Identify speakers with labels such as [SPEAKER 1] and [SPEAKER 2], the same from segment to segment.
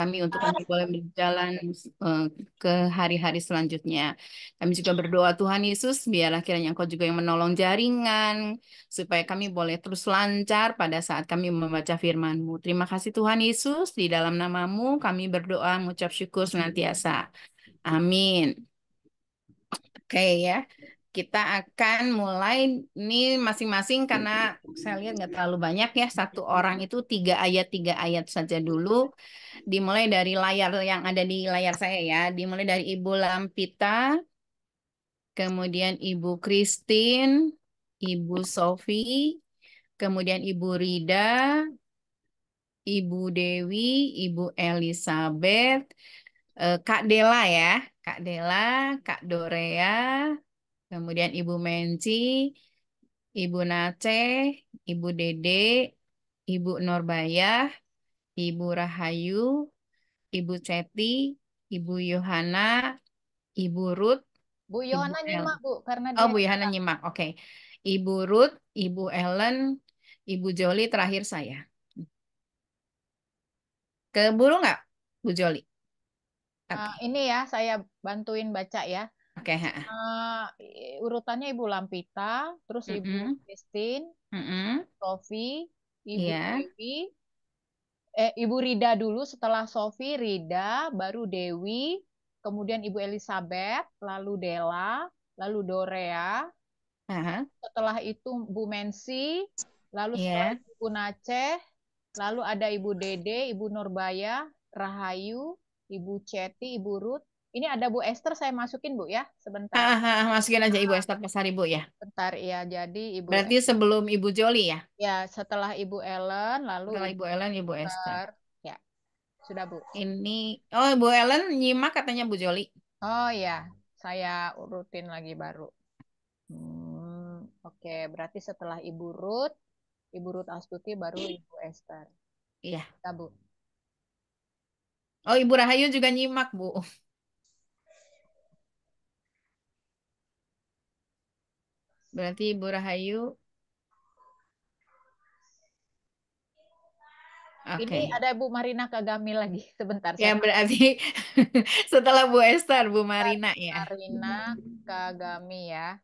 [SPEAKER 1] kami untuk kami boleh berjalan eh, ke hari-hari selanjutnya. Kami juga berdoa Tuhan Yesus, biarlah kiranya Engkau juga yang menolong jaringan, supaya kami boleh terus lancar pada saat kami membaca firman-Mu. Terima kasih Tuhan Yesus, di dalam nama-Mu kami berdoa, mengucap syukur senantiasa. Amin. Oke ya, kita akan mulai ini masing-masing karena saya lihat nggak terlalu banyak ya. Satu orang itu tiga ayat saja dulu. Dimulai dari layar yang ada di layar saya ya. Dimulai dari Ibu Lampita, kemudian Ibu Christine, Ibu Sofi, kemudian Ibu Rida, Ibu Dewi, Ibu Elizabeth, Kak Dela ya, Kak Dela, Kak Dorea, kemudian Ibu Menci, Ibu Naceh, Ibu Dede, Ibu Norbayah, Ibu Rahayu, Ibu Ceti, Ibu Yohana, Ibu Ruth,
[SPEAKER 2] Bu
[SPEAKER 1] Ibu
[SPEAKER 2] Yohana
[SPEAKER 1] El.
[SPEAKER 2] nyimak, Bu, karena
[SPEAKER 1] Oh,
[SPEAKER 2] dia
[SPEAKER 1] Bu Yohana nyimak. Oke. Ibu Ruth, Ibu Ellen, Ibu Joli terakhir saya. Keburu nggak, Bu Joli? Oke.
[SPEAKER 2] ini ya, saya bantuin baca ya.
[SPEAKER 1] Oke, ha.
[SPEAKER 2] Urutannya Ibu Lampita, terus Ibu
[SPEAKER 1] Mm-mm.
[SPEAKER 2] Christine,
[SPEAKER 1] Mm-mm.
[SPEAKER 2] Sofi, Ibu
[SPEAKER 1] Iya.
[SPEAKER 2] Dewi, Ibu Rida dulu, setelah Sofi, Rida, baru Dewi, kemudian Ibu Elizabeth, lalu Della, lalu Dorea,
[SPEAKER 1] Aha.
[SPEAKER 2] setelah itu Bu Mensi, lalu setelah
[SPEAKER 1] Iya.
[SPEAKER 2] itu Bu Naceh, lalu ada Ibu Dede, Ibu Nurbaya, Rahayu, Ibu Ceti, Ibu Ruth. Ini ada Bu Esther, saya masukin Bu ya, sebentar.
[SPEAKER 1] Masukin aja Ibu Esther Pasari, Bu ya.
[SPEAKER 2] Bentar ya, jadi Ibu
[SPEAKER 1] Berarti sebelum Ibu Joli ya.
[SPEAKER 2] ya setelah Ibu Ellen, lalu
[SPEAKER 1] Setelah
[SPEAKER 2] Ibu
[SPEAKER 1] Ibu Ellen, Ibu Esther.
[SPEAKER 2] Esther. Ya, sudah Bu.
[SPEAKER 1] Ini, oh Bu Ellen nyimak katanya Bu Joli.
[SPEAKER 2] Oh ya, saya urutin lagi baru. Oke, berarti setelah Ibu Ruth Astuti baru Ibu Esther.
[SPEAKER 1] Iya.
[SPEAKER 2] Ya, Bu.
[SPEAKER 1] Oh Ibu Rahayu juga nyimak Bu. Berarti Ibu Rahayu,
[SPEAKER 2] Ini
[SPEAKER 1] oke.
[SPEAKER 2] ada Bu Marina Kagami lagi. Sebentar,
[SPEAKER 1] Ya
[SPEAKER 2] saya
[SPEAKER 1] berarti setelah Bu Esther, Bu Marina ya.
[SPEAKER 2] Marina Kagami ya.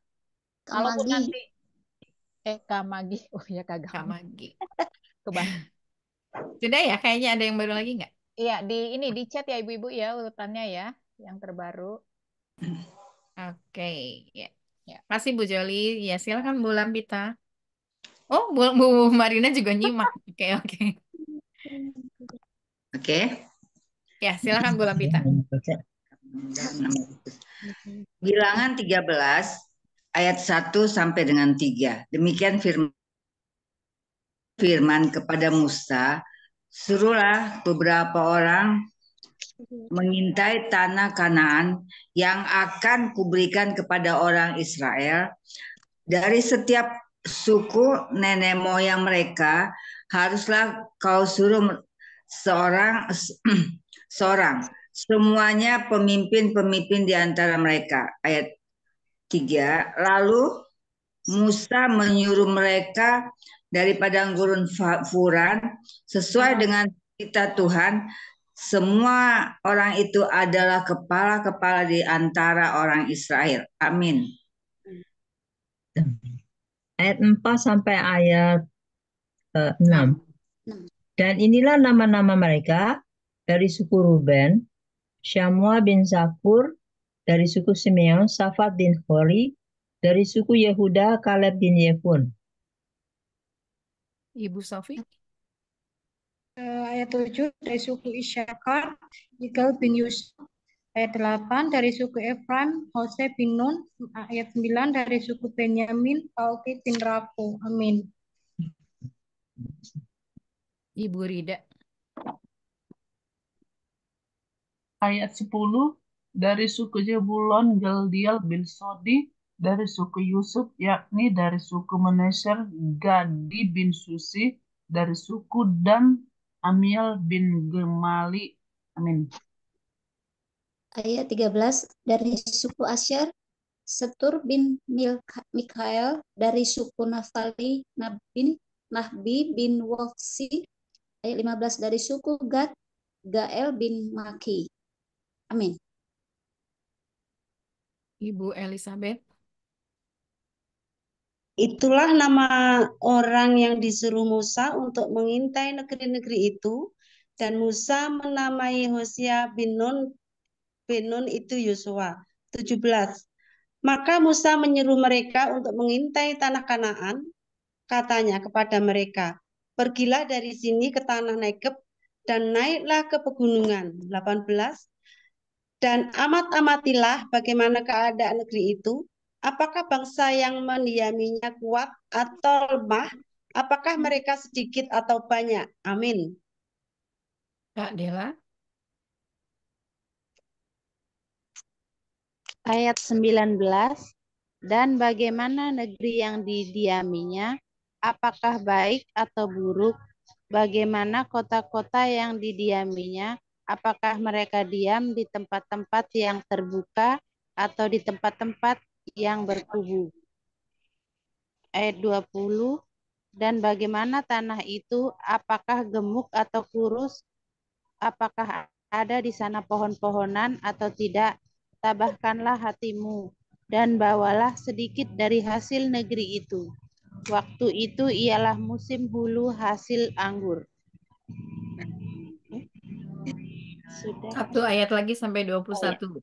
[SPEAKER 2] Kalaupun
[SPEAKER 3] Kamagi.
[SPEAKER 2] nanti Kamagi, oh ya
[SPEAKER 1] Kak
[SPEAKER 2] Kagami.
[SPEAKER 1] Magi.
[SPEAKER 2] Kebantu.
[SPEAKER 1] Sudah ya, kayaknya ada yang baru lagi nggak?
[SPEAKER 2] Iya, di chat ya Ibu-ibu ya urutannya ya, yang terbaru.
[SPEAKER 1] Oke, ya.
[SPEAKER 2] Ya.
[SPEAKER 1] Masih Bu Joli, ya silakan Bu Lambita. Oh, Bu Marina juga nyimak. Oke, oke.
[SPEAKER 4] Oke.
[SPEAKER 1] Ya, silakan Bu Lambita.
[SPEAKER 4] Bilangan 13 ayat 1 sampai dengan 3. Demikian firman kepada Musa, suruhlah beberapa orang mengintai tanah Kanaan yang akan kuberikan kepada orang Israel. Dari setiap suku nenek moyang mereka haruslah kau suruh seorang seorang, semuanya pemimpin-pemimpin di antara mereka. Ayat 3. Lalu Musa menyuruh mereka dari padang gurun Furan sesuai dengan kita Tuhan. Semua orang itu adalah kepala-kepala di antara orang Israel. Amin.
[SPEAKER 5] Ayat 4 sampai ayat 6. Dan inilah nama-nama mereka dari suku Ruben, Syamua bin Zakur, dari suku Simeon, Safat bin Hori, dari suku Yehuda, Kaleb bin Yefun.
[SPEAKER 1] Ibu Sofi.
[SPEAKER 3] Ayat 7 dari suku Isyakar, Igal bin Yusuf. Ayat 8 dari suku Efraim, Hose bin Nun. Ayat 9 dari suku Benyamin, Palti bin Rafu. Amin.
[SPEAKER 1] Ibu Rida.
[SPEAKER 6] Ayat 10 dari suku Zebulon, Galdiel bin Sodi, dari suku Yusuf, yakni dari suku Meneser, Gadi bin Susi, dari suku Dan, Amiel bin Gemali. Amin.
[SPEAKER 7] Ayat 13 dari suku Asyar, Setur bin Mikael, dari suku Naftali, Nahbi bin Wofsi. Ayat 15 dari suku Gad, Gael bin Maki. Amin.
[SPEAKER 1] Ibu Elizabeth.
[SPEAKER 8] Itulah nama orang yang disuruh Musa untuk mengintai negeri-negeri itu. Dan Musa menamai Hosea bin Nun itu Yosua. 17. Maka Musa menyuruh mereka untuk mengintai tanah Kanaan. Katanya kepada mereka, pergilah dari sini ke tanah Negeb dan naiklah ke pegunungan. 18. Dan amat-amatilah bagaimana keadaan negeri itu. Apakah bangsa yang mendiaminya kuat atau lemah? Apakah mereka sedikit atau banyak? Amin.
[SPEAKER 1] Kak Dela.
[SPEAKER 2] Ayat 19. Dan bagaimana negeri yang didiaminya? Apakah baik atau buruk? Bagaimana kota-kota yang didiaminya? Apakah mereka diam di tempat-tempat yang terbuka atau di tempat-tempat yang berkubu? Ayat 20. Dan bagaimana tanah itu? Apakah gemuk atau kurus? Apakah ada di sana pohon-pohonan atau tidak? Tabahkanlah hatimu dan bawalah sedikit dari hasil negeri itu. Waktu itu ialah musim hulu hasil anggur. Sudah.
[SPEAKER 1] Satu ayat lagi sampai 21.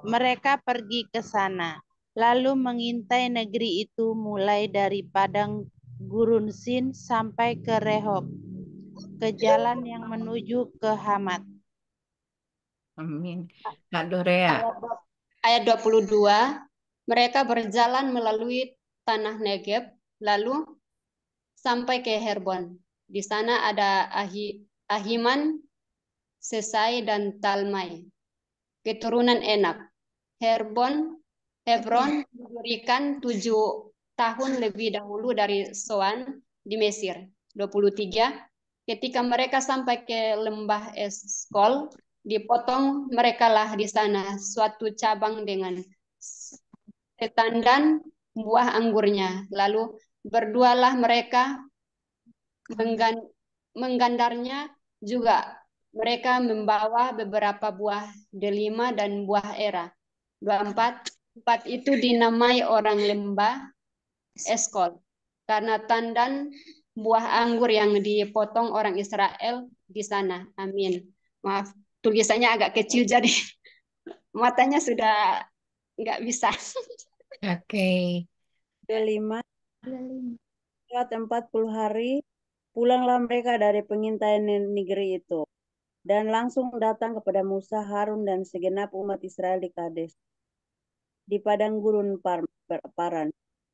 [SPEAKER 2] Mereka pergi ke sana, lalu mengintai negeri itu mulai dari padang gurun Sin sampai ke Rehob, ke jalan yang menuju ke Hamat.
[SPEAKER 1] Amin. Kak Dorea.
[SPEAKER 9] Ayat 22, mereka berjalan melalui tanah Negeb, lalu sampai ke Herbon. Di sana ada Ahiman, Sesai, dan Talmai, keturunan Enak. Hebron didirikan 7 tahun lebih dahulu dari Soan di Mesir. 23, ketika mereka sampai ke lembah Eskol, dipotong merekalah di sana suatu cabang dengan setandan buah anggurnya. Lalu berdualah mereka menggandarnya juga. Mereka membawa beberapa buah delima dan buah era. 24, tempat itu dinamai orang lembah Eskol karena tandan buah anggur yang dipotong orang Israel di sana. Amin. Maaf, tulisannya agak kecil jadi matanya sudah nggak bisa.
[SPEAKER 1] Oke.
[SPEAKER 8] 25. Lewat 40 hari, pulanglah mereka dari pengintaian negeri itu. Dan langsung datang kepada Musa, Harun, dan segenap umat Israel di Kades, di padang gurun Paran.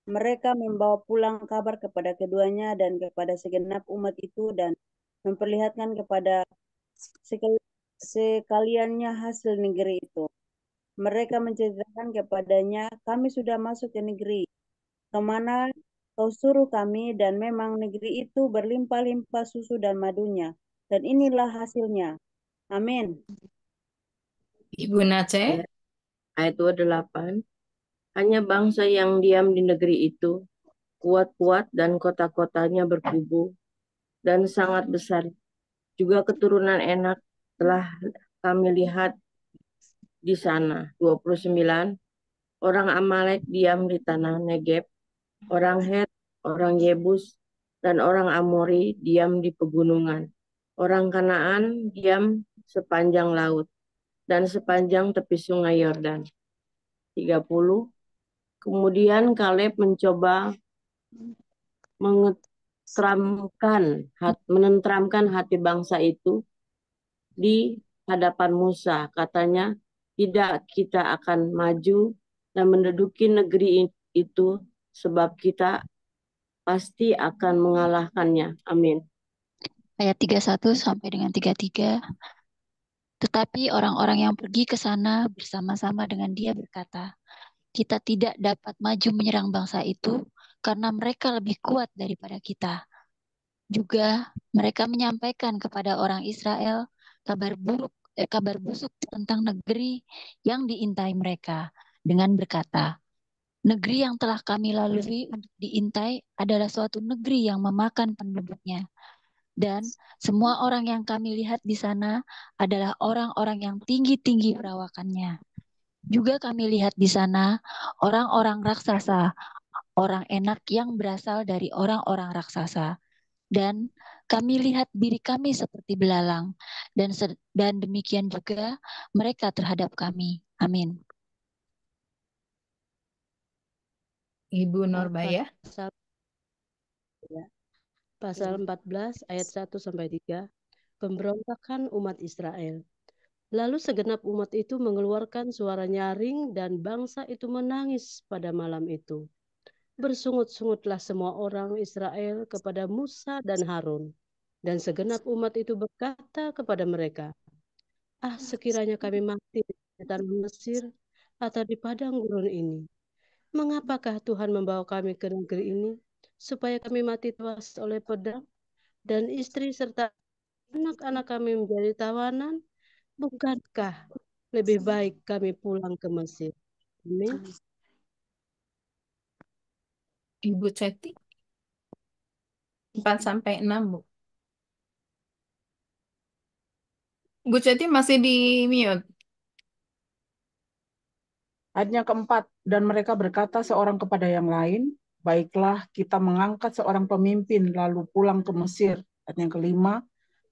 [SPEAKER 8] Mereka membawa pulang kabar kepada keduanya dan kepada segenap umat itu dan memperlihatkan kepada sekaliannya hasil negeri itu. Mereka menceritakan kepadanya, kami sudah masuk ke negeri kemana kau suruh kami, dan memang negeri itu berlimpah-limpah susu dan madunya. Dan inilah hasilnya. Amin.
[SPEAKER 1] Ibu Nace.
[SPEAKER 10] Ayat 28. Hanya bangsa yang diam di negeri itu, kuat-kuat dan kota-kotanya berkubu, dan sangat besar. Juga keturunan Enak telah kami lihat di sana. 29. Orang Amalek diam di tanah Negeb, orang Het, orang Yebus, dan orang Amori diam di pegunungan. Orang Kanaan diam sepanjang laut dan sepanjang tepi sungai Yordan. 30. Kemudian Kaleb mencoba menenteramkan hati bangsa itu di hadapan Musa. Katanya, tidak, kita akan maju dan menduduki negeri itu sebab kita pasti akan mengalahkannya. Amin.
[SPEAKER 11] Ayat 31 sampai dengan 33. Tetapi orang-orang yang pergi ke sana bersama-sama dengan dia berkata, kita tidak dapat maju menyerang bangsa itu karena mereka lebih kuat daripada kita. Juga mereka menyampaikan kepada orang Israel kabar busuk tentang negeri yang diintai mereka dengan berkata, negeri yang telah kami lalui untuk diintai adalah suatu negeri yang memakan penduduknya. Dan semua orang yang kami lihat di sana adalah orang-orang yang tinggi-tinggi perawakannya. Juga kami lihat di sana orang-orang raksasa, orang enak yang berasal dari orang-orang raksasa. Dan kami lihat diri kami seperti belalang, dan demikian juga mereka terhadap kami. Amin.
[SPEAKER 1] Ibu Nurbaya.
[SPEAKER 12] Pasal 14 ayat 1 sampai 3, pemberontakan umat Israel. Lalu segenap umat itu mengeluarkan suara nyaring dan bangsa itu menangis pada malam itu. Bersungut-sungutlah semua orang Israel kepada Musa dan Harun. Dan segenap umat itu berkata kepada mereka, "Ah, sekiranya kami mati di tanah Mesir atau di padang gurun ini. Mengapakah Tuhan membawa kami ke negeri ini, supaya kami mati tewas oleh pedang, dan istri serta anak-anak kami menjadi tawanan? Bukankah lebih baik kami pulang ke Mesir?" Amin.
[SPEAKER 1] Ibu Ceti. 4 sampai 6, Bu. Bu Ceti masih di mute.
[SPEAKER 13] Ayatnya keempat, dan mereka berkata seorang kepada yang lain, baiklah kita mengangkat seorang pemimpin lalu pulang ke Mesir. Ayat yang kelima,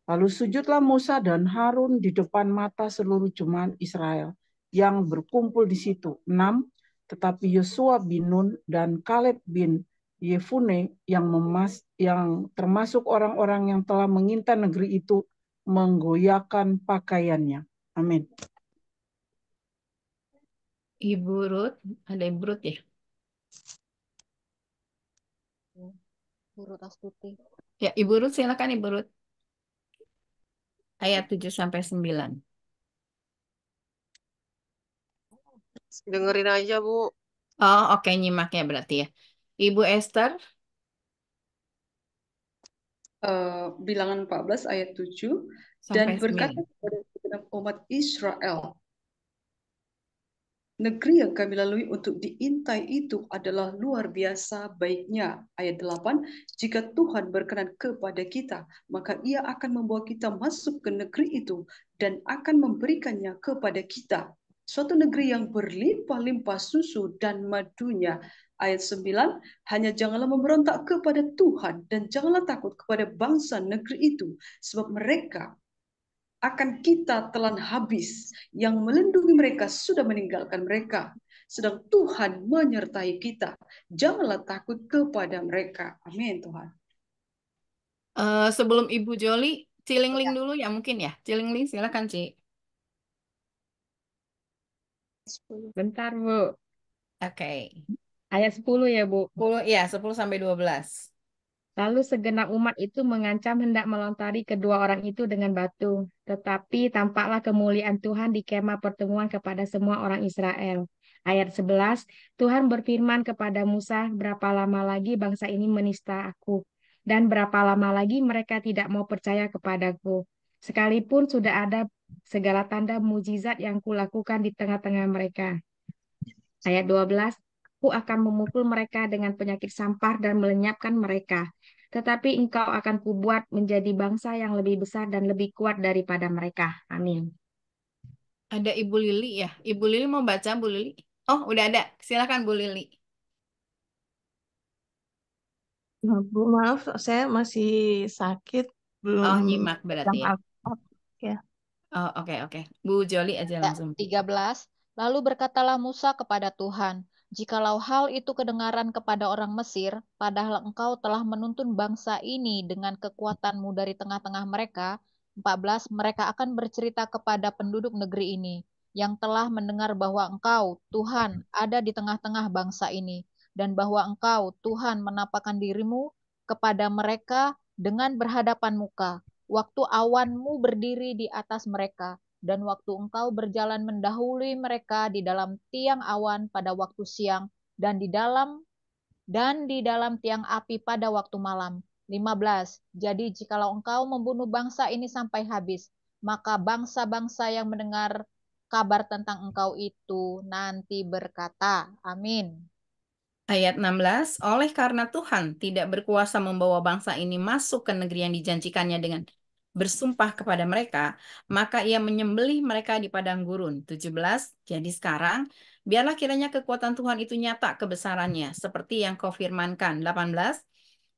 [SPEAKER 13] lalu sujudlah Musa dan Harun di depan mata seluruh jemaat Israel yang berkumpul di situ. 6, tetapi Yosua bin Nun dan Kaleb bin Yefune yang termasuk orang-orang yang telah mengintai negeri itu menggoyahkan pakaiannya. Amin.
[SPEAKER 1] Ibu Ruth, ada Ibu Ruth ya?
[SPEAKER 14] Bu Ruth Astuti.
[SPEAKER 1] Ya, Ibu Ruth, silakan Ibu Ruth. Ayat 7 sampai 9.
[SPEAKER 15] Dengerin aja, Bu.
[SPEAKER 1] Oh, oke, nyimaknya berarti ya. Ibu Esther.
[SPEAKER 16] Bilangan 14 ayat 7,
[SPEAKER 1] Sampai
[SPEAKER 16] dan berkata kepada segenap umat Israel, negeri yang kami lalui untuk diintai itu adalah luar biasa baiknya. Ayat 8, jika Tuhan berkenan kepada kita, maka ia akan membawa kita masuk ke negeri itu dan akan memberikannya kepada kita. Suatu negeri yang berlimpah-limpah susu dan madunya. Ayat 9, hanya janganlah memberontak kepada Tuhan dan janganlah takut kepada bangsa negeri itu, sebab mereka akan kita telan habis. Yang melindungi mereka sudah meninggalkan mereka, sedang Tuhan menyertai kita. Janganlah takut kepada mereka. Amin, Tuhan.
[SPEAKER 1] Sebelum Ibu Joli, Cilingling dulu ya mungkin ya. Cilingling, silakan Ci.
[SPEAKER 17] Bentar, Bu.
[SPEAKER 1] Oke.
[SPEAKER 17] Ayat 10 ya, Bu.
[SPEAKER 1] 10, ya, 10 sampai 12.
[SPEAKER 17] Lalu segenap umat itu mengancam hendak melontari kedua orang itu dengan batu. Tetapi tampaklah kemuliaan Tuhan di kemah pertemuan kepada semua orang Israel. Ayat 11, Tuhan berfirman kepada Musa, berapa lama lagi bangsa ini menista aku? Dan berapa lama lagi mereka tidak mau percaya kepadaku? Sekalipun sudah ada segala tanda mujizat yang kulakukan di tengah-tengah mereka. Ayat 12, aku akan memukul mereka dengan penyakit sampar dan melenyapkan mereka. Tetapi engkau akan kubuat menjadi bangsa yang lebih besar dan lebih kuat daripada mereka. Amin.
[SPEAKER 1] Ada Ibu Lili ya. Ibu Lili mau baca, Bu Lili? Oh, udah ada. Silakan Bu Lili.
[SPEAKER 6] Bu, maaf, saya masih sakit, belum
[SPEAKER 1] Oh, nyimak berarti ya.
[SPEAKER 6] Ya.
[SPEAKER 1] Oh, oke. Bu Joli aja langsung.
[SPEAKER 14] 13. Lalu berkatalah Musa kepada Tuhan, jikalau hal itu kedengaran kepada orang Mesir, padahal engkau telah menuntun bangsa ini dengan kekuatanmu dari tengah-tengah mereka. 14. Mereka akan bercerita kepada penduduk negeri ini, yang telah mendengar bahwa engkau, Tuhan, ada di tengah-tengah bangsa ini, dan bahwa engkau, Tuhan, menampakkan dirimu kepada mereka dengan berhadapan muka, waktu awanmu berdiri di atas mereka, dan waktu engkau berjalan mendahului mereka di dalam tiang awan pada waktu siang, dan di dalam tiang api pada waktu malam. 15. Jadi jikalau engkau membunuh bangsa ini sampai habis, maka bangsa-bangsa yang mendengar kabar tentang engkau itu nanti berkata, amin.
[SPEAKER 1] Ayat 16, oleh karena Tuhan tidak berkuasa membawa bangsa ini masuk ke negeri yang dijanjikannya dengan bersumpah kepada mereka, maka ia menyembelih mereka di padang gurun. 17, jadi sekarang, biarlah kiranya kekuatan Tuhan itu nyata kebesarannya, seperti yang kau firmankan. 18,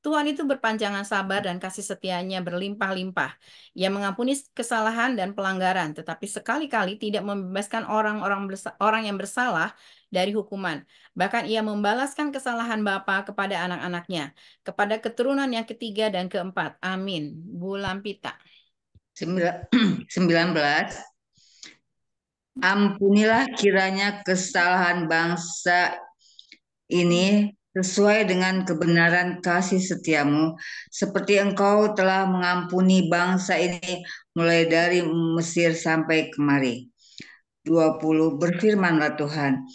[SPEAKER 1] Tuhan itu berpanjangan sabar dan kasih setianya berlimpah-limpah. Ia mengampuni kesalahan dan pelanggaran, tetapi sekali-kali tidak membebaskan orang yang bersalah dari hukuman. Bahkan ia membalaskan kesalahan bapa kepada anak-anaknya, kepada keturunan yang ketiga dan keempat. Amin. Bu Lampita.
[SPEAKER 4] 19. Ampunilah kiranya kesalahan bangsa ini sesuai dengan kebenaran kasih setiamu, seperti engkau telah mengampuni bangsa ini mulai dari Mesir sampai kemari. 20. Berfirmanlah Tuhan,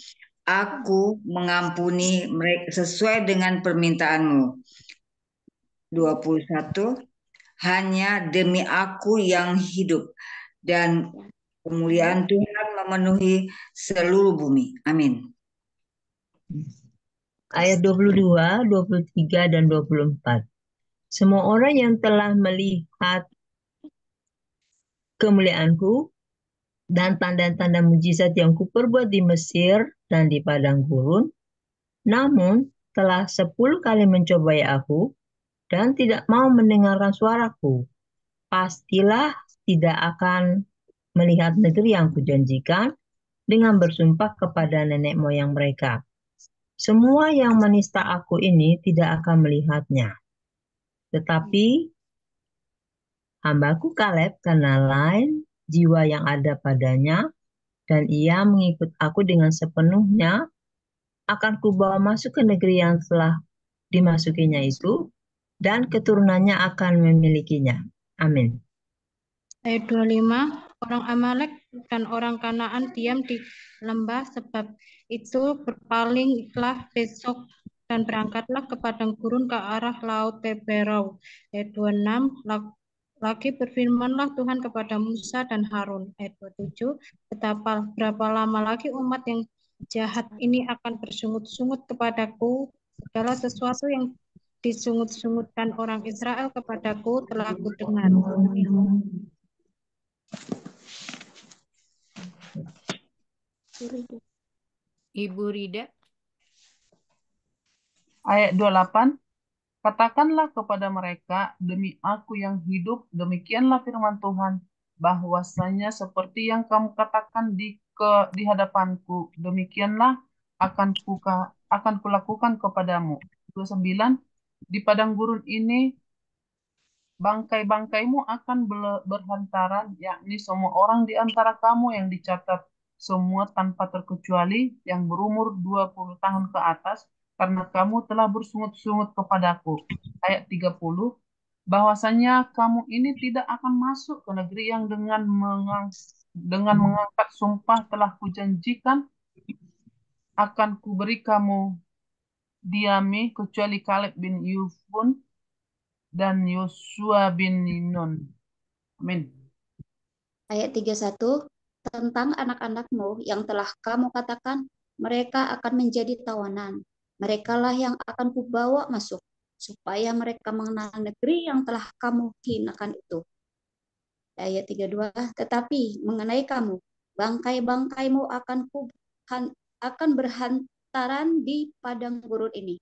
[SPEAKER 4] aku mengampuni mereka sesuai dengan permintaanmu. 21. Hanya demi aku yang hidup, dan kemuliaan Tuhan memenuhi seluruh bumi. Amin.
[SPEAKER 5] Ayat 22, 23, dan 24. Semua orang yang telah melihat kemuliaanku dan tanda-tanda mujizat yang kuperbuat di Mesir dan di padang gurun, namun telah 10 kali mencobai aku dan tidak mau mendengarkan suaraku, pastilah tidak akan melihat negeri yang kujanjikan dengan bersumpah kepada nenek moyang mereka. Semua yang menista aku ini tidak akan melihatnya. Tetapi hambaku Kaleb karena lain jiwa yang ada padanya, dan ia mengikut aku dengan sepenuhnya, akan kubawa masuk ke negeri yang telah dimasukinya itu, dan keturunannya akan memilikinya. Amin.
[SPEAKER 3] Ayat 25, orang Amalek dan orang Kanaan diam di lembah, sebab itu berpalinglah besok dan berangkatlah ke padang gurun ke arah laut Teberau. Ayat 26, lagi berfirmanlah Tuhan kepada Musa dan Harun. Ayat 27, berapa lama lagi umat yang jahat ini akan bersungut-sungut kepadaku? Segala sesuatu yang disungut-sungutkan orang Israel kepadaku telah kudengar.
[SPEAKER 1] Ibu Rida.
[SPEAKER 6] Ayat 28, katakanlah kepada mereka, demi aku yang hidup, demikianlah firman Tuhan, bahwasanya seperti yang kamu katakan di hadapanku, demikianlah akan kulakukan kepadamu. 29, di padang gurun ini bangkai-bangkaimu akan berhantaran, yakni semua orang di antara kamu yang dicatat, semua tanpa terkecuali yang berumur 20 tahun ke atas, karena kamu telah bersungut-sungut kepadaku. Ayat 30, bahwasanya kamu ini tidak akan masuk ke negeri yang dengan mengangkat sumpah telah kujanjikan, akan kuberi kamu diami, kecuali Kaleb bin Yefune dan Yosua bin Nun. Amin.
[SPEAKER 7] Ayat 31, tentang anak-anakmu yang telah kamu katakan, mereka akan menjadi tawanan. Merekalah yang akan kubawa masuk, supaya mereka mengenal negeri yang telah kamu hinakan itu. Ayat 32, tetapi mengenai kamu, bangkai-bangkaimu akan berhantaran di padang gurun ini.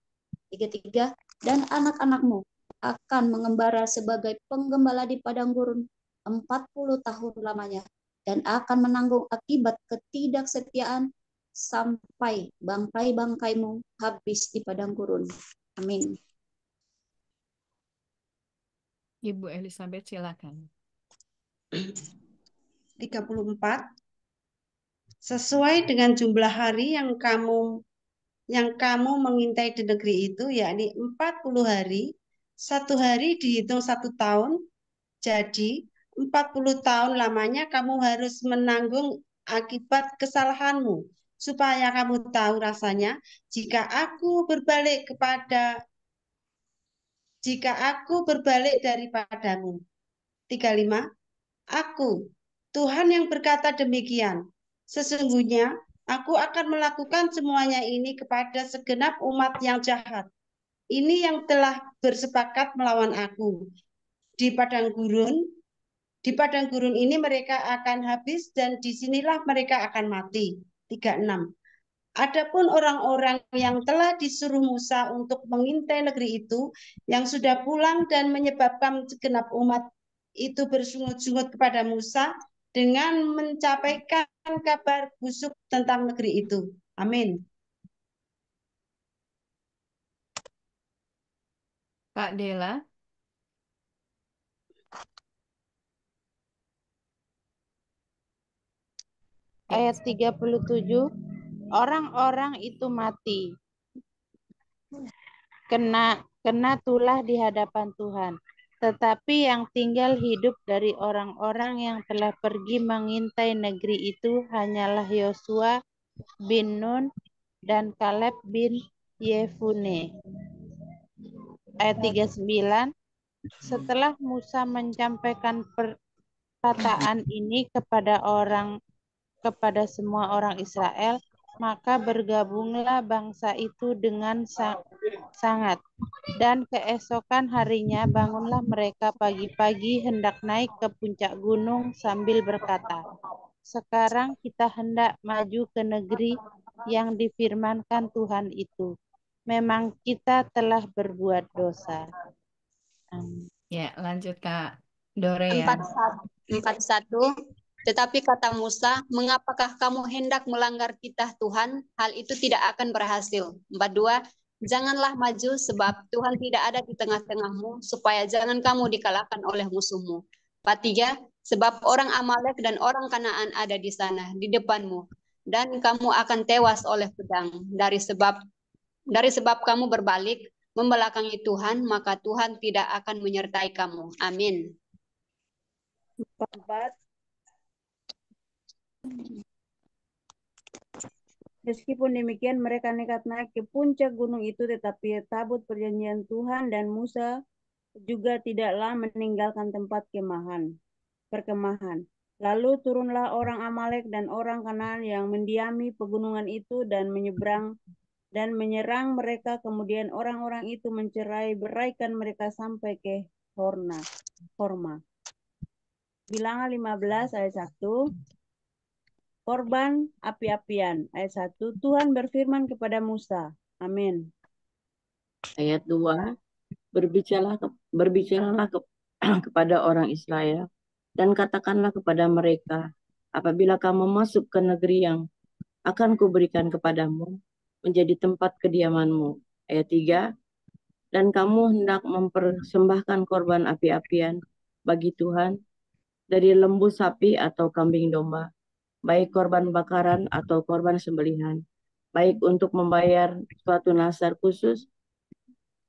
[SPEAKER 7] 33, dan anak-anakmu akan mengembara sebagai penggembala di padang gurun 40 tahun lamanya, dan akan menanggung akibat ketidaksetiaan sampai bangkai-bangkaimu habis di padang gurun. Amin.
[SPEAKER 1] Ibu Elizabeth, silakan.
[SPEAKER 8] 34, sesuai dengan jumlah hari yang kamu mengintai di negeri itu, yakni 40 hari, 1 hari dihitung 1 tahun, jadi 40 tahun lamanya kamu harus menanggung akibat kesalahanmu, supaya kamu tahu rasanya jika aku berbalik daripadamu. 35, aku, Tuhan yang berkata demikian, sesungguhnya Aku akan melakukan semuanya ini kepada segenap umat yang jahat. Ini yang telah bersepakat melawan aku. Di padang gurun ini mereka akan habis dan disinilah mereka akan mati. 36. Adapun orang-orang yang telah disuruh Musa untuk mengintai negeri itu, yang sudah pulang dan menyebabkan segenap umat itu bersungut-sungut kepada Musa dengan mencapaikan kabar busuk tentang negeri itu. Amin.
[SPEAKER 1] Kak Dela.
[SPEAKER 2] Ayat 37, orang-orang itu mati, kena tulah di hadapan Tuhan. Tetapi yang tinggal hidup dari orang-orang yang telah pergi mengintai negeri itu hanyalah Yosua bin Nun dan Kaleb bin Yefune. Ayat 39, setelah Musa menyampaikan perkataan ini kepada semua orang Israel, maka bergabunglah bangsa itu dengan sangat. Dan keesokan harinya bangunlah mereka pagi-pagi hendak naik ke puncak gunung sambil berkata, sekarang kita hendak maju ke negeri yang difirmankan Tuhan itu. Memang kita telah berbuat dosa.
[SPEAKER 1] Ya, lanjut Kak Dore ya.
[SPEAKER 9] 41. Tetapi kata Musa, mengapakah kamu hendak melanggar titah Tuhan? Hal itu tidak akan berhasil. 42. Janganlah maju sebab Tuhan tidak ada di tengah-tengahmu, supaya jangan kamu dikalahkan oleh musuhmu. 43. Sebab orang Amalek dan orang Kanaan ada di sana, di depanmu. Dan kamu akan tewas oleh pedang. Dari sebab kamu berbalik, membelakangi Tuhan, maka Tuhan tidak akan menyertai kamu. Amin.
[SPEAKER 2] 44. Meskipun demikian mereka nekat naik ke puncak gunung itu, tetapi tabut perjanjian Tuhan dan Musa juga tidaklah meninggalkan tempat perkemahan. Lalu turunlah orang Amalek dan orang Kanaan yang mendiami pegunungan itu dan menyerang mereka. Kemudian orang-orang itu mencerai-beraikan mereka sampai ke Horma. Bilangan 15 ayat 1. Korban api-apian. Ayat 1. Tuhan berfirman kepada Musa. Amin.
[SPEAKER 10] Ayat 2. Berbicaralah kepada orang Israel dan katakanlah kepada mereka, apabila kamu masuk ke negeri yang akan kuberikan kepadamu menjadi tempat kediamanmu. Ayat 3. Dan kamu hendak mempersembahkan korban api-apian bagi Tuhan dari lembu sapi atau kambing domba, baik korban bakaran atau korban sembelihan, baik untuk membayar suatu nazar khusus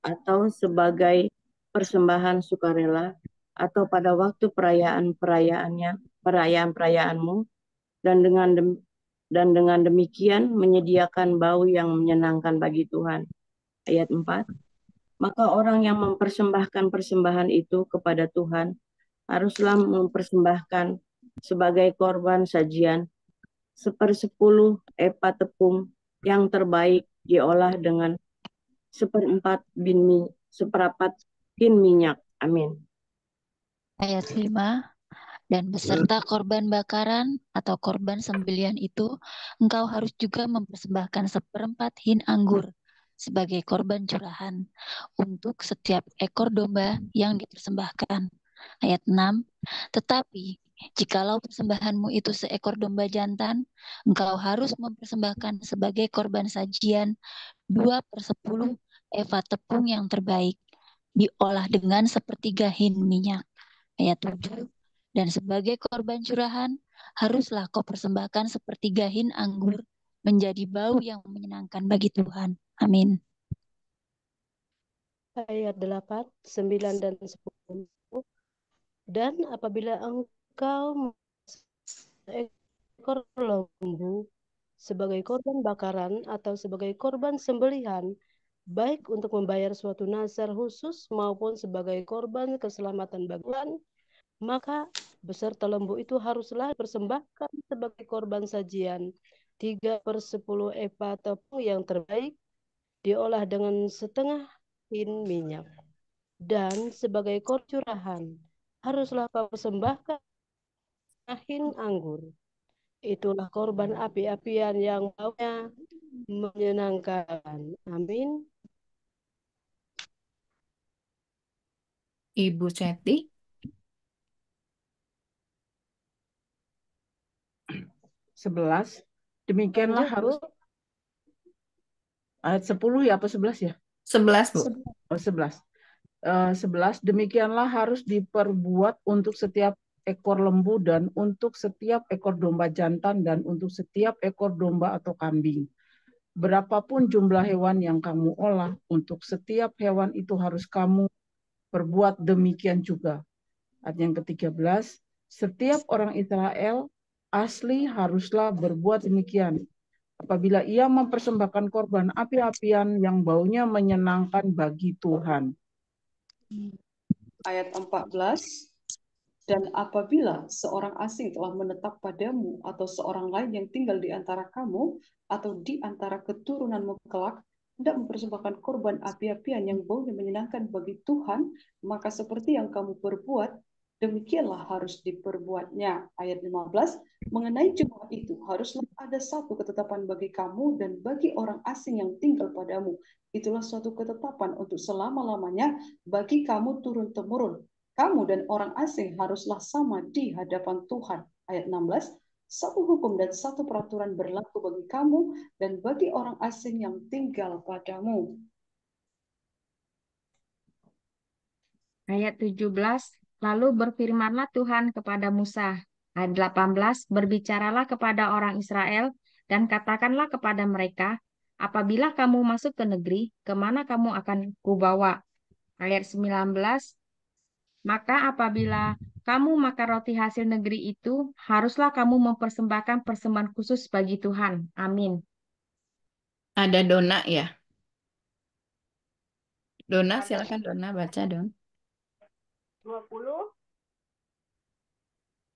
[SPEAKER 10] atau sebagai persembahan sukarela, atau pada waktu perayaan-perayaanmu, dan dengan demikian menyediakan bau yang menyenangkan bagi Tuhan. Ayat 4. Maka orang yang mempersembahkan persembahan itu kepada Tuhan haruslah mempersembahkan sebagai korban sajian 1/10 epa tepung yang terbaik diolah dengan 1/4 hin minyak. Amin.
[SPEAKER 11] Ayat 5. Dan beserta korban bakaran atau korban sembelihan itu, engkau harus juga mempersembahkan 1/4 hin anggur sebagai korban curahan untuk setiap ekor domba yang dipersembahkan. Ayat 6. Tetapi jikalau persembahanmu itu seekor domba jantan, engkau harus mempersembahkan sebagai korban sajian 2/10 eva tepung yang terbaik, diolah dengan 1/3 hin minyak. Ayat 7. Dan sebagai korban curahan, haruslah kau persembahkan 1/3 hin anggur menjadi bau yang menyenangkan bagi Tuhan. Amin.
[SPEAKER 12] Ayat 8, 9, dan 10. Dan apabila engkau seekor lembu sebagai korban bakaran atau sebagai korban sembelihan, baik untuk membayar suatu nazar khusus maupun sebagai korban keselamatan bagi Tuhan, maka beserta lembu itu haruslah dipersembahkan sebagai korban sajian 3/10 epa tepung yang terbaik diolah dengan setengah hin minyak. Dan sebagai kor curahan, haruslah kau persembahkan hin anggur. Itulah korban api-apian yang baunya menyenangkan. Amin.
[SPEAKER 1] Ibu Seti.
[SPEAKER 13] 11. Demikianlah
[SPEAKER 12] Lanjut,
[SPEAKER 13] harus
[SPEAKER 12] Bu.
[SPEAKER 13] ayat 10 ya apa 11 ya?
[SPEAKER 1] 11, Bu.
[SPEAKER 13] Oh, 11. 11. Demikianlah harus diperbuat untuk setiap ekor lembu dan untuk setiap ekor domba jantan dan untuk setiap ekor domba atau kambing. Berapapun jumlah hewan yang kamu olah, untuk setiap hewan itu harus kamu perbuat demikian juga. Ayat yang ke-13, setiap orang Israel asli haruslah berbuat demikian. Apabila ia mempersembahkan korban api-apian yang baunya menyenangkan bagi Tuhan.
[SPEAKER 16] Ayat 14. Dan apabila seorang asing telah menetap padamu atau seorang lain yang tinggal di antara kamu atau di antara keturunanmu kelak, hendak mempersembahkan korban api-apian yang baunya menyenangkan bagi Tuhan, maka seperti yang kamu perbuat, demikianlah harus diperbuatnya. Ayat 15, mengenai jemaah itu, haruslah ada satu ketetapan bagi kamu dan bagi orang asing yang tinggal padamu. Itulah suatu ketetapan untuk selama-lamanya bagi kamu turun-temurun. Kamu dan orang asing haruslah sama di hadapan Tuhan. Ayat 16, satu hukum dan satu peraturan berlaku bagi kamu dan bagi orang asing yang tinggal padamu.
[SPEAKER 17] Ayat 17, lalu berfirmanlah Tuhan kepada Musa. Ayat 18, berbicaralah kepada orang Israel dan katakanlah kepada mereka, apabila kamu masuk ke negeri, kemana kamu akan kubawa. Ayat 19, maka apabila kamu makan roti hasil negeri itu, haruslah kamu mempersembahkan persembahan khusus bagi Tuhan. Amin.
[SPEAKER 1] Ada Dona ya? Dona, silakan Dona, baca Don.
[SPEAKER 15] 20.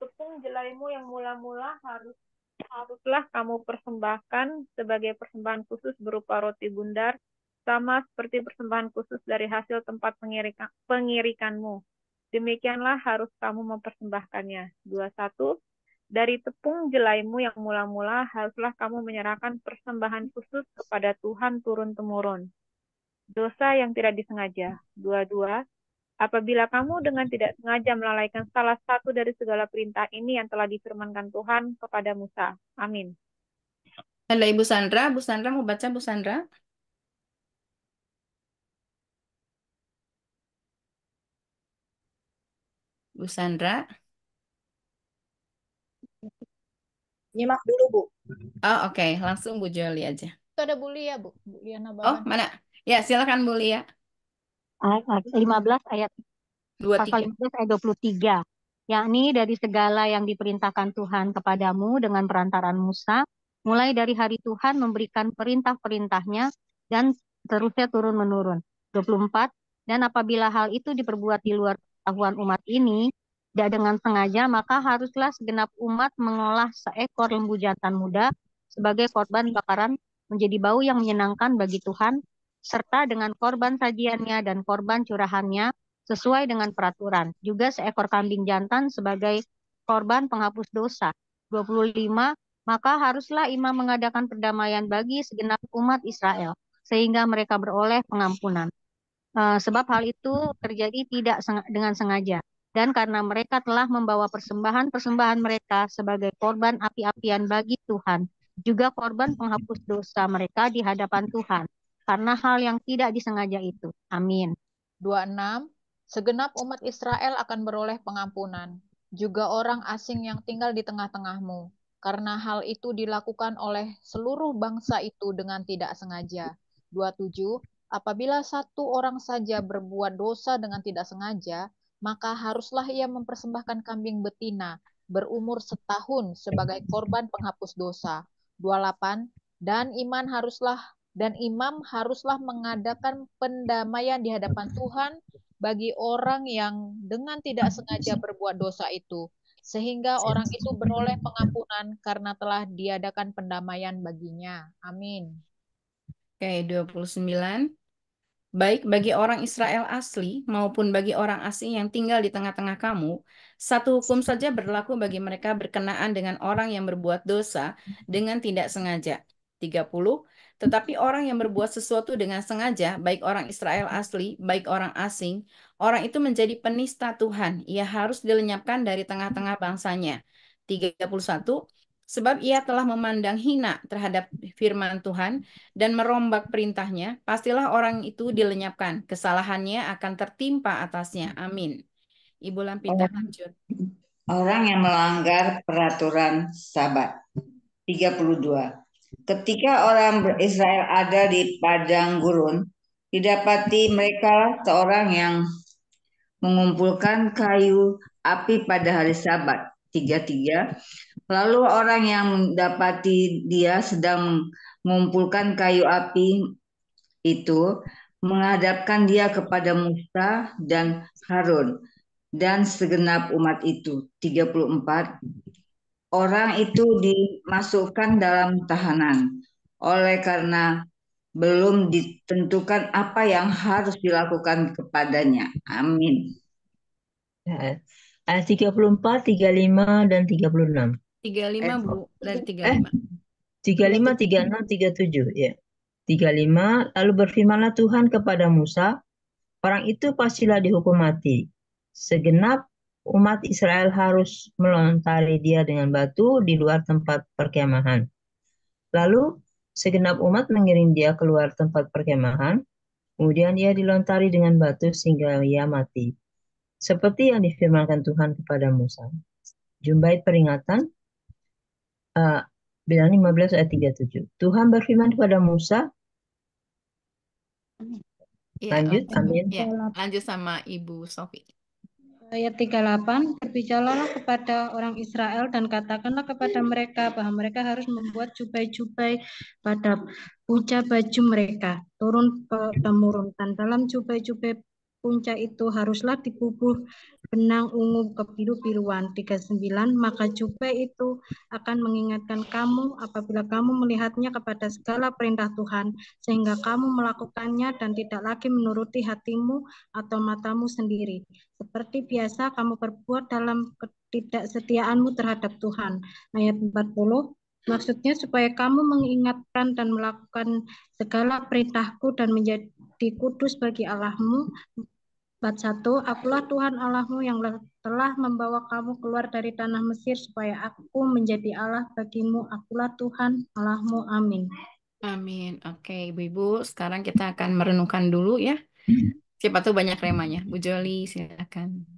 [SPEAKER 15] Tepung jelaimu yang mula-mula haruslah kamu persembahkan sebagai persembahan khusus berupa roti bundar, sama seperti persembahan khusus dari hasil tempat pengirikanmu. Demikianlah harus kamu mempersembahkannya. 21. Dari tepung jelaimu yang mula-mula haruslah kamu menyerahkan persembahan khusus kepada Tuhan turun-temurun. Dosa yang tidak disengaja. 22. Apabila kamu dengan tidak sengaja melalaikan salah satu dari segala perintah ini yang telah difirmankan Tuhan kepada Musa. Amin.
[SPEAKER 1] Ada Ibu Sandra. Bu Sandra mau baca, Bu Sandra? Bu Sandra.
[SPEAKER 18] Nyimak dulu, Bu.
[SPEAKER 1] Oh, oke. Langsung Bu Joli aja.
[SPEAKER 14] Itu ada Bu Lia, Bu. Bu Liana
[SPEAKER 1] Oh,
[SPEAKER 14] Baban.
[SPEAKER 1] mana? Ya, silakan Bu Lia.
[SPEAKER 19] 15 ayat
[SPEAKER 1] 23.
[SPEAKER 19] pasal 15 ayat 23, yakni dari segala yang diperintahkan Tuhan kepadamu dengan perantaraan Musa, mulai dari hari Tuhan memberikan perintah-perintahnya dan terusnya turun-menurun. 24, dan apabila hal itu diperbuat di luar pengetahuan umat ini, tidak dengan sengaja, maka haruslah segenap umat mengolah seekor lembu jantan muda sebagai korban bakaran menjadi bau yang menyenangkan bagi Tuhan, serta dengan korban sajiannya dan korban curahannya sesuai dengan peraturan. Juga seekor kambing jantan sebagai korban penghapus dosa. 25, maka haruslah imam mengadakan perdamaian bagi segenap umat Israel, sehingga mereka beroleh pengampunan. Sebab hal itu terjadi tidak dengan sengaja. Dan karena mereka telah membawa persembahan-persembahan mereka sebagai korban api-apian bagi Tuhan, juga korban penghapus dosa mereka di hadapan Tuhan, karena hal yang tidak disengaja itu. Amin.
[SPEAKER 14] 26. Segenap umat Israel akan beroleh pengampunan, juga orang asing yang tinggal di tengah-tengahmu, karena hal itu dilakukan oleh seluruh bangsa itu dengan tidak sengaja. 27. Apabila satu orang saja berbuat dosa dengan tidak sengaja, maka haruslah ia mempersembahkan kambing betina berumur setahun sebagai korban penghapus dosa. 28. Dan imam haruslah mengadakan pendamaian di hadapan Tuhan bagi orang yang dengan tidak sengaja berbuat dosa itu, sehingga orang itu beroleh pengampunan karena telah diadakan pendamaian baginya. Amin.
[SPEAKER 1] Oke, 29. Baik bagi orang Israel asli maupun bagi orang asing yang tinggal di tengah-tengah kamu, satu hukum saja berlaku bagi mereka berkenaan dengan orang yang berbuat dosa dengan tidak sengaja. 30. Tetapi orang yang berbuat sesuatu dengan sengaja, baik orang Israel asli, baik orang asing, orang itu menjadi penista Tuhan. Ia harus dilenyapkan dari tengah-tengah bangsanya. 31. Sebab ia telah memandang hina terhadap firman Tuhan dan merombak perintahnya, pastilah orang itu dilenyapkan. Kesalahannya akan tertimpa atasnya. Amin. Ibu Lampita lanjut.
[SPEAKER 4] Orang yang melanggar peraturan Sabat. 32. Ketika orang Israel ada di padang gurun, didapati mereka seorang yang mengumpulkan kayu api pada hari Sabat. 33. Lalu orang yang mendapati dia sedang mengumpulkan kayu api itu menghadapkan dia kepada Musa dan Harun dan segenap umat itu. 34. Orang itu dimasukkan dalam tahanan oleh karena belum ditentukan apa yang harus dilakukan kepadanya. Amin.
[SPEAKER 5] Ayat 34, 35, dan 36.
[SPEAKER 1] 35, Bu. Dari 35.
[SPEAKER 5] 35, 36, 37. Ya. 35, lalu berfirmanlah Tuhan kepada Musa, orang itu pastilah dihukum mati. Segenap umat Israel harus melontari dia dengan batu di luar tempat perkemahan. Lalu segenap umat mengiring dia keluar tempat perkemahan, kemudian ia dilontari dengan batu sehingga ia mati. Seperti yang difirmankan Tuhan kepada Musa. Jumbai peringatan, Bilangan 15 ayat 37. Tuhan berfirman kepada Musa,
[SPEAKER 1] Ya,
[SPEAKER 5] lanjut, amin.
[SPEAKER 1] Ya, lanjut sama Ibu Sofi.
[SPEAKER 3] Ayat 38, berbicaralah kepada orang Israel dan katakanlah kepada mereka bahwa mereka harus membuat jubai-jubai pada puncak baju mereka, turun-temurun. Dan dalam jubai-jubai puncak itu haruslah dibubuh benang ungu kebiru-biruan. 39, maka jubai itu akan mengingatkan kamu apabila kamu melihatnya kepada segala perintah Tuhan, sehingga kamu melakukannya dan tidak lagi menuruti hatimu atau matamu sendiri. Seperti biasa kamu berbuat dalam ketidaksetiaanmu terhadap Tuhan. Ayat 40, maksudnya supaya kamu mengingatkan dan melakukan segala perintahku dan menjadi kudus bagi Allahmu. 41, akulah Tuhan Allahmu yang telah membawa kamu keluar dari tanah Mesir supaya aku menjadi Allah bagimu. Akulah Tuhan Allahmu. Amin.
[SPEAKER 1] Amin. Oke, Ibu-Ibu, sekarang kita akan merenungkan dulu ya. Siapa tuh banyak remanya. Bu Joli, silakan.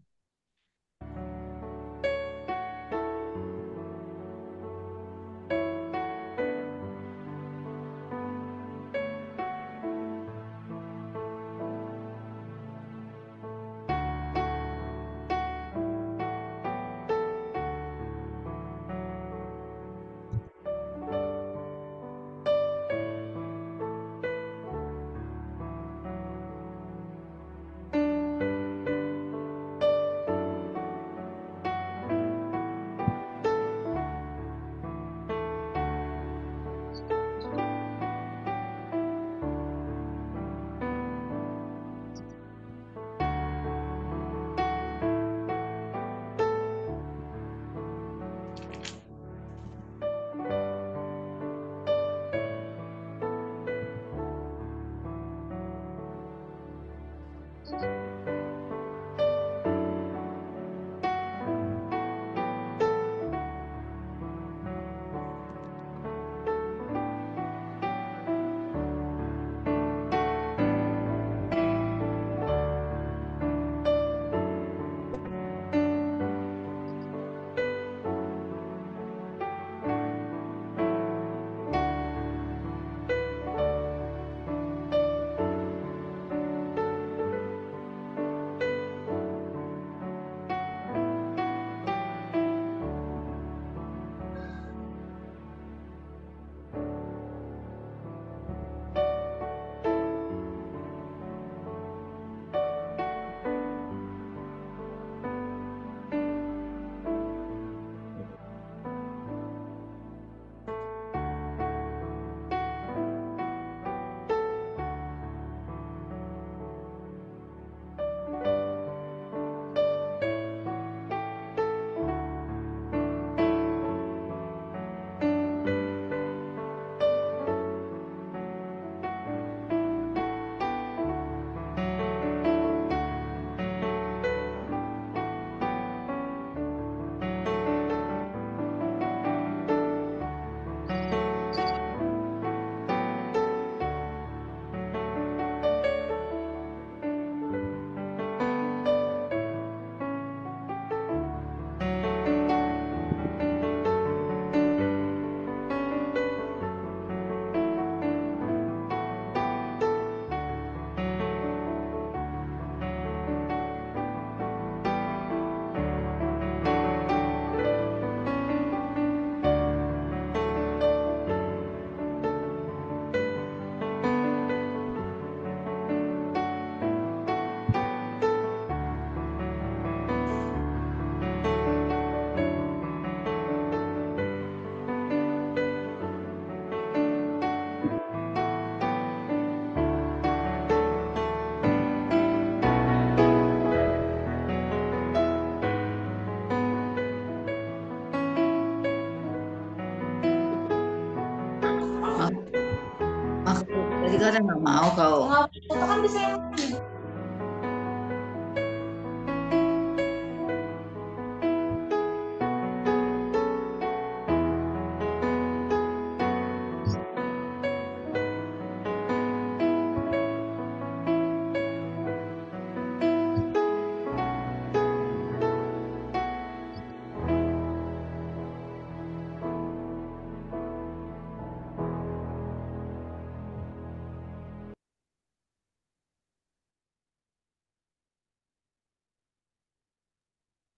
[SPEAKER 4] Tadi kan nggak mau kau.
[SPEAKER 20] Foto kan bisa yang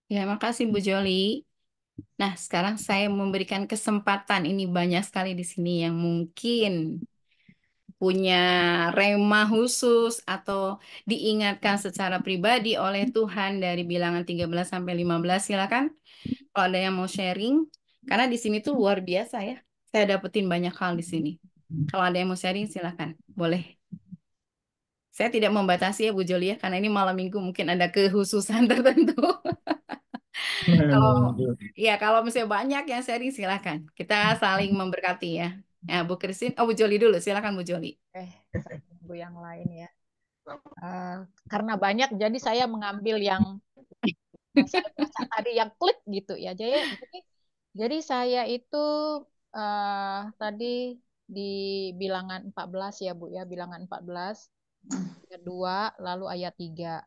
[SPEAKER 1] Ya, makasih Bu Joli. Nah, sekarang saya memberikan kesempatan, ini banyak sekali di sini yang mungkin punya rema khusus atau diingatkan secara pribadi oleh Tuhan dari bilangan 13 sampai 15. Silakan kalau ada yang mau sharing. Karena di sini tuh luar biasa ya. Saya dapetin banyak hal di sini. Kalau ada yang mau sharing silakan. Boleh. Saya tidak membatasi ya Bu Joli ya, karena ini malam minggu mungkin ada kekhususan tertentu. Kalau ya kalau misalnya banyak yang sharing silakan. Kita saling memberkati ya. Ya Bu Christine, oh Bu Joli dulu, silakan Bu Joli.
[SPEAKER 14] Saya tunggu yang lain ya. Karena banyak, jadi saya mengambil yang saya baca tadi yang klik gitu ya. Jadi saya itu tadi di bilangan 14 ya Bu ya, bilangan 14 ayat 2 lalu ayat 3.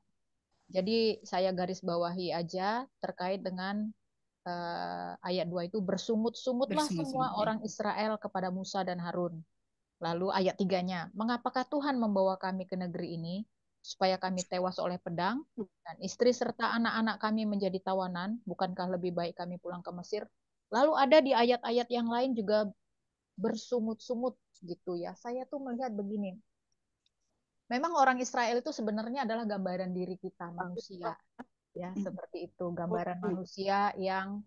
[SPEAKER 14] Jadi saya garis bawahi aja terkait dengan ayat 2 itu bersungut-sungutlah semua orang Israel kepada Musa dan Harun. Lalu ayat 3-nya, mengapakah Tuhan membawa kami ke negeri ini supaya kami tewas oleh pedang dan istri serta anak-anak kami menjadi tawanan, bukankah lebih baik kami pulang ke Mesir? Lalu ada di ayat-ayat yang lain juga bersungut-sungut gitu ya. Saya tuh melihat begini, memang orang Israel itu sebenarnya adalah gambaran diri kita manusia, ya seperti itu, gambaran manusia yang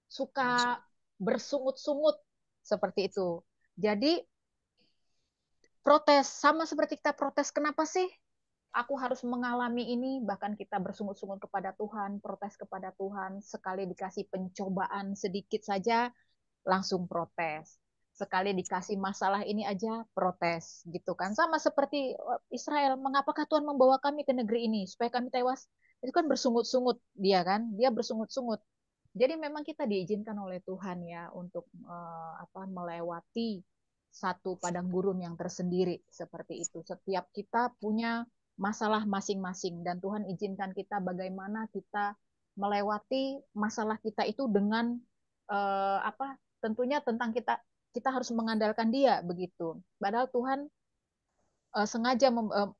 [SPEAKER 14] suka bersungut-sungut seperti itu. Jadi protes sama seperti kita protes, kenapa sih aku harus mengalami ini? Bahkan kita bersungut-sungut kepada Tuhan, protes kepada Tuhan, sekali dikasih pencobaan sedikit saja langsung protes. Sekali dikasih masalah ini aja protes gitu kan. Sama seperti Israel, mengapakah Tuhan membawa kami ke negeri ini supaya kami tewas? Itu kan bersungut-sungut dia kan, dia bersungut-sungut. Jadi memang kita diizinkan oleh Tuhan ya untuk melewati satu padang gurun yang tersendiri seperti itu. Setiap kita punya masalah masing-masing dan Tuhan izinkan kita bagaimana kita melewati masalah kita itu dengan tentunya tentang kita harus mengandalkan Dia begitu. Padahal Tuhan sengaja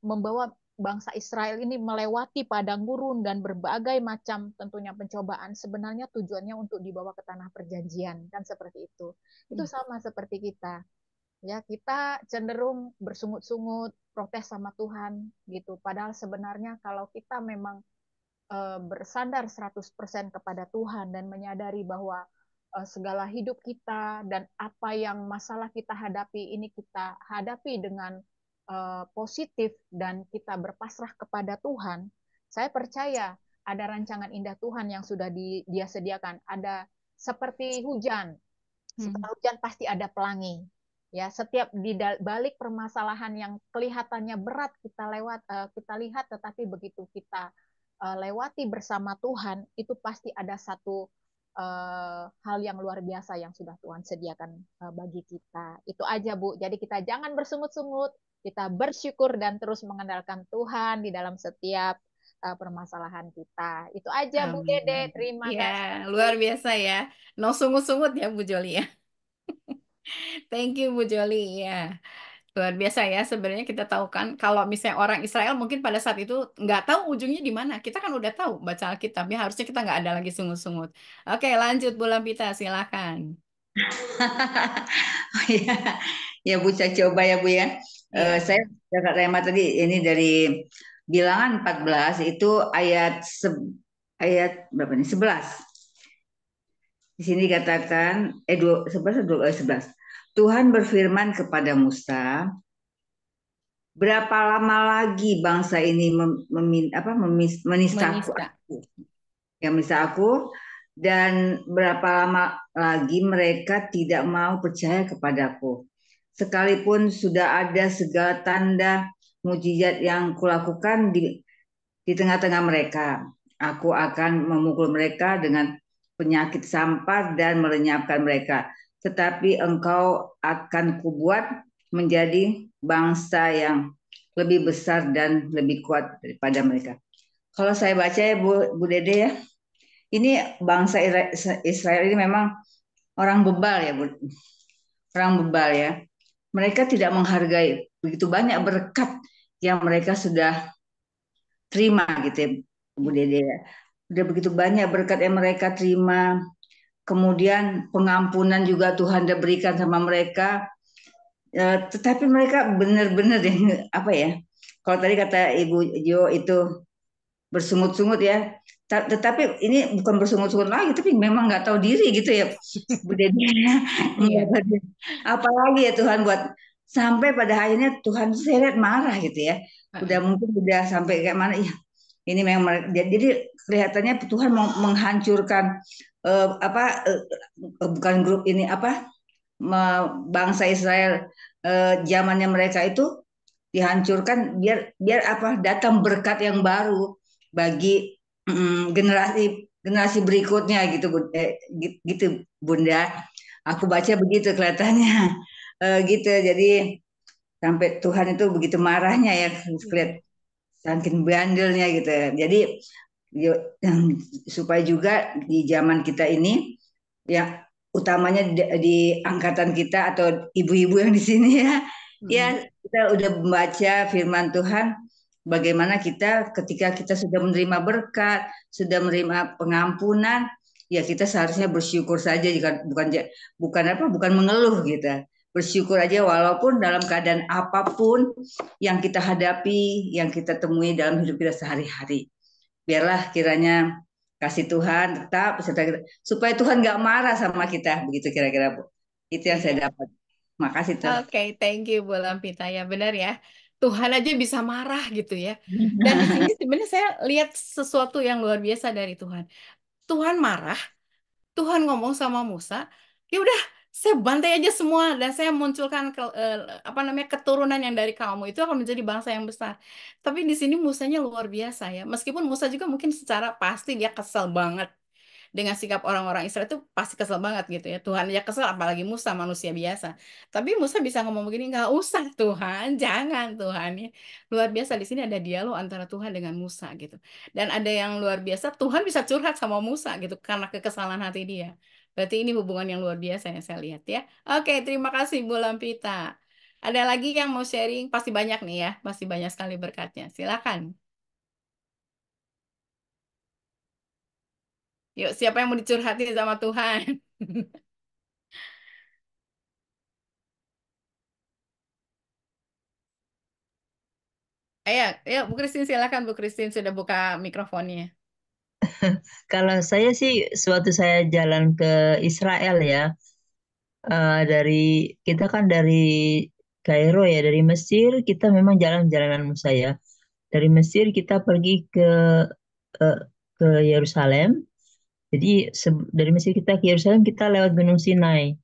[SPEAKER 14] membawa bangsa Israel ini melewati padang gurun dan berbagai macam tentunya pencobaan, sebenarnya tujuannya untuk dibawa ke tanah perjanjian, kan seperti itu. Itu sama seperti kita. Ya, kita cenderung bersungut-sungut, protes sama Tuhan gitu. Padahal sebenarnya kalau kita memang bersandar 100% kepada Tuhan dan menyadari bahwa segala hidup kita dan apa yang masalah kita hadapi ini kita hadapi dengan positif dan kita berpasrah kepada Tuhan, saya percaya ada rancangan indah Tuhan yang sudah Dia sediakan. Ada seperti hujan, setelah hujan pasti ada pelangi. Ya, setiap di balik permasalahan yang kelihatannya berat kita lihat, tetapi begitu kita lewati bersama Tuhan, itu pasti ada satu hal yang luar biasa yang sudah Tuhan sediakan bagi kita. Itu aja Bu. Jadi kita jangan bersungut-sungut, kita bersyukur dan terus mengandalkan Tuhan di dalam setiap permasalahan kita. Itu aja Bu Dede. Terima kasih.
[SPEAKER 1] Luar biasa ya. No sungut-sungut ya Bu Joli ya. Thank you Bu Joli ya. Luar biasa ya, sebenarnya kita tahu kan kalau misalnya orang Israel mungkin pada saat itu nggak tahu ujungnya di mana. Kita kan udah tahu baca Alkitabnya, harusnya kita nggak ada lagi sungut-sungut. Oke, lanjut Bu Lampita, silakan.
[SPEAKER 4] Ya Bu, saya coba ya Bu ya. Saya Kak Rema tadi ini dari bilangan 14 itu ayat berapa nih? 11. Di sini dikatakan 11. Tuhan berfirman kepada Musa, berapa lama lagi bangsa ini menista aku, dan berapa lama lagi mereka tidak mau percaya kepadaku. sekalipun sudah ada segala tanda mujizat yang kulakukan di tengah-tengah mereka. Aku akan memukul mereka dengan penyakit sampar dan melenyapkan mereka. Tetapi engkau akan kubuat menjadi bangsa yang lebih besar dan lebih kuat daripada mereka. Kalau saya baca ya Bu Dede ya, ini bangsa Israel ini memang orang bebal ya Bu. Orang bebal ya. Mereka tidak menghargai begitu banyak berkat yang mereka sudah terima gitu ya Bu Dede ya. Udah begitu banyak berkat yang mereka terima. Kemudian pengampunan juga Tuhan udah berikan sama mereka. Tetapi mereka benar-benar yang apa ya? Kalau tadi kata Ibu Jo itu bersungut-sungut ya. Tetapi ini bukan bersungut-sungut lagi, tapi memang nggak tahu diri gitu ya, Bu Dede. Apalagi ya Tuhan buat sampai pada akhirnya Tuhan saya lihat marah gitu ya. Udah mungkin udah sampai kayak mana ya. Ini memang jadi kelihatannya Tuhan mau menghancurkan bukan grup ini apa bangsa Israel zamannya mereka itu dihancurkan biar apa datang berkat yang baru bagi generasi berikutnya gitu gitu Bunda. Aku baca begitu kelihatannya gitu. Jadi sampai Tuhan itu begitu marahnya ya lihat saking bandelnya gitu. Jadi supaya juga di zaman kita ini ya utamanya di angkatan kita atau ibu-ibu yang di sini ya, ya kita udah membaca firman Tuhan bagaimana kita ketika kita sudah menerima berkat, sudah menerima pengampunan, ya kita seharusnya bersyukur saja jika bukan mengeluh gitu. Bersyukur aja walaupun dalam keadaan apapun yang kita hadapi, yang kita temui dalam hidup kita sehari-hari. Biarlah kiranya kasih Tuhan tetap beserta kita, supaya Tuhan nggak marah sama kita, begitu kira-kira Bu. Itu yang saya dapat. Makasih Tuhan.
[SPEAKER 1] Oke, thank you Bu Lampita ya, benar ya. Tuhan aja bisa marah gitu ya. Dan di sini sebenarnya saya lihat sesuatu yang luar biasa dari Tuhan. Tuhan marah, Tuhan ngomong sama Musa, ya udah saya bantai aja semua dan saya munculkan keturunan yang dari kamu itu akan menjadi bangsa yang besar. Tapi di sini Musanya luar biasa ya. Meskipun Musa juga mungkin secara pasti dia kesel banget dengan sikap orang-orang Israel itu pasti kesel banget gitu ya. Tuhan aja kesel apalagi Musa manusia biasa. Tapi Musa bisa ngomong begini, nggak usah Tuhan, jangan Tuhan ya. Luar biasa di sini ada dialog antara Tuhan dengan Musa gitu. Dan ada yang luar biasa Tuhan bisa curhat sama Musa gitu karena kekesalan hati dia. Berarti ini hubungan yang luar biasa yang saya lihat ya. Oke, terima kasih Bu Lampita. Ada lagi yang mau sharing? Pasti banyak nih ya, pasti banyak sekali berkatnya. Silakan. Yuk, siapa yang mau dicurhati sama Tuhan? Ayo, Bu Christine silakan Bu Christine sudah buka mikrofonnya.
[SPEAKER 5] Kalau saya sih, suatu saya jalan ke Israel ya, dari kita kan dari Kairo ya, dari Mesir kita memang jalan-jalanan Musa ya. Dari Mesir kita pergi eh, ke Yerusalem. Jadi dari Mesir kita ke Yerusalem kita lewat Gunung Sinai.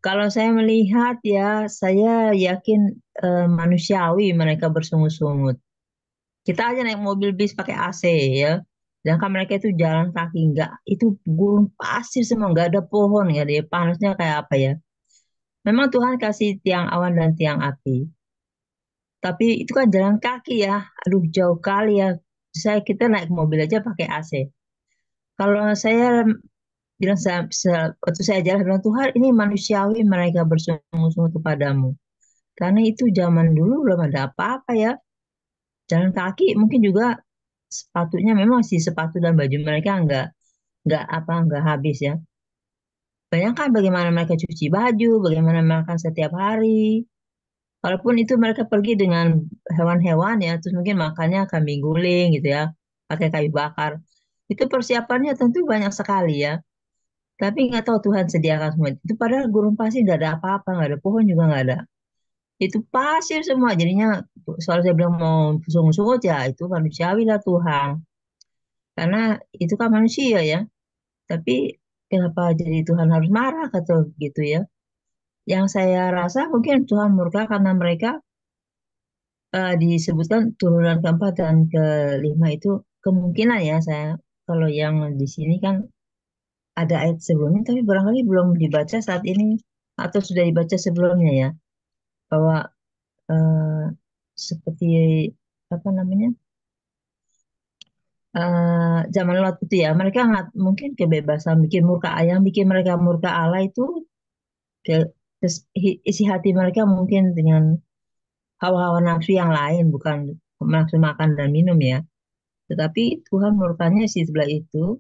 [SPEAKER 5] Kalau saya melihat ya, saya yakin manusiawi mereka bersungut-sungut. Kita aja naik mobil bis pakai AC ya. Sedangkan mereka itu jalan kaki, enggak, itu gurun pasir semua, enggak ada pohon, enggak ada panasnya kayak apa ya. Memang Tuhan kasih tiang awan dan tiang api. Tapi itu kan jalan kaki ya, aduh jauh kali ya. Kita naik mobil aja pakai AC. Kalau saya bilang waktu saya jalan bilang Tuhan ini manusiawi mereka bersungguh-sungguh kepadamu. Karena itu zaman dulu belum ada apa-apa ya. Jalan kaki mungkin juga sepatunya memang sih sepatu dan baju mereka nggak habis ya. Bayangkan bagaimana mereka cuci baju, bagaimana makan setiap hari. Walaupun itu mereka pergi dengan hewan-hewan ya, terus mungkin makannya kambing guling gitu ya, pakai kayu bakar. Itu persiapannya tentu banyak sekali ya. Tapi nggak tahu Tuhan sediakan semua itu. Padahal gurun pasir nggak ada apa-apa, nggak ada pohon juga nggak ada. Itu pasir semua. Jadinya soal saya bilang mau sungguh-sungguh ya itu manusiawi lah Tuhan. Karena itu kan manusia ya. Tapi kenapa jadi Tuhan harus marah kata gitu ya? yang saya rasa mungkin Tuhan murka karena mereka disebutkan turunan keempat dan kelima itu kemungkinan ya saya kalau yang di sini kan ada ayat sebelumnya tapi barangkali belum dibaca saat ini atau sudah dibaca sebelumnya ya bahwa eh, seperti apa namanya zaman Lot itu ya mereka nggak mungkin kebebasan bikin murka yang bikin mereka murka Allah itu ke, isi hati mereka mungkin dengan hawa-hawa nafsu yang lain bukan nafsu makan dan minum ya tetapi Tuhan murkanya sih sebelah itu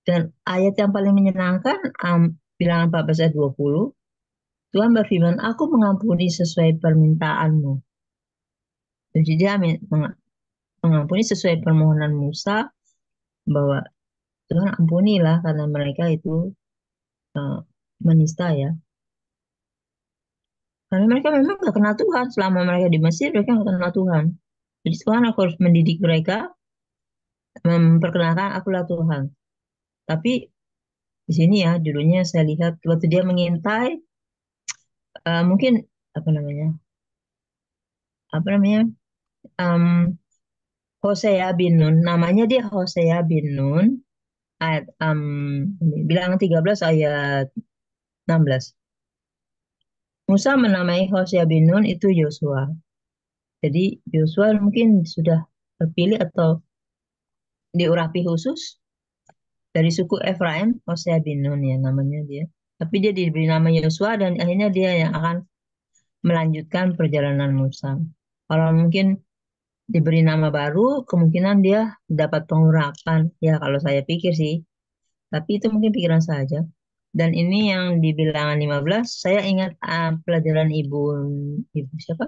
[SPEAKER 5] dan ayat yang paling menyenangkan bilangan 14 ayat 20 Tuhan berfirman aku mengampuni sesuai permintaanmu jadi dia mengampuni sesuai permohonan Musa bahwa Tuhan ampunilah karena mereka itu menista ya. Karena mereka memang nggak kenal Tuhan. Selama mereka di Mesir, mereka nggak kenal Tuhan. Jadi Tuhan aku harus mendidik mereka, memperkenalkan akulah Tuhan. Tapi di sini ya, judulnya saya lihat waktu dia mengintai, mungkin apa namanya, Hosea bin Nun. Namanya dia Hosea bin Nun. Ayat bilangan 13 ayat 16. Musa menamai Hosea bin Nun itu Yosua. Jadi Yosua mungkin sudah terpilih atau diurapi khusus dari suku Efraim, Hosea bin Nun ya namanya dia. Tapi dia diberi nama Yosua dan akhirnya dia yang akan melanjutkan perjalanan Musa. Kalau mungkin diberi nama baru, kemungkinan dia dapat pengurapan. Ya kalau saya pikir sih. Tapi itu mungkin pikiran saja. Dan ini yang di bilangan 15, saya ingat pelajaran ibu siapa?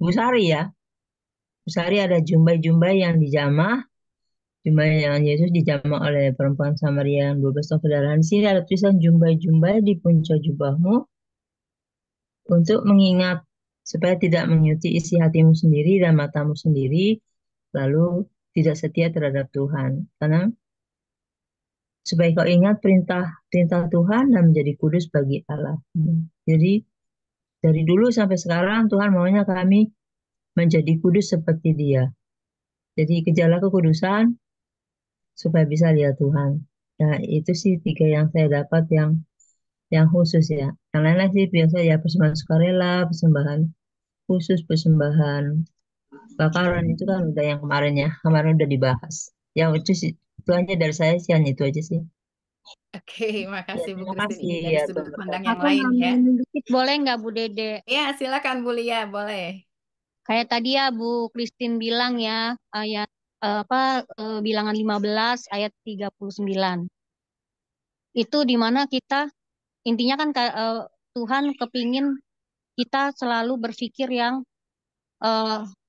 [SPEAKER 5] Ibu Sari ya. Ibu Sari ada jumbai-jumbai yang dijamah jumbai yang Yesus dijamah oleh perempuan Samaria yang 12 tahun saudara. Di sini ada tulisan jumbai-jumbai di puncak jubahmu untuk mengingat supaya tidak menyuci isi hatimu sendiri dan matamu sendiri, lalu tidak setia terhadap Tuhan. Karena supaya kau ingat perintah Tuhan dan menjadi kudus bagi Allah. Jadi dari dulu sampai sekarang Tuhan maunya kami menjadi kudus seperti Dia. Jadi kejarlah kekudusan supaya bisa lihat Tuhan. Nah, itu sih 3 yang saya dapat yang khusus ya. Yang lain-lain sih biasa ya persembahan sukarela, persembahan khusus, persembahan bakaran itu kan udah yang kemarin ya. Kemarin udah dibahas. Ya itu sih itu aja dari saya sih hanya itu aja sih.
[SPEAKER 1] Oke, makasih Bu
[SPEAKER 5] Terima
[SPEAKER 1] Christine.
[SPEAKER 5] kasih
[SPEAKER 1] Ini dari
[SPEAKER 5] ya
[SPEAKER 1] sudut
[SPEAKER 5] Tuhan.
[SPEAKER 1] pandang yang
[SPEAKER 19] Aku
[SPEAKER 1] lain ya.
[SPEAKER 19] nambahin dikit boleh nggak Bu Dede?
[SPEAKER 1] Ya, silakan Bu Lia, boleh.
[SPEAKER 19] Kayak tadi ya Bu Christine bilang ya ayat bilangan 15 ayat 39. Itu di mana kita intinya kan Tuhan kepingin kita selalu berpikir yang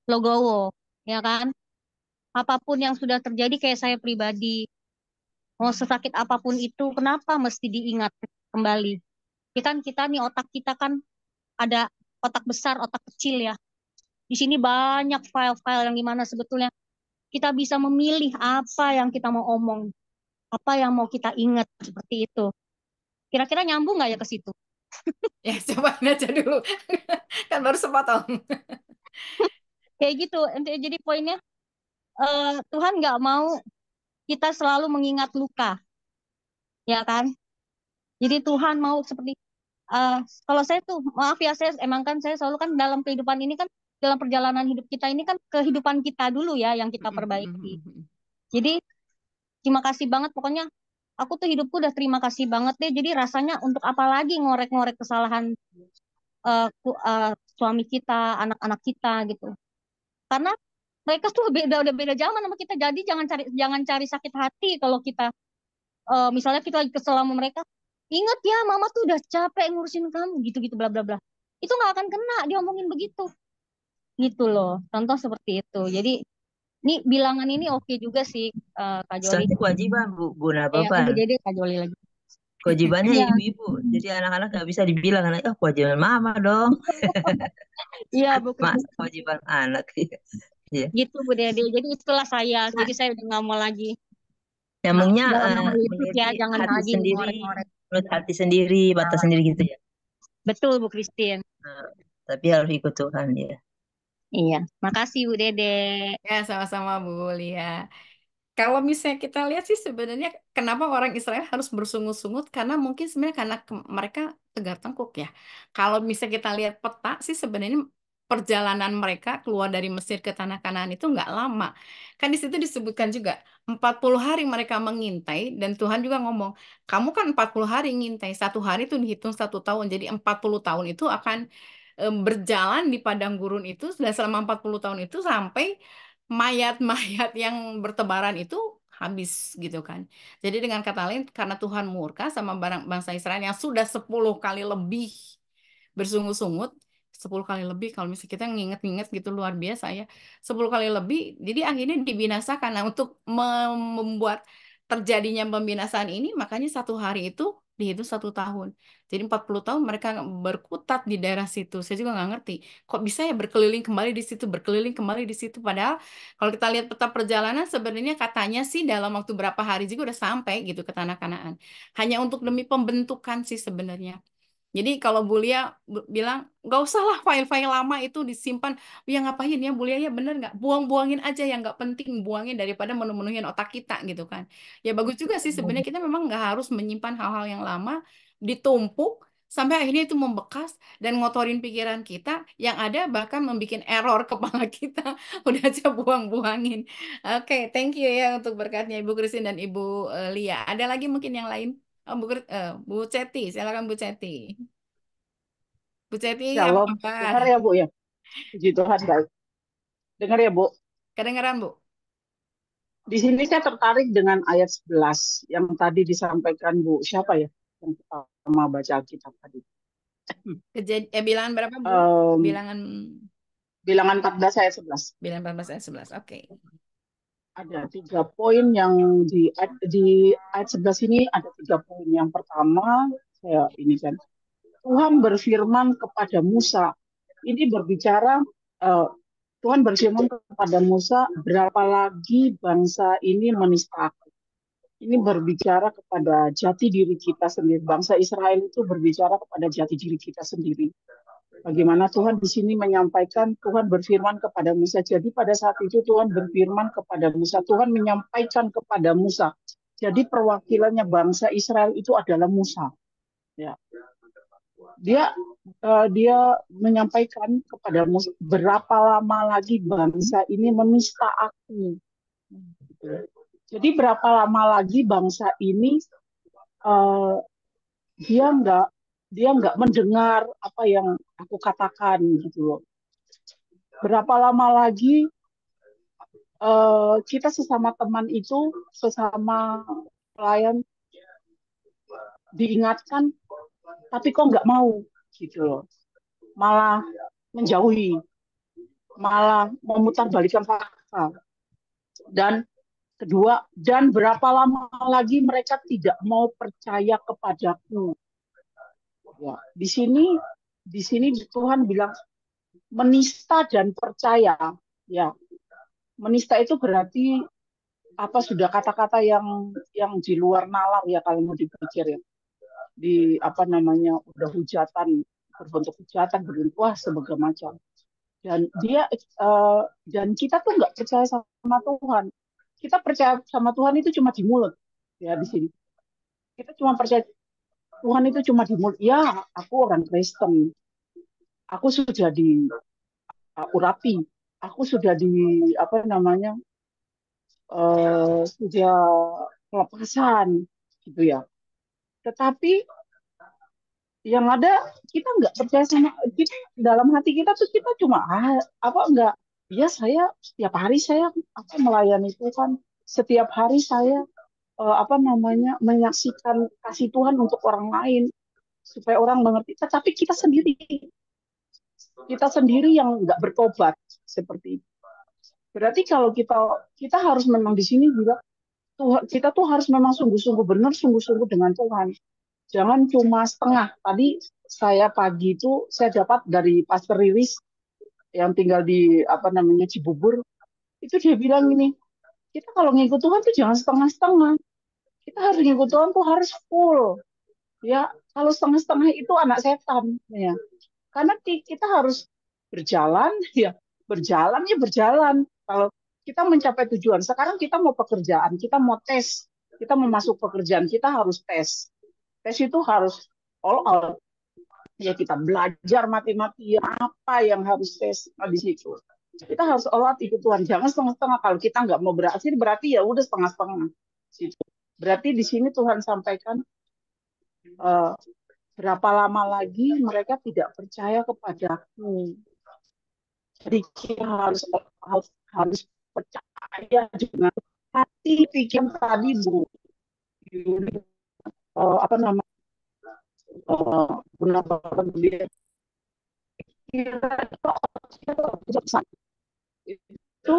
[SPEAKER 19] logowo, ya kan? Apapun yang sudah terjadi kayak saya pribadi, mau sesakit apapun itu, kenapa mesti diingat kembali? Kita nih otak kita kan ada otak besar, otak kecil ya. Di sini banyak file-file yang dimana sebetulnya kita bisa memilih apa yang kita mau omong, apa yang mau kita ingat seperti itu. Kira-kira nyambung nggak ya ke situ?
[SPEAKER 1] Ya, cobain aja dulu. Kan baru sepotong.
[SPEAKER 19] Kayak gitu. Jadi poinnya Tuhan nggak mau kita selalu mengingat luka, ya kan? Jadi Tuhan mau seperti kalau saya tuh maaf ya saya emang kan saya selalu kan dalam kehidupan ini kan dalam perjalanan hidup kita ini kan kehidupan kita dulu ya yang kita perbaiki. Jadi terima kasih banget pokoknya aku tuh hidupku udah terima kasih banget deh. Jadi rasanya untuk apa lagi ngorek-ngorek kesalahan suami kita, anak-anak kita gitu. Karena mereka tuh udah beda zaman sama kita. Jadi jangan cari sakit hati kalau kita misalnya kita lagi kesel sama mereka. Ingat ya, mama tuh udah capek ngurusin kamu gitu-gitu bla bla bla. Itu nggak akan kena diomongin begitu. Gitu loh. Contoh seperti itu. Jadi ini bilangan ini oke juga sih Kak Joli.
[SPEAKER 5] Soalnya kewajiban Bu
[SPEAKER 19] Ya,
[SPEAKER 5] Bapak.
[SPEAKER 19] Bu Dede Kak Joli lagi.
[SPEAKER 5] Kewajibannya
[SPEAKER 19] Iya.
[SPEAKER 5] ibu-ibu. Jadi anak-anak nggak bisa dibilang anak, kewajiban mama dong.
[SPEAKER 19] Iya, Bu.
[SPEAKER 5] Masa kewajiban anak. Iya.
[SPEAKER 19] Gitu Bu Dede. Jadi itulah saya. Jadi saya udah nggak mau lagi.
[SPEAKER 5] Nyambungnya
[SPEAKER 19] Dalam nama Yesus ya,
[SPEAKER 5] mengerti
[SPEAKER 19] jangan
[SPEAKER 5] hati
[SPEAKER 19] lagi
[SPEAKER 5] sendiri,
[SPEAKER 19] ngorek-ngorek.
[SPEAKER 5] menurut hati sendiri, batas sendiri gitu ya.
[SPEAKER 19] Betul Bu Christine.
[SPEAKER 5] Nah, tapi harus ikut Tuhan ya.
[SPEAKER 19] Iya, makasih Bu Dede.
[SPEAKER 1] Ya, sama-sama Bu Lia. Kalau misalnya kita lihat sih sebenarnya kenapa orang Israel harus bersungut-sungut karena mungkin sebenarnya karena mereka tegar tengkuk ya. Kalau misalnya kita lihat peta sih sebenarnya perjalanan mereka keluar dari Mesir ke tanah Kanaan itu nggak lama. Kan di situ disebutkan juga 40 hari mereka mengintai dan Tuhan juga ngomong, kamu kan 40 hari ngintai, satu hari itu dihitung 1 tahun. Jadi 40 tahun itu akan berjalan di padang gurun itu sudah selama 40 tahun itu sampai mayat-mayat yang bertebaran itu habis gitu kan. Jadi dengan kata lain karena Tuhan murka sama bangsa Israel yang sudah 10 kali lebih bersungut-sungut, 10 kali lebih kalau misalnya kita nginget-nginget gitu luar biasa ya, 10 kali lebih, jadi akhirnya dibinasakan. Nah, untuk membuat terjadinya pembinasaan ini makanya satu hari itu dihitung 1 tahun. Jadi 40 tahun mereka berkutat di daerah situ. Saya juga nggak ngerti kok bisa ya berkeliling kembali di situ, berkeliling kembali di situ. Padahal kalau kita lihat peta perjalanan sebenarnya katanya sih dalam waktu berapa hari juga udah sampai gitu ke tanah Kanaan. Hanya untuk demi pembentukan sih sebenarnya. Jadi kalau Bulia bilang nggak usah lah file-file lama itu disimpan, ya ngapain ya Bulia ya bener nggak? Buang-buangin aja yang nggak penting, buangin daripada menu-menuhin otak kita gitu kan. Ya bagus juga sih sebenarnya kita memang nggak harus menyimpan hal-hal yang lama ditumpuk sampai akhirnya itu membekas dan ngotorin pikiran kita yang ada bahkan membuat error kepala kita. Udah aja buang-buangin. Oke, thank you ya untuk berkatnya Ibu Christine dan Ibu Lia. Ada lagi mungkin yang lain? Oh, Bu Ceti, silakan Bu Ceti. Bu Ceti, apa
[SPEAKER 13] Shalom.
[SPEAKER 1] kabar?
[SPEAKER 13] Dengar ya Bu ya. Puji Tuhan baik. Dengar ya Bu.
[SPEAKER 1] Kedengeran Bu?
[SPEAKER 13] Di sini saya tertarik dengan ayat 11 yang tadi disampaikan Bu. Siapa ya yang pertama baca Alkitab tadi?
[SPEAKER 1] Bilangan berapa Bu? Bilangan
[SPEAKER 13] Bilangan 14 ayat 11.
[SPEAKER 1] bilangan 14 ayat 11. Oke.
[SPEAKER 13] Ada 3 poin yang di ayat 11 ini ada 3 poin. Yang pertama, saya ini kan Tuhan berfirman kepada Musa. Ini berbicara Tuhan berfirman kepada Musa, berapa lagi bangsa ini menista aku. Ini berbicara kepada jati diri kita sendiri. Bangsa Israel itu berbicara kepada jati diri kita sendiri. Bagaimana Tuhan di sini menyampaikan, Tuhan berfirman kepada Musa. Jadi pada saat itu Tuhan berfirman kepada Musa. Tuhan menyampaikan kepada Musa. Jadi perwakilannya bangsa Israel itu adalah Musa. Ya. Dia menyampaikan kepada Musa, berapa lama lagi bangsa ini menista aku. Jadi berapa lama lagi bangsa ini dia nggak mendengar apa yang aku katakan gitu loh. Berapa lama lagi kita sesama teman itu, sesama pelayan diingatkan, tapi kok nggak mau gitu loh. Malah menjauhi, malah memutarbalikkan fakta. Dan kedua, dan berapa lama lagi mereka tidak mau percaya kepadaku. Ya, di sini Tuhan bilang menista dan percaya. Ya, menista itu berarti apa sudah kata-kata yang di luar nalar ya kalau mau dipikir ya. Di apa namanya udah hujatan, berbentuk hujatan, berbentuk wah sebagai macam. Dan kita tuh nggak percaya sama Tuhan. Kita percaya sama Tuhan itu cuma di mulut ya di sini. Kita cuma percaya Tuhan itu cuma di mulut. Ya, aku orang Kristen. Aku sudah diurapi. Aku sudah apa namanya sudah pelepasan gitu ya. Tetapi yang ada kita nggak percaya sama kita, dalam hati kita tuh kita cuma apa enggak ya saya setiap hari saya apa melayani Tuhan, setiap hari saya apa namanya menyaksikan kasih Tuhan untuk orang lain supaya orang mengerti, tetapi kita sendiri yang nggak bertobat seperti itu. Berarti kalau kita harus memang di sini juga kita tuh harus memang sungguh-sungguh benar, sungguh-sungguh dengan Tuhan. Jangan cuma setengah. Tadi saya pagi itu saya dapat dari Pastor Riris yang tinggal di apa namanya Cibubur. Itu dia bilang ini, kita kalau ngikut Tuhan tuh jangan setengah-setengah. Kita harus ngikut Tuhan tuh harus full. Ya, Kalau setengah-setengah itu anak setan, ya. Karena kita harus berjalan, ya berjalan. Kalau kita mencapai tujuan, sekarang kita mau pekerjaan, kita mau tes, kita mau masuk pekerjaan, kita harus tes. Tes itu harus all out. Ya kita belajar mati-matian apa yang harus tes di situ. Kita harus all out ikut Tuhan. Jangan setengah-setengah. Kalau kita nggak mau berhasil, berarti ya udah setengah-setengah. Berarti di sini Tuhan sampaikan berapa lama lagi mereka tidak percaya kepadaku. Jadi kita harus percaya dengan hati pikiran tadi Bu. Apa namanya? Benar-benar dia itu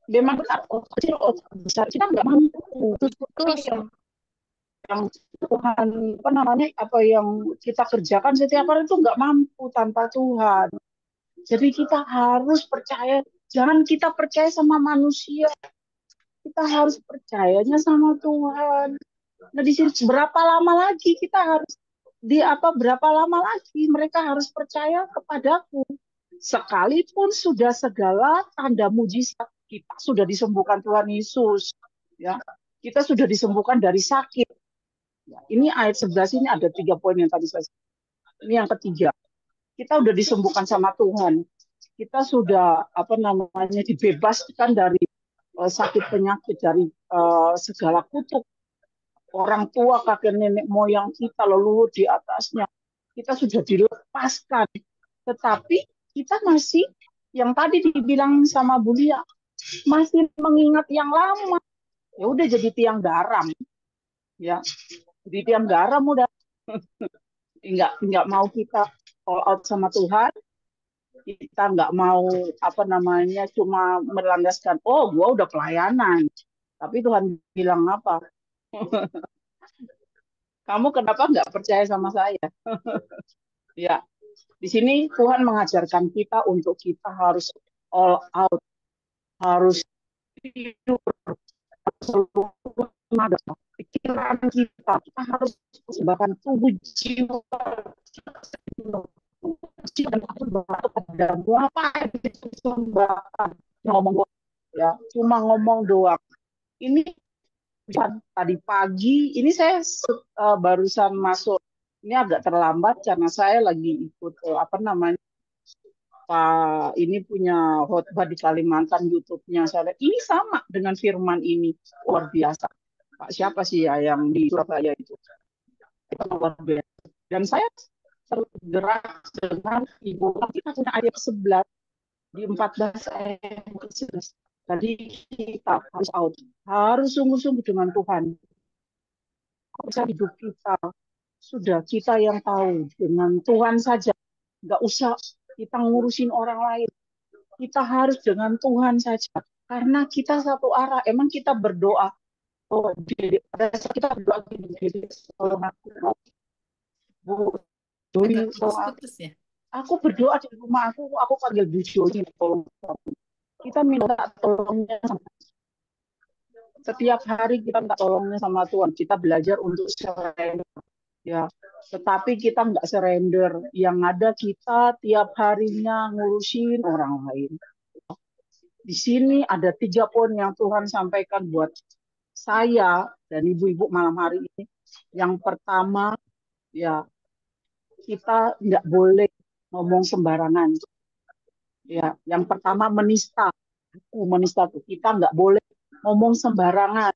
[SPEAKER 13] memang benar kecil besar kita nggak mampu yang Tuhan apa namanya apa yang kita kerjakan setiap hari itu nggak mampu tanpa Tuhan. Jadi kita harus percaya, jangan kita percaya sama manusia, kita harus percayanya sama Tuhan. Nah di sini berapa lama lagi kita harus berapa lama lagi mereka harus percaya kepadaku, sekalipun sudah segala tanda mujizat kita sudah disembuhkan Tuhan Yesus, ya kita sudah disembuhkan dari sakit. Ya, ini ayat 11 ini ada 3 poin yang tadi saya. Ini yang ketiga, kita sudah disembuhkan sama Tuhan, kita sudah apa namanya dibebaskan dari sakit penyakit, dari segala kutuk orang tua, kakek nenek moyang kita, leluhur di atasnya. Kita sudah dilepaskan. Tetapi kita masih, yang tadi dibilang sama Bu Lia, masih mengingat yang lama. Ya udah jadi tiang garam. Ya, jadi tiang garam udah. Enggak mau kita all out sama Tuhan. Kita nggak mau apa namanya cuma melandaskan, oh gua udah pelayanan. Tapi Tuhan bilang apa? Kamu kenapa nggak percaya sama saya? Ya, di sini Tuhan mengajarkan kita untuk kita harus all out, harus tidur, pikiran kita harus bahkan tubuh jiwa dan aku padamu apa ngomong ya cuma ngomong doang. Ini tadi pagi ini saya barusan masuk, ini agak terlambat karena saya lagi ikut apa namanya Pak ini punya khotbah di Kalimantan YouTube-nya saya. Ini sama dengan firman ini, luar biasa. Pak siapa sih ya yang di Surabaya itu luar biasa. Dan saya tergerak dengan Ibu, kita punya ayat 11 di 14 ayat 11. Tadi kita harus out, harus sungguh-sungguh dengan Tuhan. Bisa hidup kita, sudah kita yang tahu dengan Tuhan saja, nggak usah kita ngurusin orang lain. Kita harus dengan Tuhan saja, karena kita satu arah. Emang kita berdoa, oh kita berdoa tolong aku, Bu Doi, aku berdoa di rumah aku panggil Bu Doi, tolong. Kita minta tolongnya setiap hari, kita minta tolongnya sama Tuhan. Kita belajar untuk surrender, ya. Tetapi kita nggak surrender. Yang ada kita tiap harinya ngurusin orang lain. Di sini ada 3 poin yang Tuhan sampaikan buat saya dan ibu-ibu malam hari ini. Yang pertama, ya kita nggak boleh ngomong sembarangan. Ya, yang pertama menista. Menista tuh kita nggak boleh ngomong sembarangan.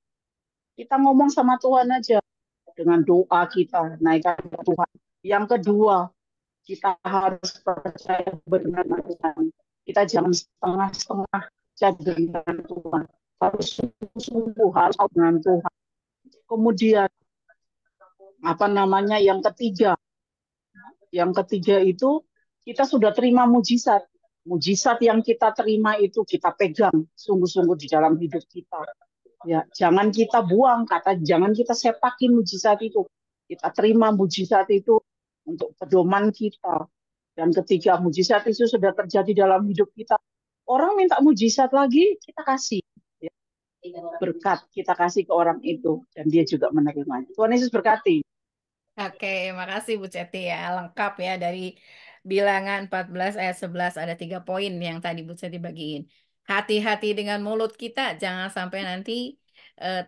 [SPEAKER 13] Kita ngomong sama Tuhan aja dengan doa kita naikkan ke Tuhan. Yang kedua, kita harus percaya dengan Tuhan. Kita jangan setengah-setengah dengan Tuhan. Harus sungguh harus dengan Tuhan. Kemudian apa namanya yang ketiga? Yang ketiga itu kita sudah terima mujizat. Mujizat yang kita terima itu kita pegang sungguh-sungguh di dalam hidup kita. Ya, jangan kita buang, jangan kita sepakin mujizat itu. Kita terima mujizat itu untuk pedoman kita. Dan ketiga, mujizat itu sudah terjadi dalam hidup kita. Orang minta mujizat lagi, kita kasih. Ya. Berkat kita kasih ke orang itu dan dia juga menerima. Tuhan Yesus berkati.
[SPEAKER 1] Oke, makasih Bu Ceti ya. Lengkap ya dari Bilangan 14 ayat 11 ada 3 poin yang tadi Bu Ceti bagiin. Hati-hati dengan mulut kita, jangan sampai nanti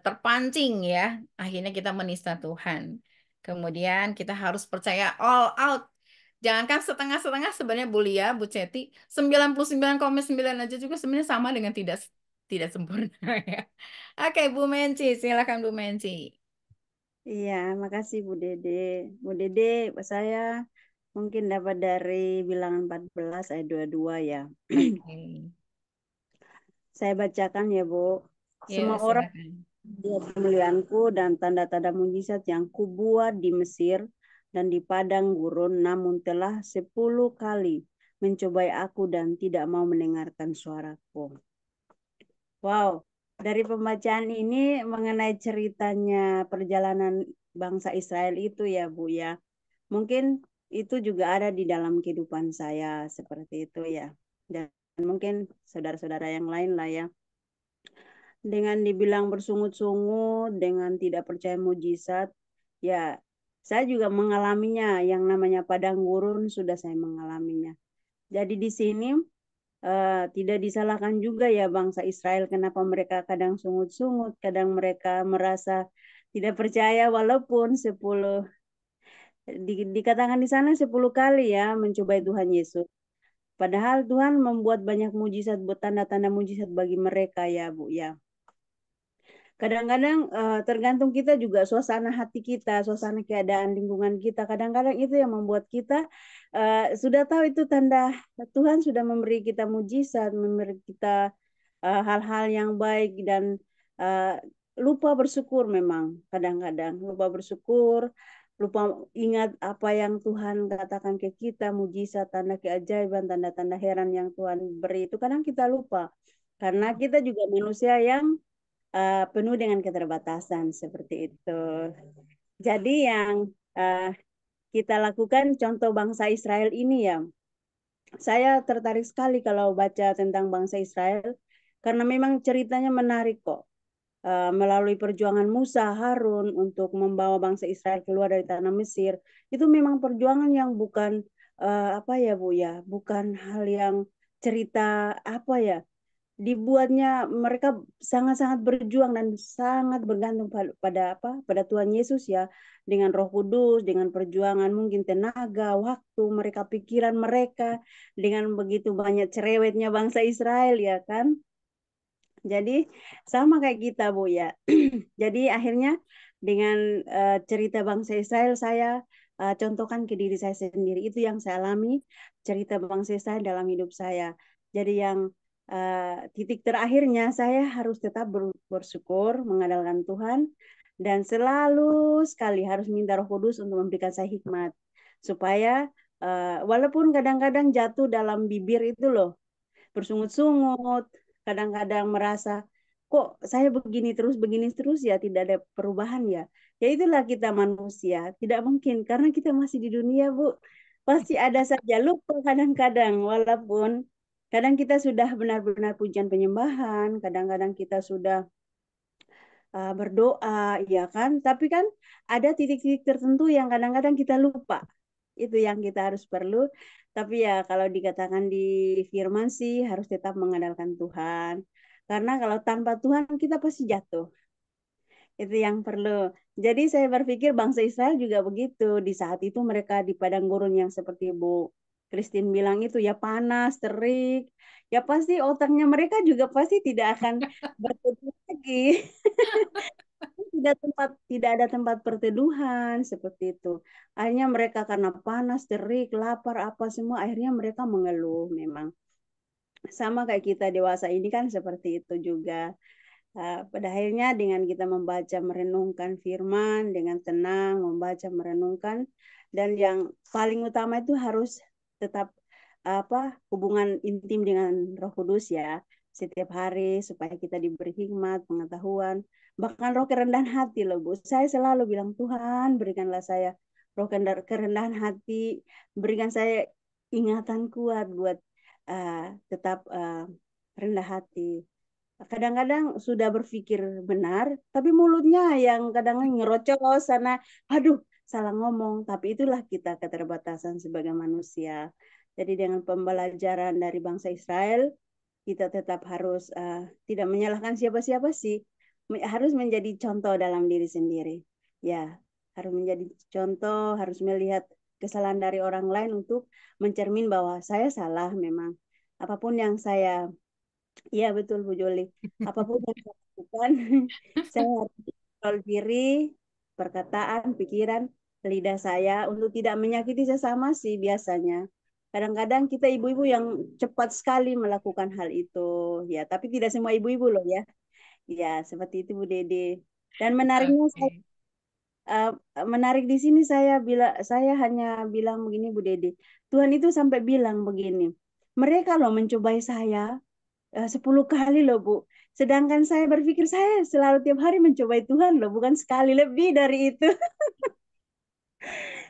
[SPEAKER 1] terpancing ya. Akhirnya kita menista Tuhan. Kemudian kita harus percaya all out. Jangankan setengah-setengah sebenarnya Bu Lia, Bu Ceti, 99,9 aja juga sebenarnya sama dengan tidak tidak sempurna ya. Oke, Bu Menci, silakan Bu Menci.
[SPEAKER 20] Iya, makasih Bu Dede. Bu Dede, saya mungkin dapat dari Bilangan 14 ayat 22 ya.
[SPEAKER 1] Oke.
[SPEAKER 20] Saya bacakan ya, Bu.
[SPEAKER 1] Ya,
[SPEAKER 20] Semua orang
[SPEAKER 1] silakan.
[SPEAKER 20] lihat kemuliaanku dan tanda-tanda mujizat yang kubuat di Mesir dan di padang gurun, namun telah 10 kali mencobai aku dan tidak mau mendengarkan suaraku. Wow, dari pembacaan ini mengenai ceritanya perjalanan bangsa Israel itu ya, Bu ya. Mungkin itu juga ada di dalam kehidupan saya seperti itu ya. Dan mungkin saudara-saudara yang lain lah ya. Dengan dibilang bersungut-sungut, dengan tidak percaya mujizat, ya saya juga mengalaminya. Yang namanya padang gurun sudah saya mengalaminya. Jadi di sini tidak disalahkan juga ya bangsa Israel kenapa mereka kadang sungut-sungut, kadang mereka merasa tidak percaya walaupun 10 dikatakan di sana 10 kali ya mencobai Tuhan Yesus. Padahal Tuhan membuat banyak mujizat, buat tanda-tanda mujizat bagi mereka ya Bu ya. Kadang-kadang tergantung kita juga suasana hati kita, suasana keadaan lingkungan kita. Kadang-kadang itu yang membuat kita sudah tahu itu tanda Tuhan sudah memberi kita mujizat, memberi kita hal-hal yang baik dan lupa bersyukur memang. Kadang-kadang lupa bersyukur, lupa ingat apa yang Tuhan katakan ke kita, mujizat, tanda keajaiban, tanda-tanda heran yang Tuhan beri. Itu kadang kita lupa. Karena kita juga manusia yang penuh dengan keterbatasan seperti itu. Jadi yang kita lakukan contoh bangsa Israel ini ya, saya tertarik sekali kalau baca tentang bangsa Israel karena memang ceritanya menarik kok. Melalui perjuangan Musa, Harun untuk membawa bangsa Israel keluar dari tanah Mesir, itu memang perjuangan yang bukan apa ya Bu ya, bukan hal yang cerita apa ya, dibuatnya mereka sangat-sangat berjuang dan sangat bergantung pada Tuhan Yesus ya, dengan Roh Kudus, dengan perjuangan mungkin tenaga, waktu mereka, pikiran mereka, dengan begitu banyak cerewetnya bangsa Israel ya kan. Jadi sama kayak kita Bu ya. Jadi akhirnya dengan cerita bangsa Israel saya contohkan ke diri saya sendiri. Itu yang saya alami, cerita bangsa Israel dalam hidup saya. Jadi yang titik terakhirnya saya harus tetap bersyukur, mengandalkan Tuhan, dan selalu sekali harus minta Roh Kudus untuk memberikan saya hikmat. Supaya walaupun kadang-kadang jatuh dalam bibir itu loh, bersungut-sungut, kadang-kadang merasa kok saya begini terus ya, tidak ada perubahan ya. Ya itulah kita manusia, tidak mungkin karena kita masih di dunia Bu. Pasti ada saja lupa kadang-kadang, walaupun kadang kita sudah benar-benar pujian penyembahan, kadang-kadang kita sudah berdoa, ya kan? Tapi kan ada titik-titik tertentu yang kadang-kadang kita lupa. Itu yang kita harus perlu. Tapi ya kalau dikatakan di firman sih harus tetap mengandalkan Tuhan. Karena kalau tanpa Tuhan kita pasti jatuh. Itu yang perlu. Jadi saya berpikir bangsa Israel juga begitu. Di saat itu mereka di padang gurun yang seperti Bu Christine bilang itu ya panas, terik. Ya pasti otaknya mereka juga pasti tidak akan berteduh lagi. Tidak ada tempat perteduhan seperti itu. Akhirnya mereka karena panas, terik, lapar, apa semua, akhirnya mereka mengeluh memang. Sama kayak kita dewasa ini kan seperti itu juga. Pada akhirnya dengan kita membaca, merenungkan firman, dengan tenang, membaca, merenungkan, dan yang paling utama itu harus tetap hubungan intim dengan Roh Kudus ya, setiap hari supaya kita diberi hikmat, pengetahuan, bahkan roh kerendahan hati loh Bu. Saya selalu bilang Tuhan berikanlah saya roh kerendahan hati, berikan saya ingatan kuat buat tetap rendah hati. Kadang-kadang sudah berpikir benar, tapi mulutnya yang kadang ngerocos sana, aduh salah ngomong, tapi itulah kita keterbatasan sebagai manusia. Jadi dengan pembelajaran dari bangsa Israel, kita tetap harus tidak menyalahkan siapa-siapa sih, harus menjadi contoh dalam diri sendiri. Ya, harus menjadi contoh, harus melihat kesalahan dari orang lain untuk mencermin bahwa saya salah memang. Apapun yang saya, iya betul Bu Joli, apapun yang saya lakukan, saya harus kontrol diri, perkataan, pikiran, lidah saya untuk tidak menyakiti sesama sih biasanya. Kadang-kadang kita ibu-ibu yang cepat sekali melakukan hal itu, ya. Tapi tidak semua ibu-ibu loh ya. Ya, seperti itu Bu Dede. Dan menariknya
[SPEAKER 1] Oke.
[SPEAKER 20] menarik di sini saya hanya bilang begini Bu Dede. Tuhan itu sampai bilang begini. Mereka loh mencobai saya 10 kali loh Bu. Sedangkan saya berpikir saya selalu tiap hari mencobai Tuhan loh, bukan sekali, lebih dari itu.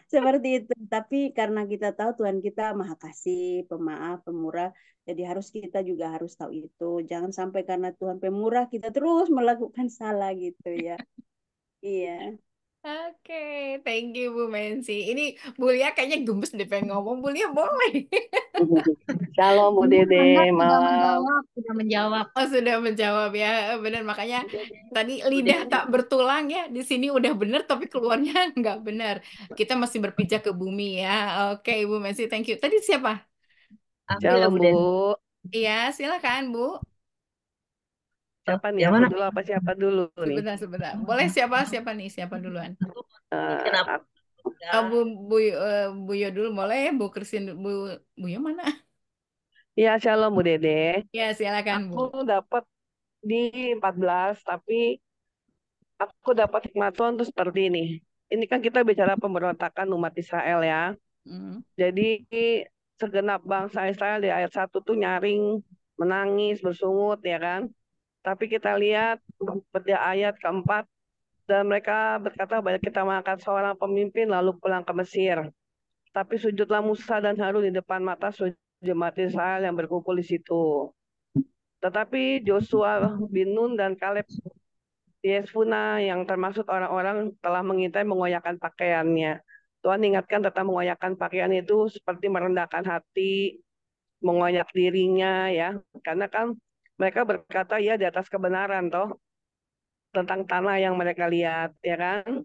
[SPEAKER 20] Seperti itu. Tapi karena kita tahu Tuhan kita Maha Kasih, Pemaaf, Pemurah, jadi kita juga harus tahu itu. Jangan sampai karena Tuhan pemurah kita terus melakukan salah gitu ya. Iya.
[SPEAKER 1] Oke, thank you Bu Mensi. Ini Bu Lia kayaknya gemes deh pengen ngomong. Bu Lia boleh.
[SPEAKER 19] Shalom Bu Dede, malam.
[SPEAKER 17] Sudah menjawab.
[SPEAKER 1] Oh, sudah menjawab ya. Benar, makanya tadi lidah tak bertulang ya. Di sini udah benar tapi keluarnya nggak benar. Kita masih berpijak ke bumi ya. Oke, Ibu Mensi, thank you. Tadi siapa?
[SPEAKER 19] Shalom Bu.
[SPEAKER 1] Iya, silakan Bu.
[SPEAKER 19] Siapa nih? Aku dulu apa siapa dulu nih?
[SPEAKER 1] Sebentar. Boleh siapa nih? Siapa duluan?
[SPEAKER 19] Kenapa?
[SPEAKER 1] Bu Yo dulu boleh. Bu Kristin, Bu Yo mana?
[SPEAKER 19] Ya, shalom Bu Dede.
[SPEAKER 1] Ya, silakan Bu.
[SPEAKER 19] Aku dapat di 14, tapi aku dapat hikmat Tuhan tuh seperti ini. Ini kan kita bicara pemberontakan umat Israel ya. Jadi segenap bangsa Israel di ayat 1 tuh nyaring, menangis, bersungut ya kan. Tapi kita lihat pada ayat keempat, dan mereka berkata bahwa kita mengangkat seorang pemimpin lalu pulang ke Mesir. Tapi sujudlah Musa dan Harun di depan mata jemaat Israel yang berkumpul di situ. Tetapi Joshua bin Nun dan Kaleb Yesfuna yang termasuk orang-orang telah mengintai mengoyakkan pakaiannya. Tuhan ingatkan tentang mengoyakkan pakaian itu seperti merendahkan hati, mengoyak dirinya ya. Karena kan mereka berkata ya di atas kebenaran toh tentang tanah yang mereka lihat ya kan.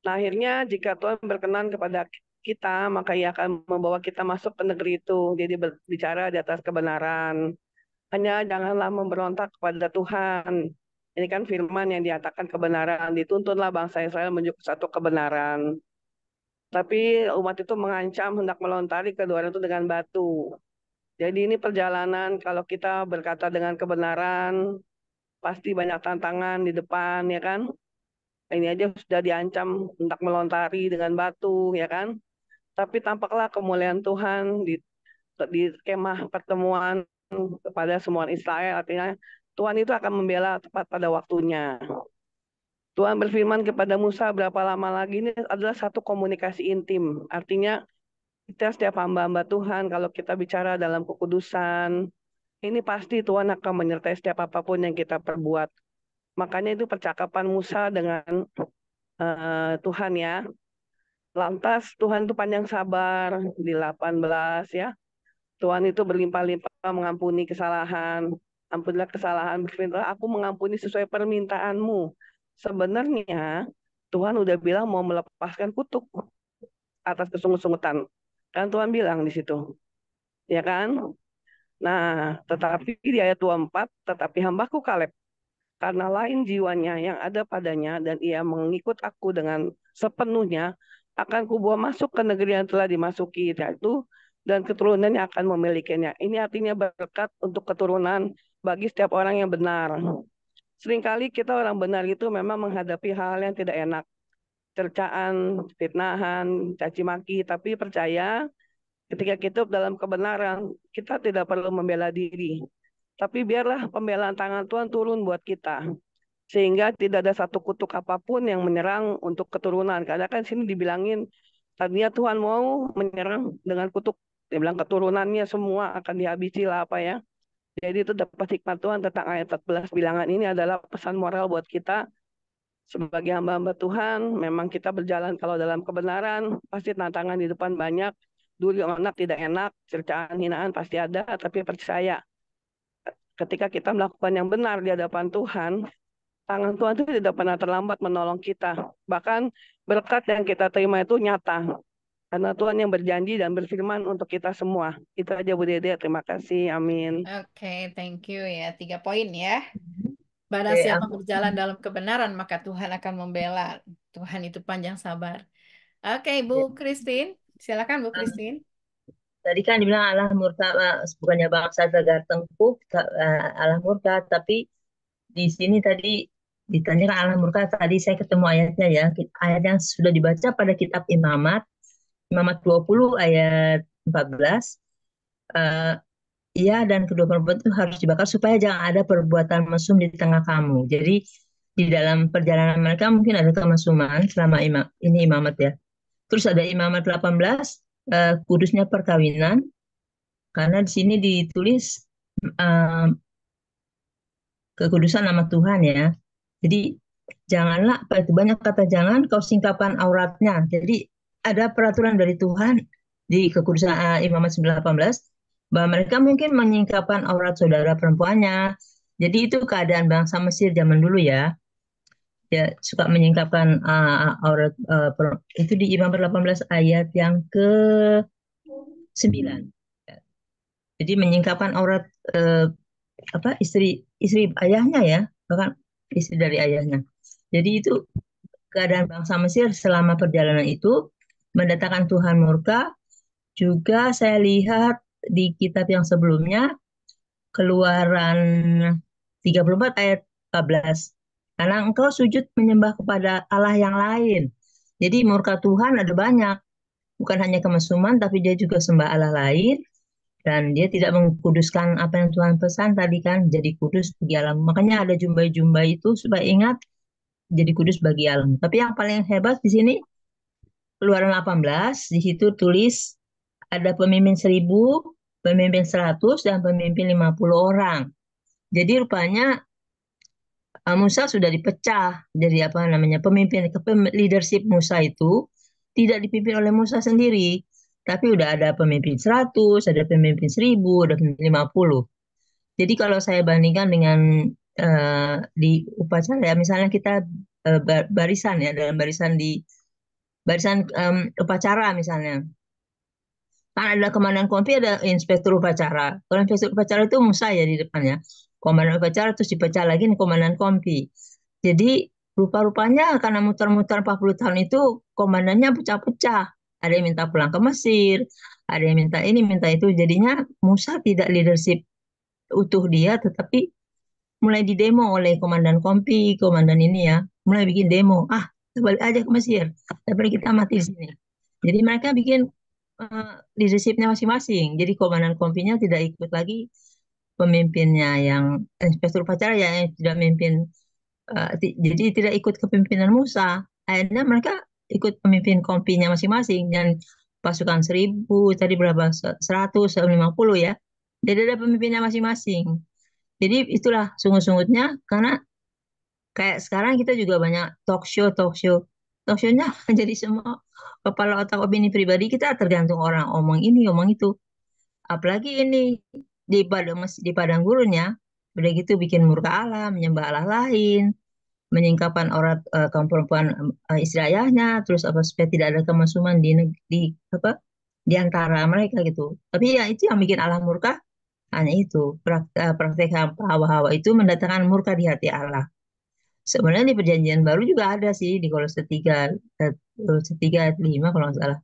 [SPEAKER 19] Nah, akhirnya jika Tuhan berkenan kepada kita, maka Ia akan membawa kita masuk ke negeri itu. Jadi berbicara di atas kebenaran. Hanya janganlah memberontak kepada Tuhan. Ini kan firman yang dinyatakan kebenaran. Dituntunlah bangsa Israel menuju satu kebenaran. Tapi umat itu mengancam hendak melontari kedua orang itu dengan batu. Jadi ini perjalanan kalau kita berkata dengan kebenaran, pasti banyak tantangan di depan ya kan. Ini aja sudah diancam hendak melontari dengan batu ya kan. Tapi tampaklah kemuliaan Tuhan di kemah pertemuan kepada semua Israel, artinya Tuhan itu akan membela tepat pada waktunya. Tuhan berfirman kepada Musa berapa lama lagi, ini adalah satu komunikasi intim. Artinya kita setiap hamba-hamba Tuhan, kalau kita bicara dalam kekudusan, ini pasti Tuhan akan menyertai setiap apapun yang kita perbuat. Makanya itu percakapan Musa dengan Tuhan ya. Lantas Tuhan itu panjang sabar di 18 ya. Tuhan itu berlimpah-limpah mengampuni kesalahan. Ampunilah kesalahan, berfirman, aku mengampuni sesuai permintaanmu. Sebenarnya Tuhan udah bilang mau melepaskan kutuk atas kesungut-sungutan. Kan Tuhan bilang di situ. Ya kan? Nah, tetapi di ayat 24, tetapi hambaku Kaleb, karena lain jiwanya yang ada padanya dan ia mengikut aku dengan sepenuhnya, akan kubawa masuk ke negeri yang telah dimasuki, yaitu dan keturunannya akan memilikinya. Ini artinya berkat untuk keturunan bagi setiap orang yang benar. Seringkali kita orang benar itu memang menghadapi hal yang tidak enak. Cercaan, fitnahan, caci maki, tapi percaya ketika kita dalam kebenaran, kita tidak perlu membela diri. Tapi biarlah pembelaan tangan Tuhan turun buat kita. Sehingga tidak ada satu kutuk apapun yang menyerang untuk keturunan. Karena kan sini dibilangin, tadinya Tuhan mau menyerang dengan kutuk. Dia bilang keturunannya semua akan dihabisi lah apa ya. Jadi itu dapat hikmat Tuhan tentang ayat 14 bilangan ini adalah pesan moral buat kita. sebagai hamba-hamba Tuhan, memang kita berjalan kalau dalam kebenaran, pasti tantangan di depan banyak. Dulu anak tidak enak, cercaan, hinaan pasti ada, tapi percaya ketika kita melakukan yang benar di hadapan Tuhan, tangan Tuhan itu tidak pernah terlambat menolong kita. Bahkan berkat yang kita terima itu nyata. Karena Tuhan yang berjanji dan berfirman untuk kita semua. Itu aja Bu Dede, terima kasih, amin.
[SPEAKER 1] Oke, thank you ya. 3 poin ya. Barang
[SPEAKER 5] Oke,
[SPEAKER 1] siapa
[SPEAKER 5] aku
[SPEAKER 1] berjalan dalam kebenaran, maka Tuhan akan membela. Tuhan itu panjang sabar. Oke, Bu Christine. Silakan Bu Christine.
[SPEAKER 5] tadi kan dibilang Allah murka, bukannya bangsa tegar tengkuk, Allah murka, tapi di sini tadi ditanyakan Allah murka. Tadi saya ketemu ayatnya ya, ayat yang sudah dibaca pada kitab Imamat 20 ayat 14. Ia dan kedua perempuan itu harus dibakar supaya jangan ada perbuatan mesum di tengah kamu. Jadi di dalam perjalanan mereka mungkin ada kemesuman selama ini Imamat ya. Terus ada Imamat 18, kudusnya perkawinan, karena di sini ditulis kekudusan nama Tuhan ya. Jadi janganlah, apa itu, banyak kata jangan kau singkapkan auratnya. Jadi ada peraturan dari Tuhan di kekudusan Imamat 18 bahwa mereka mungkin menyingkapkan aurat saudara perempuannya. Jadi itu keadaan bangsa Mesir zaman dulu ya. Ya suka menyingkapkan aurat itu di Imamat 18 ayat yang ke-9. Jadi menyingkapkan aurat istri ayahnya ya, bahkan istri dari ayahnya. Jadi itu keadaan bangsa Mesir selama perjalanan itu mendatangkan Tuhan murka. Juga saya lihat di kitab yang sebelumnya, Keluaran 34 ayat 14. Karena engkau sujud menyembah kepada Allah yang lain. Jadi murka Tuhan ada banyak. Bukan hanya kemesuman, tapi dia juga sembah Allah lain. Dan dia tidak mengkuduskan apa yang Tuhan pesan tadi kan, jadi kudus bagi alam. Makanya ada jumbai-jumbai itu supaya ingat jadi kudus bagi alam. Tapi yang paling hebat di sini Keluaran 18, di situ tulis ada pemimpin 1000, pemimpin 100, dan pemimpin 50 orang. Jadi rupanya Musa sudah dipecah. Jadi apa namanya, leadership Musa itu tidak dipimpin oleh Musa sendiri, tapi udah ada pemimpin 100, ada pemimpin 1000, ada pemimpin 50. Jadi kalau saya bandingkan dengan di upacara ya, misalnya kita barisan ya, dalam barisan upacara misalnya. Kan ada komandan kompi, ada inspektur upacara. Kalau inspektur upacara itu Musa ya di depannya. Komandan upacara terus dipecah lagi komandan kompi. Jadi rupa-rupanya karena muter-muter 40 tahun itu komandannya pecah-pecah. Ada yang minta pulang ke Mesir, ada yang minta ini, minta itu. Jadinya Musa tidak leadership utuh dia, tetapi mulai didemo oleh komandan kompi, komandan ini ya, mulai bikin demo. Balik aja ke Mesir, daripada kita mati di sini. Jadi mereka bikin leadershipnya masing-masing. Jadi komandan kompinya tidak ikut lagi pemimpinnya yang inspektur upacara yang tidak memimpin. Jadi tidak ikut kepemimpinan Musa. Akhirnya mereka ikut pemimpin kompinya masing-masing, dan pasukan 1000 tadi berapa, 100, 150 ya. Jadi ada pemimpinnya masing-masing. Jadi itulah sungut-sungutnya, karena kayak sekarang kita juga banyak talk show-nya jadi semua kepala otak opini pribadi kita, tergantung orang omong ini omong itu. Apalagi ini di padang gurun ya, udah gitu bikin murka Allah, menyembah Allah lain, menyingkapkan aurat kaum perempuan istri ayahnya, terus apa supaya tidak ada kemesuman di antara mereka gitu. Tapi ya itu yang bikin Allah murka, hanya itu praktek hawa-hawa itu mendatangkan murka di hati Allah. Sebenarnya di perjanjian baru juga ada sih, di Kolose 3 ayat 5 kalau nggak salah.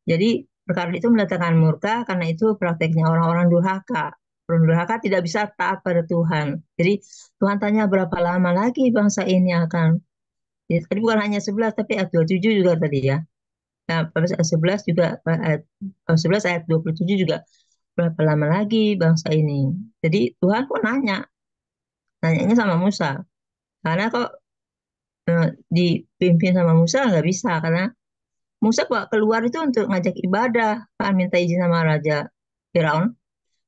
[SPEAKER 5] Jadi perkara itu mendatangkan murka karena itu prakteknya orang-orang durhaka. Orang durhaka tidak bisa taat pada Tuhan. Jadi Tuhan tanya berapa lama lagi bangsa ini akan. Jadi tadi bukan hanya 11 tapi ayat 27 juga tadi ya. Nah, ayat 11 juga ayat 11 ayat 27 juga berapa lama lagi bangsa ini. Jadi Tuhan kok nanyanya sama Musa. Karena kok dipimpin sama Musa nggak bisa, karena Musa kok keluar itu untuk ngajak ibadah, kan minta izin sama Raja Firaun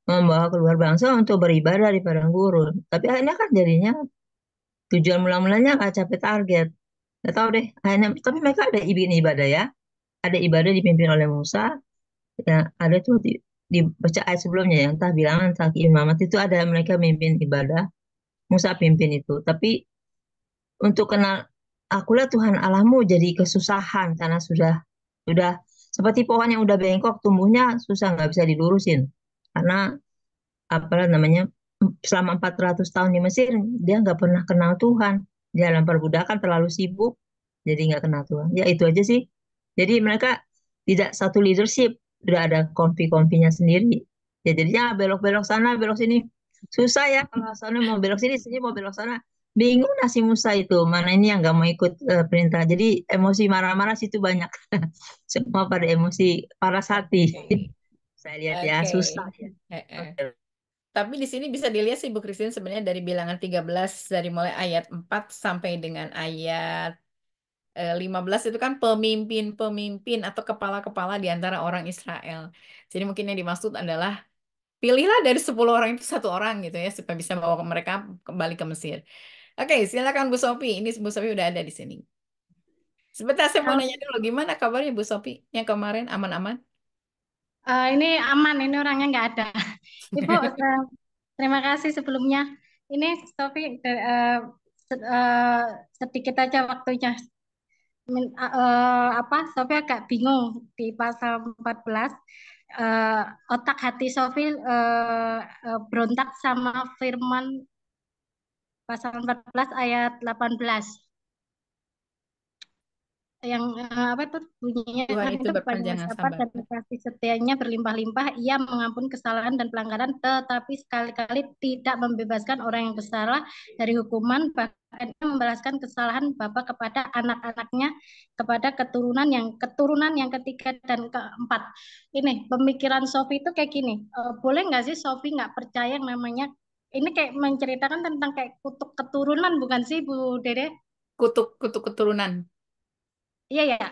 [SPEAKER 5] membawa keluar bangsa untuk beribadah di padang gurun. Tapi akhirnya kan jadinya tujuan mula-mulanya nggak capai target. Nggak tahu deh. Tapi mereka ada ibadah ya. Ada ibadah dipimpin oleh Musa. Ya, ada tuh di baca ayat sebelumnya ya, entah bilangan entah imamat itu ada mereka mimpin ibadah. Musa pimpin itu. Tapi untuk kenal akulah Tuhan Allahmu jadi kesusahan karena sudah seperti pohon yang udah bengkok tumbuhnya susah nggak bisa dilurusin karena apa namanya selama 400 tahun di Mesir dia nggak pernah kenal Tuhan, dia dalam perbudakan terlalu sibuk jadi nggak kenal Tuhan ya itu aja sih. Jadi mereka tidak satu leadership, udah ada konfi-konfinya sendiri ya, jadinya belok-belok sana belok sini susah ya, kalau sana mau belok sini sini mau belok sana bingung nasi Musa itu mana ini yang nggak mau ikut perintah, jadi emosi marah-marah situ banyak. Semua pada emosi paras hati. Saya lihat ya
[SPEAKER 1] Oke.
[SPEAKER 5] susah ya.
[SPEAKER 1] Heeh. Tapi di sini bisa dilihat sih Bu Christine sebenarnya dari bilangan 13 dari mulai ayat 4 sampai dengan ayat 15 itu kan pemimpin-pemimpin atau kepala-kepala di antara orang Israel. Jadi mungkin yang dimaksud adalah pilihlah dari 10 orang itu satu orang gitu ya supaya bisa bawa mereka kembali ke Mesir. Oke, silakan Bu Sofi. Ini Bu Sofi udah ada di sini. Sebentar saya mau nanya dulu gimana kabarnya Bu Sofi yang kemarin aman-aman?
[SPEAKER 3] Ini aman, ini orangnya nggak ada. Ibu, terima kasih sebelumnya. Ini Sofi sedikit aja waktunya. Apa Sofi agak bingung di pasal 14. Otak hati Sofi berontak sama firman pasal 14 ayat 18 yang apa tuh bunyinya
[SPEAKER 1] Tuhan itu
[SPEAKER 3] itu banyak
[SPEAKER 1] berpanjangan
[SPEAKER 3] sabar
[SPEAKER 1] sabar.
[SPEAKER 3] dan kasih setianya berlimpah-limpah, ia mengampuni kesalahan dan pelanggaran tetapi sekali-kali tidak membebaskan orang yang bersalah dari hukuman, bahkan ia membalaskan kesalahan bapa kepada anak-anaknya, kepada keturunan yang ketiga dan keempat. Ini pemikiran Sofi itu kayak gini, boleh nggak sih Sofi nggak percaya yang namanya ini kayak menceritakan tentang kayak kutuk keturunan bukan sih Bu Dede?
[SPEAKER 1] Kutuk keturunan.
[SPEAKER 3] Iya ya.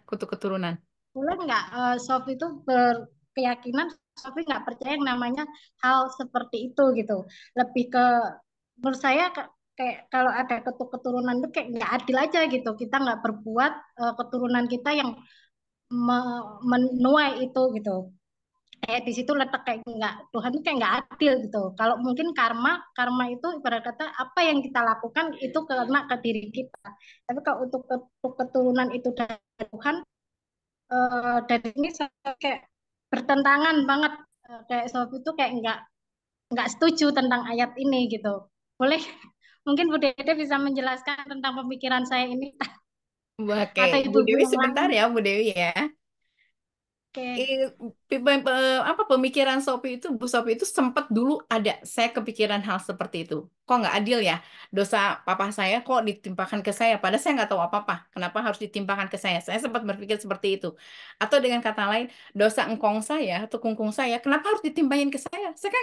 [SPEAKER 1] Kutuk keturunan.
[SPEAKER 3] Boleh nggak Sofi itu berkeyakinan Sofi nggak percaya yang namanya hal seperti itu gitu. Lebih ke menurut saya kayak kalau ada keturunan itu kayak nggak adil aja gitu. Kita nggak berbuat keturunan kita yang menuai itu gitu. Kayak di situ letak kayak nggak Tuhan tuh kayak nggak adil gitu. Kalau mungkin karma itu ibarat kata apa yang kita lakukan itu kena ke diri kita. Tapi kalau untuk keturunan itu dari Tuhan, dari ini saya kayak bertentangan banget. Kayak Sofi itu kayak nggak setuju tentang ayat ini gitu. Boleh mungkin Bu Dede bisa menjelaskan tentang pemikiran saya ini
[SPEAKER 1] Oke,
[SPEAKER 3] atau
[SPEAKER 1] Bu
[SPEAKER 3] ibu-ibu
[SPEAKER 1] Dewi
[SPEAKER 3] yang
[SPEAKER 1] sebentar
[SPEAKER 3] lain.
[SPEAKER 1] ya, Bu Dewi ya.
[SPEAKER 3] Oke.
[SPEAKER 1] Apa pemikiran Sophie itu, Bu Sophie itu sempat dulu ada saya kepikiran hal seperti itu. Kok nggak adil ya? Dosa papa saya kok ditimpakan ke saya, padahal saya nggak tahu apa-apa. Kenapa harus ditimpakan ke saya? Saya sempat berpikir seperti itu. Atau dengan kata lain, dosa engkong saya atau kungkung saya, kenapa harus ditimpahin ke saya? Saya kan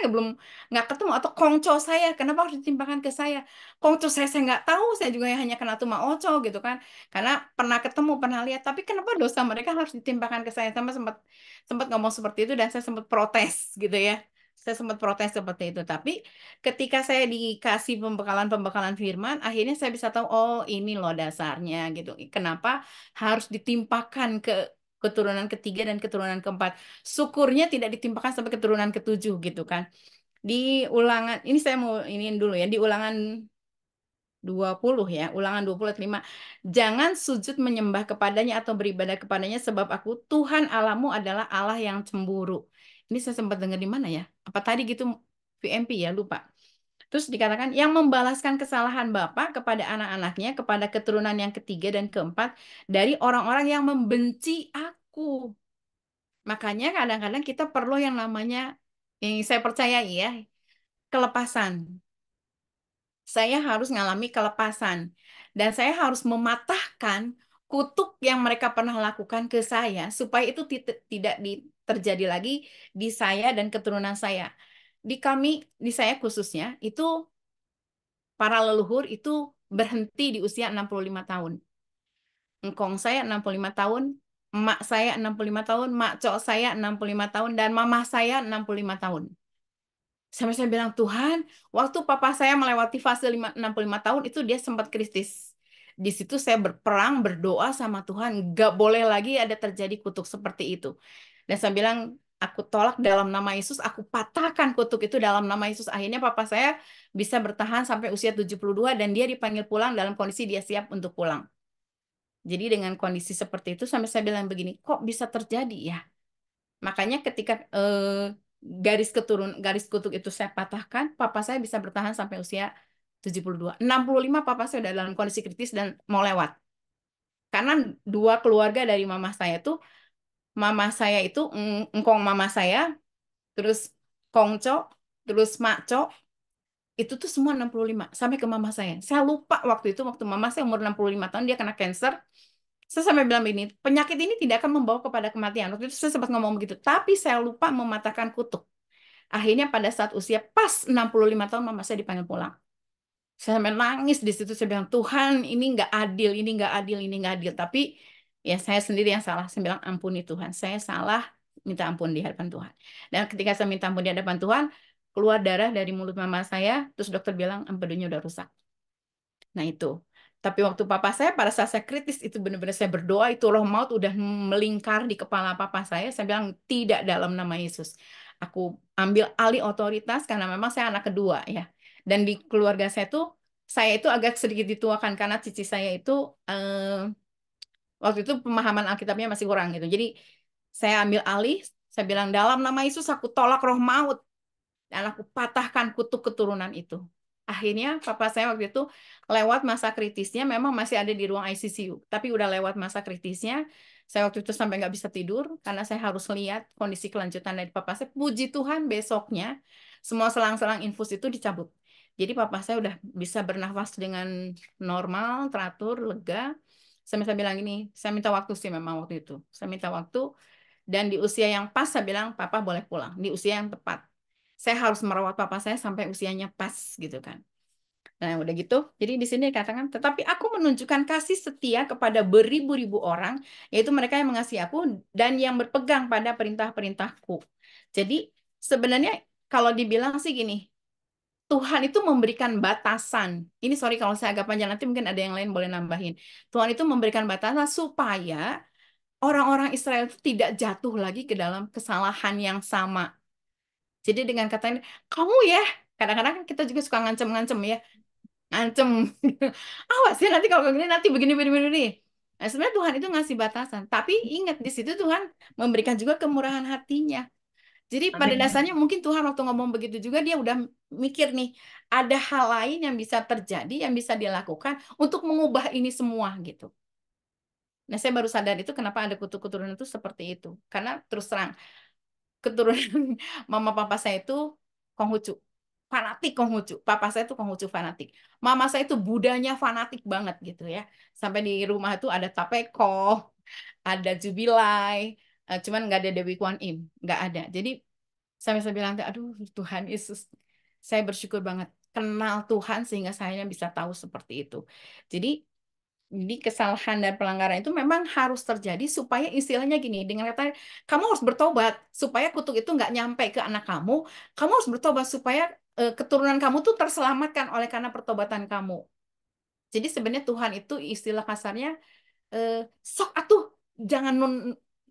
[SPEAKER 1] nggak ketemu. Atau kongco saya, kenapa harus ditimpakan ke saya? Kongco saya nggak tahu. Saya juga hanya kena tuma oco gitu kan. Karena pernah ketemu, pernah lihat. Tapi kenapa dosa mereka harus ditimpakan ke saya? Sama sempat sempat ngomong seperti itu dan saya sempat protes gitu ya. Saya sempat protes seperti itu. Tapi ketika saya dikasih pembekalan-pembekalan firman, akhirnya saya bisa tahu, oh ini loh dasarnya gitu. Kenapa harus ditimpakan ke keturunan ketiga dan keturunan keempat. Syukurnya tidak ditimpakan sampai keturunan ketujuh gitu kan. Di ulangan, ini saya mau iniin dulu ya, di ulangan 20 ya, ulangan 20 ayat 5. Jangan sujud menyembah kepadanya atau beribadah kepadanya sebab aku Tuhan Allahmu adalah Allah yang cemburu. Ini saya sempat dengar di mana ya? Apa tadi gitu VMP ya, lupa. Terus dikatakan yang membalaskan kesalahan Bapa kepada anak-anaknya, kepada keturunan yang ketiga dan keempat dari orang-orang yang membenci aku. Makanya kadang-kadang kita perlu yang namanya, yang saya percaya ya, kelepasan. Saya harus mengalami kelepasan dan saya harus mematahkan kutuk yang mereka pernah lakukan ke saya supaya itu tidak terjadi lagi di saya dan keturunan saya. Di saya khususnya itu para leluhur itu berhenti di usia 65 tahun. Engkong saya 65 tahun, emak saya 65 tahun, mak cok saya 65 tahun dan mama saya 65 tahun. Sampai saya bilang, Tuhan, waktu papa saya melewati fase 65 tahun itu dia sempat kritis. Di situ saya berperang, berdoa sama Tuhan, nggak boleh lagi ada terjadi kutuk seperti itu. Dan saya bilang, aku tolak dalam nama Yesus, aku patahkan kutuk itu dalam nama Yesus. Akhirnya papa saya bisa bertahan sampai usia 72 dan dia dipanggil pulang dalam kondisi dia siap untuk pulang. Jadi dengan kondisi seperti itu sampai saya bilang begini, kok bisa terjadi ya? Makanya ketika garis kutuk itu saya patahkan, papa saya bisa bertahan sampai usia 72. 65 papa saya udah dalam kondisi kritis dan mau lewat. Karena dua keluarga dari mama saya itu engkong mama saya, terus kongco, terus makco, itu tuh semua 65 sampai ke mama saya. Saya lupa waktu itu waktu mama saya umur 65 tahun dia kena cancer. Saya sampai bilang ini, penyakit ini tidak akan membawa kepada kematian. Waktu itu saya sempat ngomong begitu, tapi saya lupa mematahkan kutuk. Akhirnya pada saat usia pas 65 tahun mama saya dipanggil pulang. Saya sampai nangis di situ, saya bilang, Tuhan ini nggak adil, ini nggak adil, ini nggak adil. Tapi ya saya sendiri yang salah. Saya bilang, ampuni Tuhan, saya salah, minta ampun di hadapan Tuhan. Dan ketika saya minta ampun di hadapan Tuhan, keluar darah dari mulut mama saya, terus dokter bilang empedunya udah rusak. Nah itu. Tapi waktu papa saya pada saat saya kritis itu benar-benar saya berdoa itu roh maut udah melingkar di kepala papa saya bilang tidak dalam nama Yesus. Aku ambil alih otoritas karena memang saya anak kedua ya. Dan di keluarga saya itu agak sedikit dituakan karena cici saya itu waktu itu pemahaman Alkitabnya masih kurang gitu. Jadi saya ambil alih, saya bilang dalam nama Yesus aku tolak roh maut dan aku patahkan kutuk keturunan itu. Akhirnya papa saya waktu itu lewat masa kritisnya, memang masih ada di ruang ICU, tapi udah lewat masa kritisnya. Saya waktu itu sampai nggak bisa tidur karena saya harus lihat kondisi kelanjutan dari papa saya. Puji Tuhan besoknya semua selang-selang infus itu dicabut. Jadi papa saya udah bisa bernafas dengan normal, teratur, lega. Saya bilang ini, saya minta waktu sih memang waktu itu. Saya minta waktu dan di usia yang pas saya bilang papa boleh pulang. Di usia yang tepat. Saya harus merawat papa saya sampai usianya pas gitu kan. Nah, udah gitu. Jadi di sini dikatakan, tetapi aku menunjukkan kasih setia kepada beribu-ribu orang, yaitu mereka yang mengasihi aku dan yang berpegang pada perintah-perintahku. Jadi sebenarnya kalau dibilang sih gini, Tuhan itu memberikan batasan. Ini sorry kalau saya agak panjang, nanti mungkin ada yang lain boleh nambahin. Tuhan itu memberikan batasan supaya orang-orang Israel itu tidak jatuh lagi ke dalam kesalahan yang sama. Jadi dengan kata ini, kamu ya, kadang-kadang kan kita juga suka ngancem-ngancem ya, ngancem. Awas ya nanti kalau begini nanti begini begini begini. Nah, sebenarnya Tuhan itu ngasih batasan, tapi ingat di situ Tuhan memberikan juga kemurahan hatinya. Jadi pada
[SPEAKER 5] Amin.
[SPEAKER 1] dasarnya mungkin Tuhan waktu ngomong begitu juga dia udah mikir nih, ada hal lain yang bisa terjadi, yang bisa dilakukan untuk mengubah ini semua gitu. Nah, saya baru sadar itu kenapa ada kutuk keturunan itu seperti itu. Karena terus terang keturunan mama papa saya itu Konghucu. Fanatik Konghucu. Papa saya itu Konghucu fanatik. Mama saya itu Budanya fanatik banget gitu ya. Sampai di rumah itu ada Tapeko, ada Jubilai, cuman nggak ada Dewi Kwan Im, nggak ada. Jadi sampai saya bilang, aduh Tuhan Yesus, saya bersyukur banget kenal Tuhan sehingga saya bisa tahu seperti itu. Jadi kesalahan dan pelanggaran itu memang harus terjadi supaya istilahnya gini, dengan kata kamu harus bertobat supaya kutuk itu nggak nyampe ke anak kamu harus bertobat supaya keturunan kamu tuh terselamatkan oleh karena pertobatan kamu. Jadi sebenarnya Tuhan itu istilah kasarnya eh, sok atuh jangan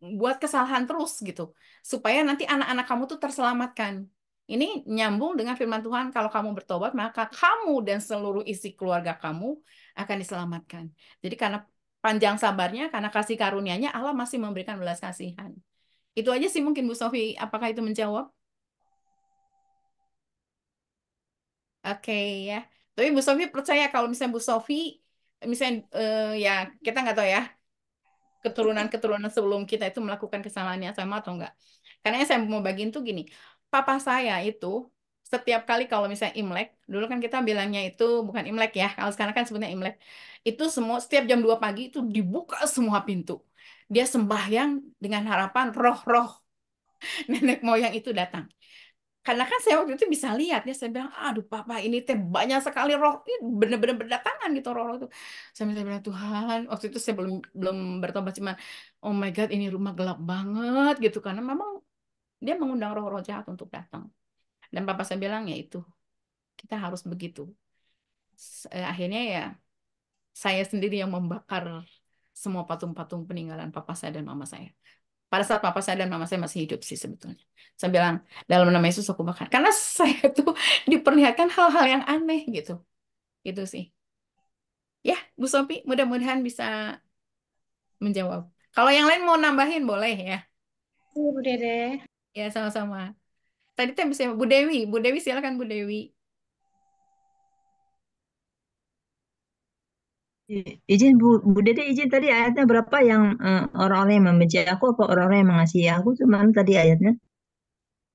[SPEAKER 1] buat kesalahan terus gitu supaya nanti anak-anak kamu tuh terselamatkan. Ini nyambung dengan firman Tuhan kalau kamu bertobat maka kamu dan seluruh isi keluarga kamu akan diselamatkan. Jadi karena panjang sabarnya karena kasih karunia-Nya Allah masih memberikan belas kasihan. Itu aja sih mungkin Bu Sofi, apakah itu menjawab? Oke ya. Tapi Bu Sofi percaya kalau misalnya Bu Sofi misalnya ya kita nggak tahu ya keturunan-keturunan sebelum kita itu melakukan kesalahan yang sama atau enggak. Karena yang saya mau bagiin tuh gini, papa saya itu setiap kali kalau misalnya Imlek, dulu kan kita bilangnya itu bukan Imlek ya, kalau sekarang kan sebutnya Imlek, itu semua setiap jam 2 pagi itu dibuka semua pintu. Dia sembahyang dengan harapan roh-roh nenek moyang itu datang. Karena kan saya waktu itu bisa lihat ya, saya bilang, aduh papa ini teh banyak sekali roh, ini bener-bener berdatangan gitu roh-roh itu. Saya bilang, Tuhan, waktu itu saya belum belum bertobat, cuman, oh my God, ini rumah gelap banget gitu. Karena memang dia mengundang roh-roh jahat untuk datang. Dan papa saya bilang, ya itu, kita harus begitu. Akhirnya ya, saya sendiri yang membakar semua patung-patung peninggalan papa saya dan mama saya. Pada saat papa saya dan mama saya masih hidup sih sebetulnya. Saya bilang, dalam nama Yesus aku bakar. Karena saya tuh diperlihatkan hal-hal yang aneh gitu. Gitu sih. Ya, Bu Sophie, mudah-mudahan bisa menjawab. Kalau yang lain mau nambahin boleh ya.
[SPEAKER 3] Iya, Bu Dede.
[SPEAKER 1] Ya, sama-sama. Tadi tuh bisa Bu Dewi. Bu Dewi silakan Bu Dewi.
[SPEAKER 5] Izin Bu Dede, izin tadi ayatnya berapa yang orang-orang yang membenci aku apa orang-orang yang mengasihi aku? Cuma tadi ayatnya.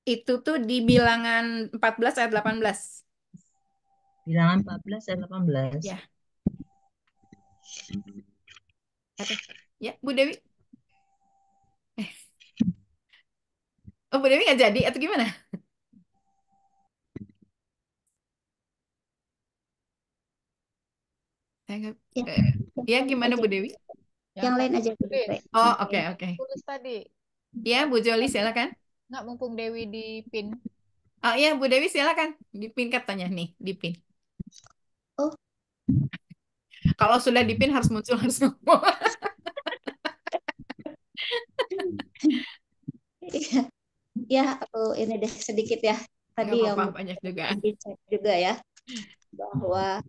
[SPEAKER 1] Itu tuh di Bilangan 14 ayat 18.
[SPEAKER 5] Bilangan 14 ayat 18.
[SPEAKER 1] Ya. Oke. Ya, Bu Dewi. Oh, Bu Dewi nggak jadi atau gimana? Saya nggak- Ya, gimana Bu Dewi?
[SPEAKER 7] Yang lain aja.
[SPEAKER 1] Oh, oke, oke.
[SPEAKER 14] Tulis tadi.
[SPEAKER 1] Ya, Bu Joli silakan.
[SPEAKER 14] Nggak, mumpung Dewi di pin.
[SPEAKER 1] Oh iya, Bu Dewi silakan. Dipin katanya nih, dipin.
[SPEAKER 7] Oh.
[SPEAKER 1] Kalau sudah dipin harus muncul harus ngomong.
[SPEAKER 7] Iya. Ya, aku ini deh sedikit ya. Tadi
[SPEAKER 1] Nggak
[SPEAKER 7] yang
[SPEAKER 1] apa-apa, banyak juga.
[SPEAKER 7] dicek juga ya, bahwa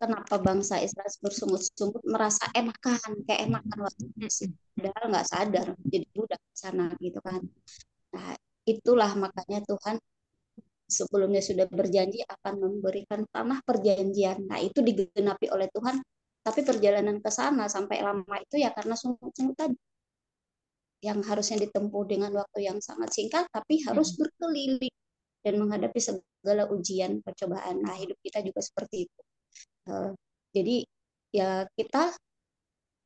[SPEAKER 7] kenapa bangsa Israel bersungut-sungut merasa enakan, kayak enakan waktu Mesir. Padahal nggak sadar jadi budak di sana gitu kan. Nah, itulah makanya Tuhan sebelumnya sudah berjanji akan memberikan tanah perjanjian. Nah, itu digenapi oleh Tuhan, tapi perjalanan ke sana sampai lama itu ya karena sungut-sungut tadi. Yang harusnya ditempuh dengan waktu yang sangat singkat, tapi harus berkeliling dan menghadapi segala ujian, percobaan. Nah, hidup kita juga seperti itu. Jadi ya kita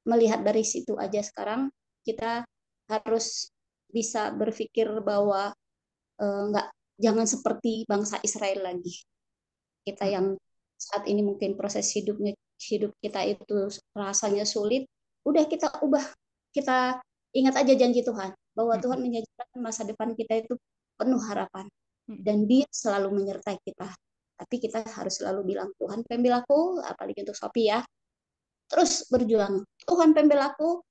[SPEAKER 7] melihat dari situ aja sekarang, kita harus bisa berpikir bahwa jangan seperti bangsa Israel lagi. Kita yang saat ini mungkin proses hidup kita itu rasanya sulit, udah kita ubah, kita ingat aja janji Tuhan bahwa Tuhan menjanjikan masa depan kita itu penuh harapan dan Dia selalu menyertai kita. Tapi kita harus selalu bilang, Tuhan pembelaku, apalagi untuk Sophie ya, terus berjuang. Tuhan pembelaku,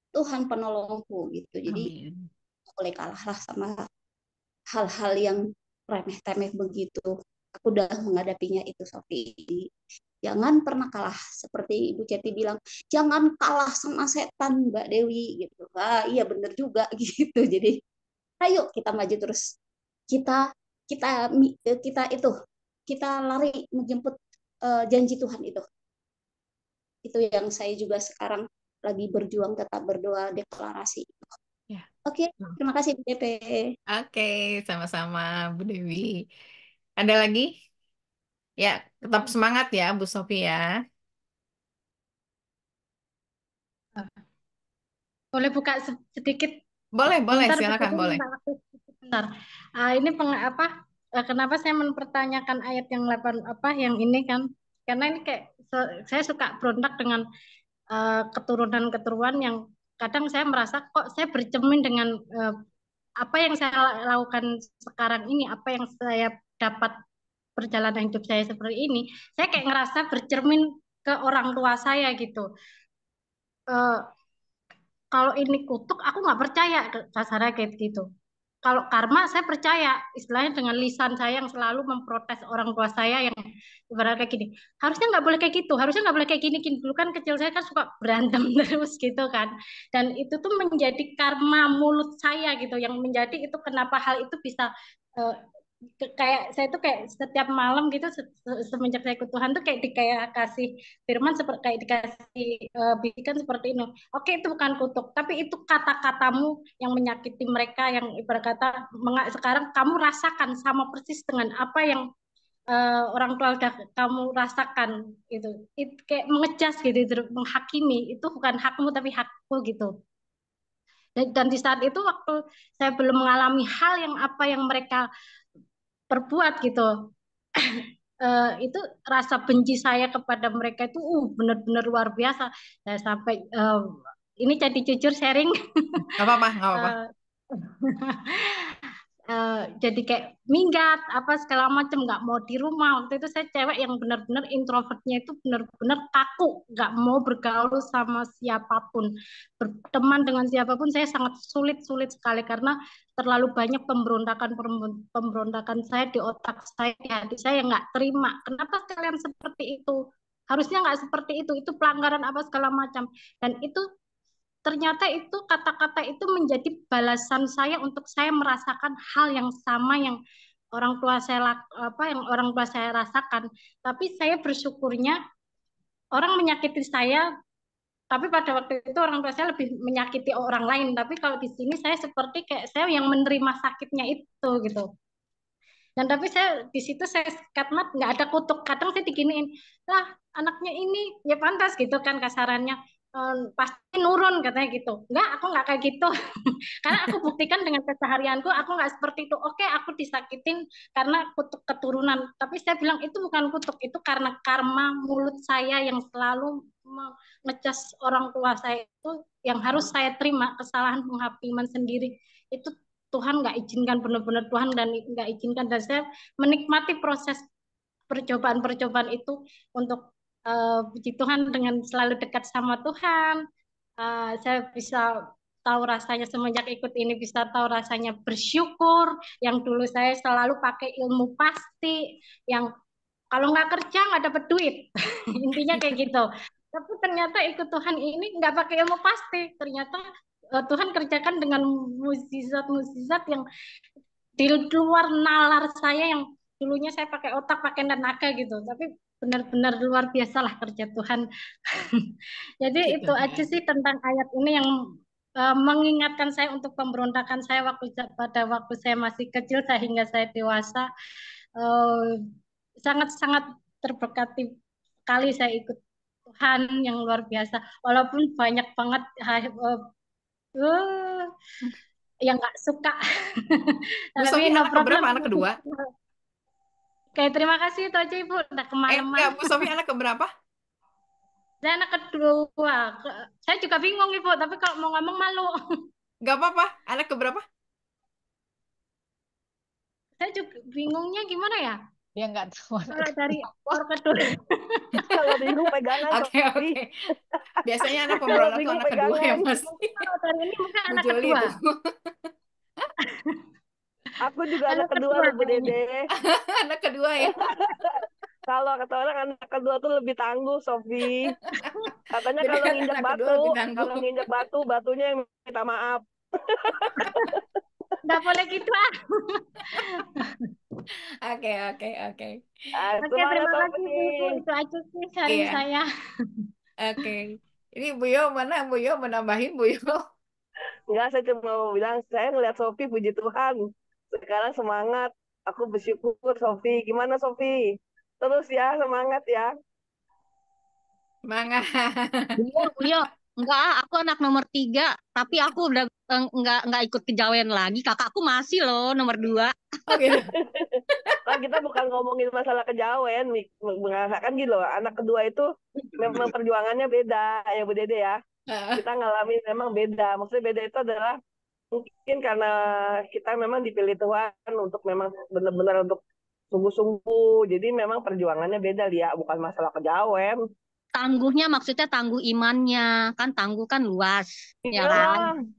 [SPEAKER 7] Tuhan penolongku gitu. Jadi boleh kalah lah sama hal-hal yang remeh-temeh begitu. Aku udah menghadapinya itu, Sophie. Jangan pernah kalah. Seperti Ibu Ceti bilang, jangan kalah sama setan, Mbak Dewi. Gitu. Ah, iya bener juga gitu. Jadi, ayo kita maju terus. Kita lari menjemput janji Tuhan itu. Itu yang saya juga sekarang lagi berjuang, tetap berdoa, deklarasi.
[SPEAKER 1] Ya.
[SPEAKER 7] Oke, terima kasih Bu DP.
[SPEAKER 1] Oke, sama-sama Bu Dewi. Ada lagi? Ya, tetap semangat ya Bu Sophie ya.
[SPEAKER 17] Boleh buka sedikit?
[SPEAKER 1] Boleh,
[SPEAKER 17] Bentar,
[SPEAKER 1] silakan boleh.
[SPEAKER 17] Bentar. Ini kenapa saya mempertanyakan ayat yang 8 yang ini kan? Karena ini kayak saya suka berontak dengan keturunan-keturunan yang kadang saya merasa kok saya bercermin dengan apa yang saya lakukan sekarang ini, apa yang saya dapat perjalanan hidup saya seperti ini, saya kayak ngerasa bercermin ke orang tua saya gitu. Kalau ini kutuk, aku nggak percaya kasarnya kayak gitu. Kalau karma, saya percaya. Istilahnya dengan lisan saya yang selalu memprotes orang tua saya yang ibaratnya kayak gini. Harusnya nggak boleh kayak gitu. Harusnya nggak boleh kayak gini. Dulu kan kecil saya kan suka berantem terus gitu kan. Dan itu tuh menjadi karma mulut saya gitu. Yang menjadi itu kenapa hal itu bisa kayak saya tuh kayak setiap malam gitu semenjak saya ikut Tuhan tuh kayak kasih firman seperti kayak dikasih bisikan seperti ini. Oke, itu bukan kutuk, tapi itu kata-katamu yang menyakiti mereka, yang ibarat kata sekarang kamu rasakan sama persis dengan apa yang orang tua udah kamu rasakan gitu. Itu kayak mengejas gitu, menghakimi. Itu bukan hakmu tapi hakku gitu. Dan di saat itu waktu saya belum mengalami hal yang apa yang mereka perbuat gitu, itu rasa benci saya kepada mereka itu benar-benar luar biasa. Saya sampai ini jadi jujur sharing.
[SPEAKER 1] Nggak apa-apa.
[SPEAKER 19] jadi kayak minggat apa segala macam, nggak mau di rumah. Waktu itu saya cewek yang benar-benar introvertnya itu benar-benar kaku, nggak mau bergaul sama siapapun, berteman dengan siapapun saya sangat sulit sekali karena terlalu banyak pemberontakan saya di otak saya, di hati saya yang nggak terima. Kenapa kalian seperti itu? Harusnya nggak seperti itu pelanggaran apa segala macam. Dan itu ternyata itu kata-kata itu menjadi balasan saya untuk saya merasakan hal yang sama yang orang tua saya rasakan. Tapi saya bersyukurnya orang menyakiti saya, tapi pada waktu itu orang tua saya lebih menyakiti orang lain. Tapi kalau di sini saya seperti kayak saya yang menerima sakitnya itu gitu. Dan tapi saya di situ saya skatmat nggak ada kutuk. Kadang saya diginiin, lah anaknya ini ya pantas gitu kan kasarannya. Pasti nurun katanya gitu. Aku nggak kayak gitu. Karena aku buktikan dengan keseharianku aku nggak seperti itu. Oke, aku disakitin karena kutuk keturunan, tapi saya bilang itu bukan kutuk, itu karena karma mulut saya yang selalu ngecas orang tua saya itu yang harus saya terima, kesalahan penghakiman sendiri itu Tuhan nggak izinkan, benar-benar Tuhan dan nggak izinkan. Dan saya menikmati proses percobaan-percobaan itu untuk puji Tuhan dengan selalu dekat sama Tuhan. Saya bisa tahu rasanya semenjak ikut ini, bisa tahu rasanya bersyukur. Yang dulu saya selalu pakai ilmu pasti, yang kalau nggak kerja nggak dapat duit. Intinya kayak gitu. Tapi ternyata ikut Tuhan ini nggak pakai ilmu pasti. Ternyata Tuhan kerjakan dengan mukjizat-mukjizat yang di luar nalar saya, yang dulunya saya pakai otak, pakai tenaga gitu. Tapi benar-benar luar biasa lah kerja Tuhan. Jadi itu aja sih tentang ayat ini yang mengingatkan saya untuk pemberontakan saya pada waktu saya masih kecil sehingga saya dewasa. Sangat-sangat terberkati kali saya ikut Tuhan yang luar biasa. Walaupun banyak banget yang nggak suka. Tapi no problem.
[SPEAKER 1] Anak kedua?
[SPEAKER 19] Oke, terima kasih itu aja Ibu. Udah kemalaman.
[SPEAKER 1] Enggak, Bu Sofi anak keberapa?
[SPEAKER 19] Saya anak kedua. Saya juga bingung Ibu, tapi kalau mau ngomong malu.
[SPEAKER 1] Enggak apa-apa. Anak keberapa?
[SPEAKER 19] Saya juga bingungnya gimana ya?
[SPEAKER 14] Dia nggak tahu.
[SPEAKER 19] Kalau dari orang kedua.
[SPEAKER 18] Kalau bingung pegangan.
[SPEAKER 1] Oke. Biasanya anak pemberontak itu anak kedua ya Mas.
[SPEAKER 19] Kalau dari ini mungkin anak kedua.
[SPEAKER 18] Aku juga anak kedua loh Bu Dede.
[SPEAKER 1] Anak kedua ya.
[SPEAKER 18] Kalau kata orang anak kedua tuh lebih tangguh, Sofi. Katanya kalau nginjak batu, batunya yang minta maaf.
[SPEAKER 19] Nggak boleh gitu ah.
[SPEAKER 1] Oke.
[SPEAKER 19] Oke, terima kasih Ibu. Itu aja sih sharing saya.
[SPEAKER 1] Oke. Ini Bu Yo mana? Bu Yo menambahin Bu Yo?
[SPEAKER 18] Enggak, saya cuma mau bilang saya ngeliat Sofi, puji Tuhan. Sekarang semangat. Aku bersyukur Sofi. Gimana Sofi? Terus ya, semangat ya.
[SPEAKER 1] Semangat.
[SPEAKER 19] Iya, enggak, aku anak nomor 3, tapi aku udah enggak ikut kejawen lagi. Kakakku masih loh nomor 2.
[SPEAKER 1] Oke.
[SPEAKER 18] Nah, kita bukan ngomongin masalah kejawen, mengatakan gitu loh. Anak kedua itu memang perjuangannya beda ya Bu Dede ya. Kita ngalamin memang beda. Maksudnya beda itu adalah mungkin karena kita memang dipilih Tuhan untuk memang benar-benar untuk sungguh-sungguh. Jadi memang perjuangannya beda Lia, bukan masalah kejawen.
[SPEAKER 19] Tangguhnya maksudnya tangguh imannya, kan tangguh kan luas, ya kan?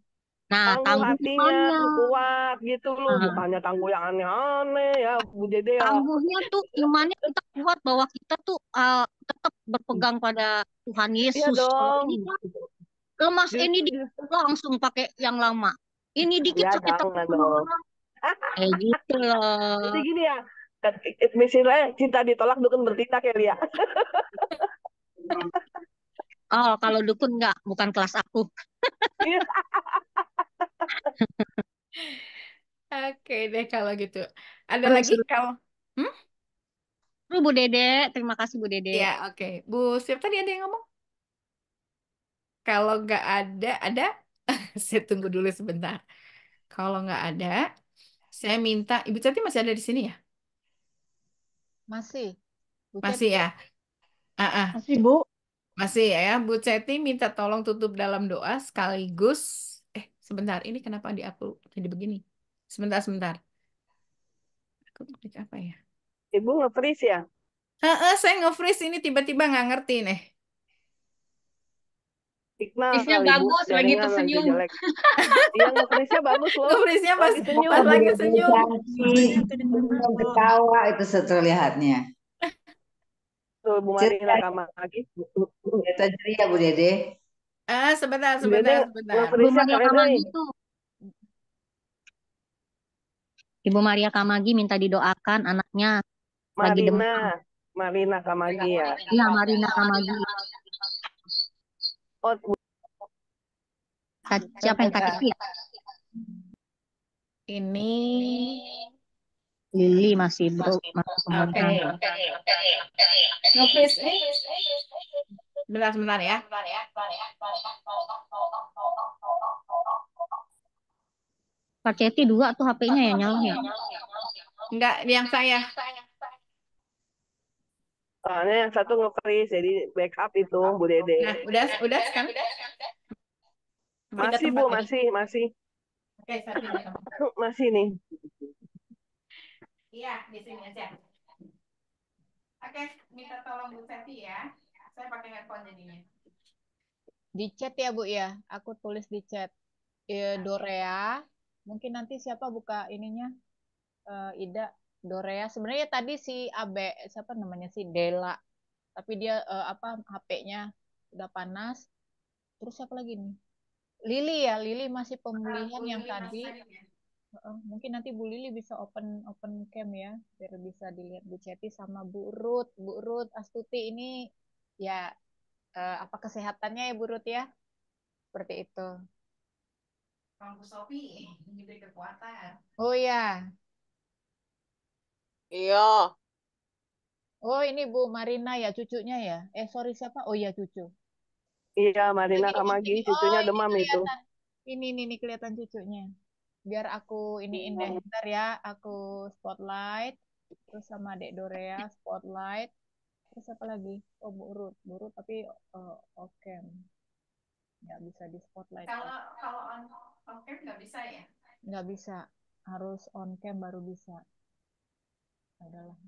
[SPEAKER 19] Nah,
[SPEAKER 18] tangguh hatinya kuat gitu loh, bukannya tangguh yang aneh-aneh ya Bu Dede ya.
[SPEAKER 19] Tangguhnya tuh imannya kita kuat bahwa kita tuh tetap berpegang pada Tuhan Yesus.
[SPEAKER 18] Iya dong.
[SPEAKER 19] Lemas ini langsung pakai yang lama. Ini dikit
[SPEAKER 18] ya,
[SPEAKER 19] sakit
[SPEAKER 18] dong.
[SPEAKER 19] Gitu loh.
[SPEAKER 18] Jadi gini ya, misalnya cinta ditolak dukun bertindak ya Lia.
[SPEAKER 19] Oh, kalau dukun enggak, bukan kelas aku.
[SPEAKER 1] Oke deh kalau gitu. Ada lagi kalau
[SPEAKER 19] Bu Dede, terima kasih Bu Dede.
[SPEAKER 1] Ya, oke. Bu, siapa tadi ada yang ngomong? Kalau nggak ada, saya tunggu dulu sebentar. Kalau nggak ada, saya minta, Ibu Cati masih ada di sini ya?
[SPEAKER 14] Masih.
[SPEAKER 1] Masih ya?
[SPEAKER 18] Masih Bu.
[SPEAKER 1] Masih ya, Bu Ceti minta tolong tutup dalam doa sekaligus. Sebentar, ini kenapa di aku jadi begini? Sebentar. Klik apa ya?
[SPEAKER 18] Ibu nge-freeze ya?
[SPEAKER 1] Saya nge-freeze ini tiba-tiba nggak ngerti nih.
[SPEAKER 18] Signal
[SPEAKER 21] Freeze-nya
[SPEAKER 18] kali Bu,
[SPEAKER 21] bagus lagi
[SPEAKER 18] jaringan lagi
[SPEAKER 21] tersenyum.
[SPEAKER 18] jelek. Iya nge-freeze-nya bagus loh.
[SPEAKER 1] Nge-freeze-nya
[SPEAKER 18] Lagi senyum.
[SPEAKER 1] pas lagi senyum.
[SPEAKER 4] Ketawa itu terlihatnya.
[SPEAKER 18] Tuh Bu Marina Kamagi.
[SPEAKER 4] Cerita ceria Bu Dede.
[SPEAKER 1] Sebentar.
[SPEAKER 18] Bu Dede
[SPEAKER 19] Ibu
[SPEAKER 18] nge-freeze-nya
[SPEAKER 19] Maria
[SPEAKER 18] keren
[SPEAKER 19] Kamagi
[SPEAKER 18] nih.
[SPEAKER 19] tuh. Ibu Maria Kamagi minta didoakan anaknya lagi demam.
[SPEAKER 18] Marina Kamagi ya.
[SPEAKER 19] Iya, Marina Kamagi.
[SPEAKER 18] Oh,
[SPEAKER 19] Siapa yang KTP ya?
[SPEAKER 1] Ini
[SPEAKER 19] Lili masih masih
[SPEAKER 1] Oke. Nge-freeze nih. Sebentar ya.
[SPEAKER 19] Kak Ceti dua tuh HP-nya ya nyala ya.
[SPEAKER 1] Enggak, yang saya.
[SPEAKER 18] soalnya yang satu nge-freeze, jadi backup itu Bu Dede.
[SPEAKER 1] Nah, udah sekarang.
[SPEAKER 18] Masih Bu, masih.
[SPEAKER 1] Oke, satu ini.
[SPEAKER 18] Masih nih.
[SPEAKER 1] Iya, di sini aja. Oke, minta tolong Bu Seti ya. Saya pakai handphone jadinya.
[SPEAKER 14] Di chat ya Bu ya, aku tulis di chat. Dorea, mungkin nanti siapa buka ininya? Ida, Dorea. Sebenarnya tadi si Abe, siapa namanya si Dela, tapi dia HP-nya udah panas. Terus siapa lagi nih? Lili ya, Lili masih pemulihan yang tadi. Mungkin nanti Bu Lili bisa open cam ya, biar bisa dilihat Bu Ceti sama Bu Ruth. Bu Ruth Astuti ini ya apa kesehatannya ya Bu Ruth ya? Seperti itu.
[SPEAKER 1] Bang Bu Sofi diberi kekuatan.
[SPEAKER 14] Oh ya.
[SPEAKER 18] Iya.
[SPEAKER 14] Oh ini Bu Marina ya cucunya ya? Sorry siapa? Oh iya cucu.
[SPEAKER 18] Iya, Marina Kamagi, cucunya demam itu.
[SPEAKER 14] Ini kelihatan cucunya. Biar aku iniin deh, ntar ya, aku spotlight, terus sama Dek Dorea spotlight, terus apa lagi? Oh Bu Ruth tapi oke, nggak bisa di spotlight.
[SPEAKER 1] Kalau on cam nggak bisa ya?
[SPEAKER 14] Nggak bisa, harus on cam baru bisa. Adalah.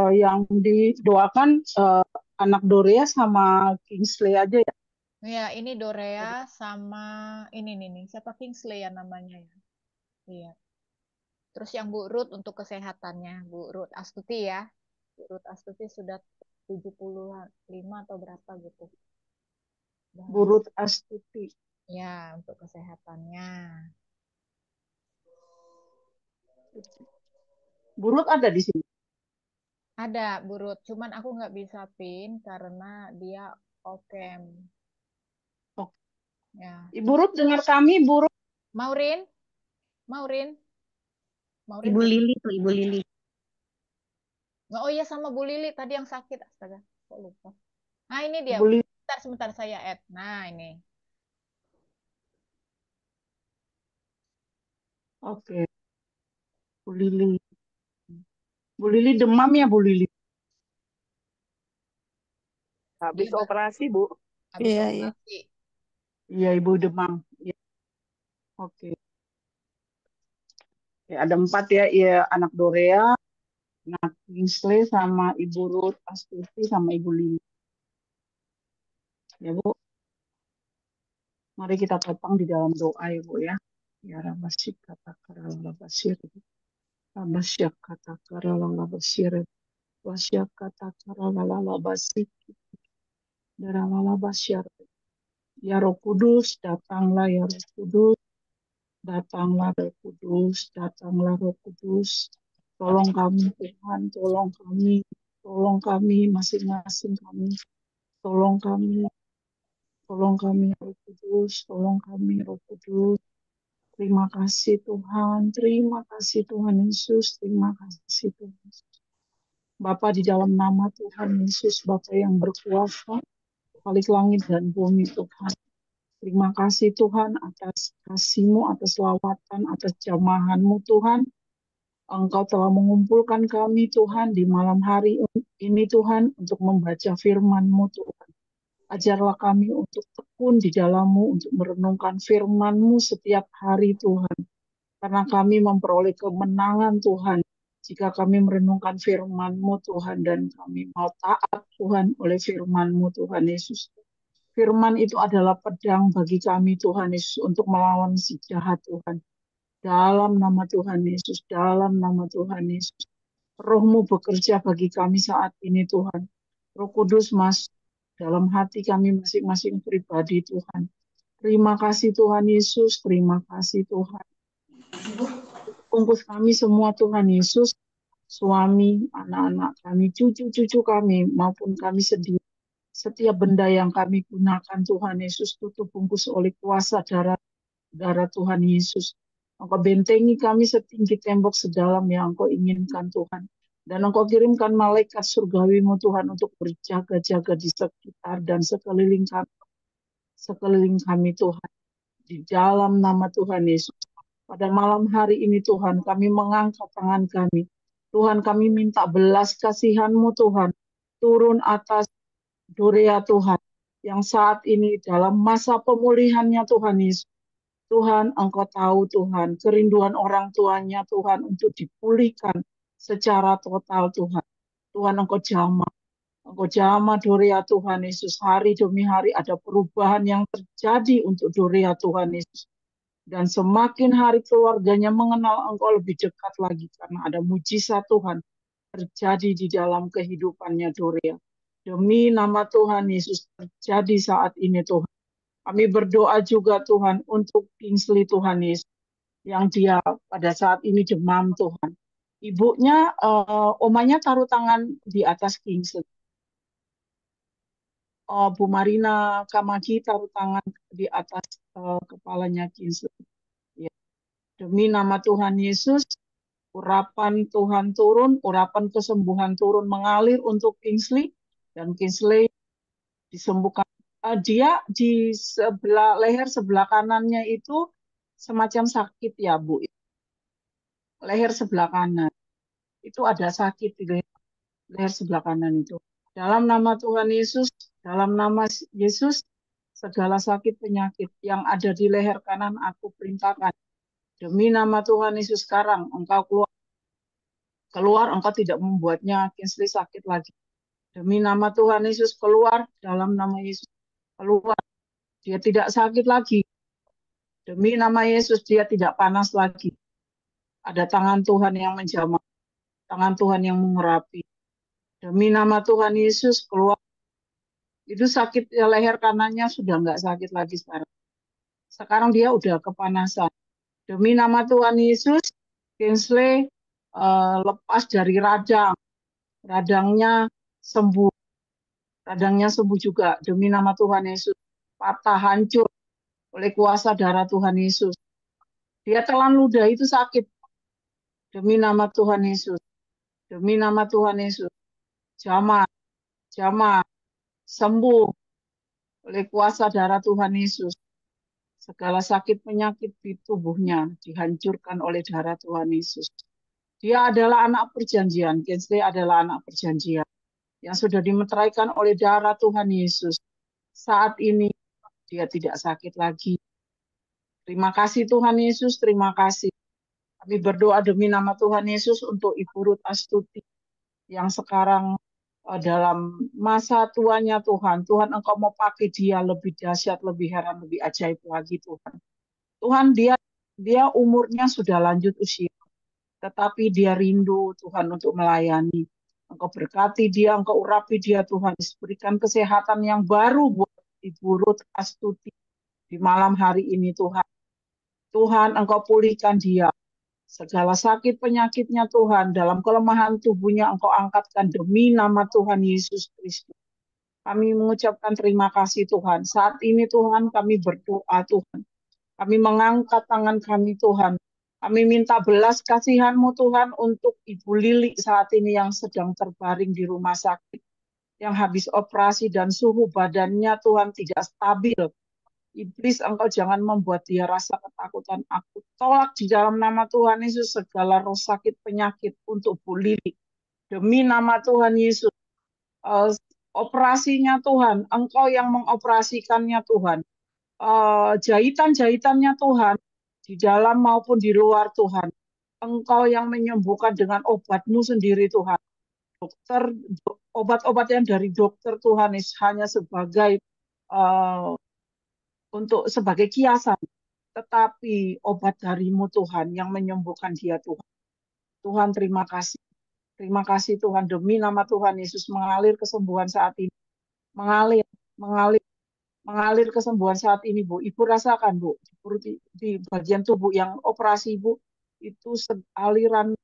[SPEAKER 13] Yang didoakan anak Dorea sama Kingsley aja ya.
[SPEAKER 14] Ya, ini Dorea sama ini nih, siapa Kingsley ya namanya ya. Iya. Terus yang Bu Ruth untuk kesehatannya, Bu Ruth Astuti ya. Bu Ruth Astuti sudah 75 atau berapa gitu.
[SPEAKER 13] Bu Ruth Astuti.
[SPEAKER 14] Ya, untuk kesehatannya.
[SPEAKER 13] Bu Ruth ada di sini?
[SPEAKER 14] Ada Bu Ruth, cuman aku nggak bisa pin karena dia off cam. Ya.
[SPEAKER 13] Ibu Ruth dengar kami, Bu Ruth.
[SPEAKER 14] Maurin.
[SPEAKER 19] Ibu Lili tuh, Ibu Lili.
[SPEAKER 14] Oh iya sama Bu Lili tadi yang sakit, astaga, kok lupa. Nah ini dia, sebentar saya add. Nah ini.
[SPEAKER 13] Oke. Bu Lili. Bu Lili demam ya Bu Lili?
[SPEAKER 18] Habis operasi Bu.
[SPEAKER 13] Iya. Iya Ibu demam. Ya. Oke. Ya, ada 4 ya, ya anak Dorea, anak Kingsley sama Ibu Ruth Astuti sama Ibu Lili. Ya Bu. Mari kita tetap di dalam doa ya Bu ya. Ya Rabbasik kata karala basir. Rabbasyak kata karala basir. Wasyak kata karala basik. Daralalabasyar. Ya Roh Kudus, datanglah ya Roh Kudus, datanglah Roh Kudus, datanglah Roh Kudus. Tolong kami Tuhan, tolong kami masing-masing kami. Tolong kami Roh Kudus, tolong kami Roh Kudus. Terima kasih Tuhan Yesus, terima kasih Tuhan Yesus. Bapa, di dalam nama Tuhan Yesus, Bapa yang berkuasa, balik langit dan bumi Tuhan. Terima kasih Tuhan atas kasih-Mu, atas lawatan, atas jamahan-Mu Tuhan. Engkau telah mengumpulkan kami Tuhan di malam hari ini Tuhan untuk membaca firman-Mu Tuhan. Ajarlah kami untuk tekun di dalam-Mu, untuk merenungkan firman-Mu setiap hari Tuhan. Karena kami memperoleh kemenangan Tuhan jika kami merenungkan firman-Mu Tuhan, dan kami mau taat Tuhan oleh firman-Mu Tuhan Yesus. Firman itu adalah pedang bagi kami Tuhan Yesus untuk melawan si jahat Tuhan. Dalam nama Tuhan Yesus, dalam nama Tuhan Yesus. Roh-Mu bekerja bagi kami saat ini Tuhan. Roh Kudus masuk dalam hati kami masing-masing pribadi Tuhan. Terima kasih Tuhan Yesus, terima kasih Tuhan. Bungkus kami semua Tuhan Yesus, suami, anak-anak kami, cucu-cucu kami, maupun kami sendiri. Setiap benda yang kami gunakan Tuhan Yesus, tutup bungkus oleh kuasa darah Tuhan Yesus. Engkau bentengi kami setinggi tembok sedalam yang Engkau inginkan Tuhan. Dan Engkau kirimkan malaikat surgawi-Mu Tuhan untuk berjaga-jaga di sekitar dan sekeliling kami Tuhan. Di dalam nama Tuhan Yesus. Pada malam hari ini Tuhan, kami mengangkat tangan kami. Tuhan, kami minta belas kasihan-Mu Tuhan. Turun atas Dorea Tuhan, yang saat ini dalam masa pemulihannya Tuhan Yesus. Tuhan, Engkau tahu Tuhan, kerinduan orang tuanya Tuhan untuk dipulihkan secara total Tuhan. Tuhan, Engkau jamah Dorea Tuhan Yesus. Hari demi hari ada perubahan yang terjadi untuk Dorea Tuhan Yesus. Dan semakin hari keluarganya mengenal Engkau lebih dekat lagi, karena ada mujizat Tuhan terjadi di dalam kehidupannya Dorea. Demi nama Tuhan Yesus terjadi saat ini Tuhan. Kami berdoa juga Tuhan untuk Kingsley Tuhan Yesus, yang dia pada saat ini demam Tuhan. Ibunya, omanya taruh tangan di atas Kingsley. Bu Marina Kamagi taruh tangan di atas kepalanya Kingsley. Ya. Demi nama Tuhan Yesus, urapan Tuhan turun, urapan kesembuhan turun mengalir untuk Kingsley. Dan Kingsley disembuhkan. Dia di sebelah leher sebelah kanannya itu semacam sakit ya Bu. Leher sebelah kanan. Itu ada sakit di leher sebelah kanan itu. Dalam nama Tuhan Yesus, dalam nama Yesus, segala sakit penyakit yang ada di leher kanan aku perintahkan. Demi nama Tuhan Yesus sekarang, engkau keluar, engkau tidak membuatnya Kingsley sakit lagi. Demi nama Tuhan Yesus keluar, dalam nama Yesus keluar. Dia tidak sakit lagi. Demi nama Yesus dia tidak panas lagi. Ada tangan Tuhan yang menjamah, tangan Tuhan yang mengurapi. Demi nama Tuhan Yesus keluar. Itu sakit leher kanannya sudah enggak sakit lagi sekarang. Sekarang dia udah kepanasan. Demi nama Tuhan Yesus, Kingsley lepas dari radang. Radangnya sembuh. Radangnya sembuh juga. Demi nama Tuhan Yesus. Patah, hancur oleh kuasa darah Tuhan Yesus. Dia telan ludah itu sakit. Demi nama Tuhan Yesus. Demi nama Tuhan Yesus. Jamah, sembuh oleh kuasa darah Tuhan Yesus. Segala sakit penyakit di tubuhnya dihancurkan oleh darah Tuhan Yesus. Dia adalah anak perjanjian. Kingsley adalah anak perjanjian yang sudah dimeteraikan oleh darah Tuhan Yesus. Saat ini dia tidak sakit lagi. Terima kasih Tuhan Yesus, terima kasih. Kami berdoa demi nama Tuhan Yesus untuk Ibu Ruth Astuti yang sekarang dalam masa tuanya Tuhan. Tuhan, Engkau mau pakai dia lebih dahsyat, lebih heran, lebih ajaib lagi Tuhan. Tuhan, dia umurnya sudah lanjut usia, tetapi dia rindu Tuhan untuk melayani. Engkau berkati dia, Engkau urapi dia Tuhan. Berikan kesehatan yang baru buat Ibu Ruth Astuti di malam hari ini Tuhan. Tuhan, Engkau pulihkan dia. Segala sakit penyakitnya Tuhan, dalam kelemahan tubuhnya Engkau angkatkan demi nama Tuhan Yesus Kristus. Kami mengucapkan terima kasih Tuhan. Saat ini Tuhan kami berdoa Tuhan. Kami mengangkat tangan kami Tuhan. Kami minta belas kasihan-Mu Tuhan untuk Ibu Lili saat ini yang sedang terbaring di rumah sakit. Yang habis operasi dan suhu badannya Tuhan tidak stabil. Iblis, Engkau jangan membuat dia rasa ketakutan. Aku tolak di dalam nama Tuhan Yesus segala roh sakit penyakit untuk Bu Lili. Demi nama Tuhan Yesus, operasinya Tuhan, Engkau yang mengoperasikannya Tuhan. Jahitan-jahitannya Tuhan, di dalam maupun di luar Tuhan. Engkau yang menyembuhkan dengan obat-Mu sendiri Tuhan. Dokter, obat-obat yang dari dokter Tuhan hanya sebagai untuk sebagai kiasan, tetapi obat dari-Mu Tuhan yang menyembuhkan dia Tuhan. Tuhan terima kasih. Terima kasih Tuhan, demi nama Tuhan Yesus mengalir kesembuhan saat ini. Mengalir kesembuhan saat ini Bu. Ibu rasakan Bu, di bagian tubuh yang operasi Ibu, itu aliran,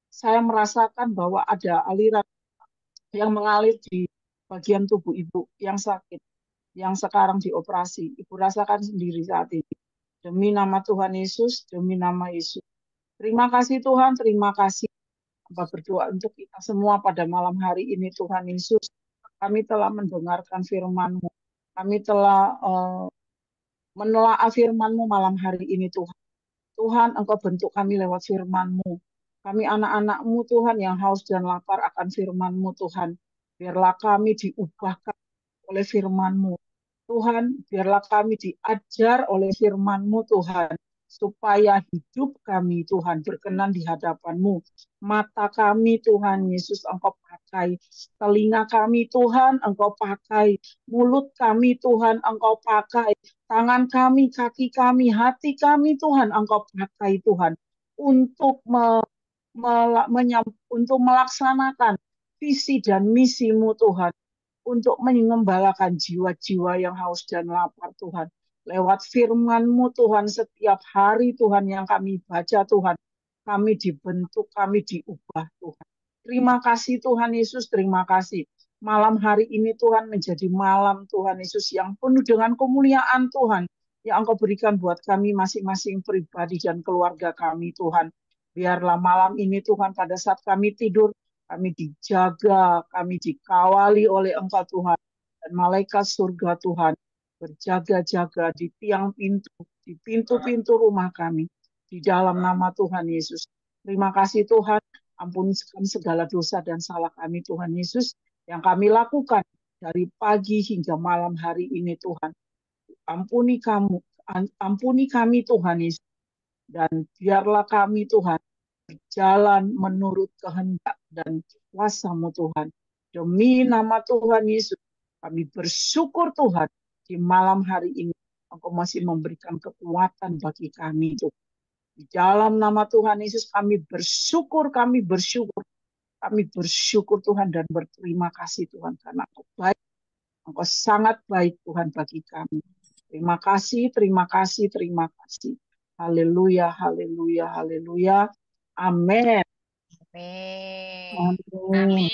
[SPEAKER 13] saya merasakan bahwa ada aliran yang mengalir di bagian tubuh Ibu yang sakit, yang sekarang dioperasi. Ibu rasakan sendiri saat ini. Demi nama Tuhan Yesus, demi nama Yesus. Terima kasih Tuhan, terima kasih. Hamba berdoa untuk kita semua pada malam hari ini Tuhan Yesus. Kami telah mendengarkan firman-Mu. Kami telah menelaah firman-Mu malam hari ini Tuhan. Tuhan, Engkau bentuk kami lewat firman-Mu. Kami anak-anak-Mu Tuhan yang haus dan lapar akan firman-Mu Tuhan. Biarlah kami diubahkan oleh firman-Mu. Tuhan, biarlah kami diajar oleh firman-Mu Tuhan, supaya hidup kami Tuhan berkenan di hadapan-Mu. Mata kami Tuhan Yesus Engkau pakai, telinga kami Tuhan Engkau pakai, mulut kami Tuhan Engkau pakai, tangan kami, kaki kami, hati kami Tuhan Engkau pakai Tuhan, untuk untuk melaksanakan visi dan misi-Mu Tuhan, untuk mengembalakan jiwa-jiwa yang haus dan lapar Tuhan. Lewat firman-Mu Tuhan, setiap hari Tuhan yang kami baca Tuhan, kami dibentuk, kami diubah Tuhan. Terima kasih Tuhan Yesus, terima kasih. Malam hari ini Tuhan menjadi malam Tuhan Yesus yang penuh dengan kemuliaan Tuhan, yang Engkau berikan buat kami masing-masing pribadi dan keluarga kami Tuhan. Biarlah malam ini Tuhan, pada saat kami tidur, kami dijaga, kami dikawali oleh Engkau Tuhan, dan malaikat surga Tuhan berjaga-jaga di tiang pintu, di pintu-pintu rumah kami, di dalam nama Tuhan Yesus. Terima kasih Tuhan, ampunkan segala dosa dan salah kami Tuhan Yesus, yang kami lakukan dari pagi hingga malam hari ini Tuhan. Ampuni kami Tuhan Yesus, dan biarlah kami Tuhan berjalan menurut kehendak dan kuasa-Mu Tuhan. Demi nama Tuhan Yesus, kami bersyukur Tuhan, di malam hari ini Engkau masih memberikan kekuatan bagi kami Tuhan. Di dalam nama Tuhan Yesus kami bersyukur Tuhan, dan berterima kasih Tuhan, karena Engkau baik, Engkau sangat baik Tuhan bagi kami. Terima kasih, terima kasih, terima kasih. Haleluya, haleluya, haleluya. Amin.
[SPEAKER 14] Amin.
[SPEAKER 13] Amin.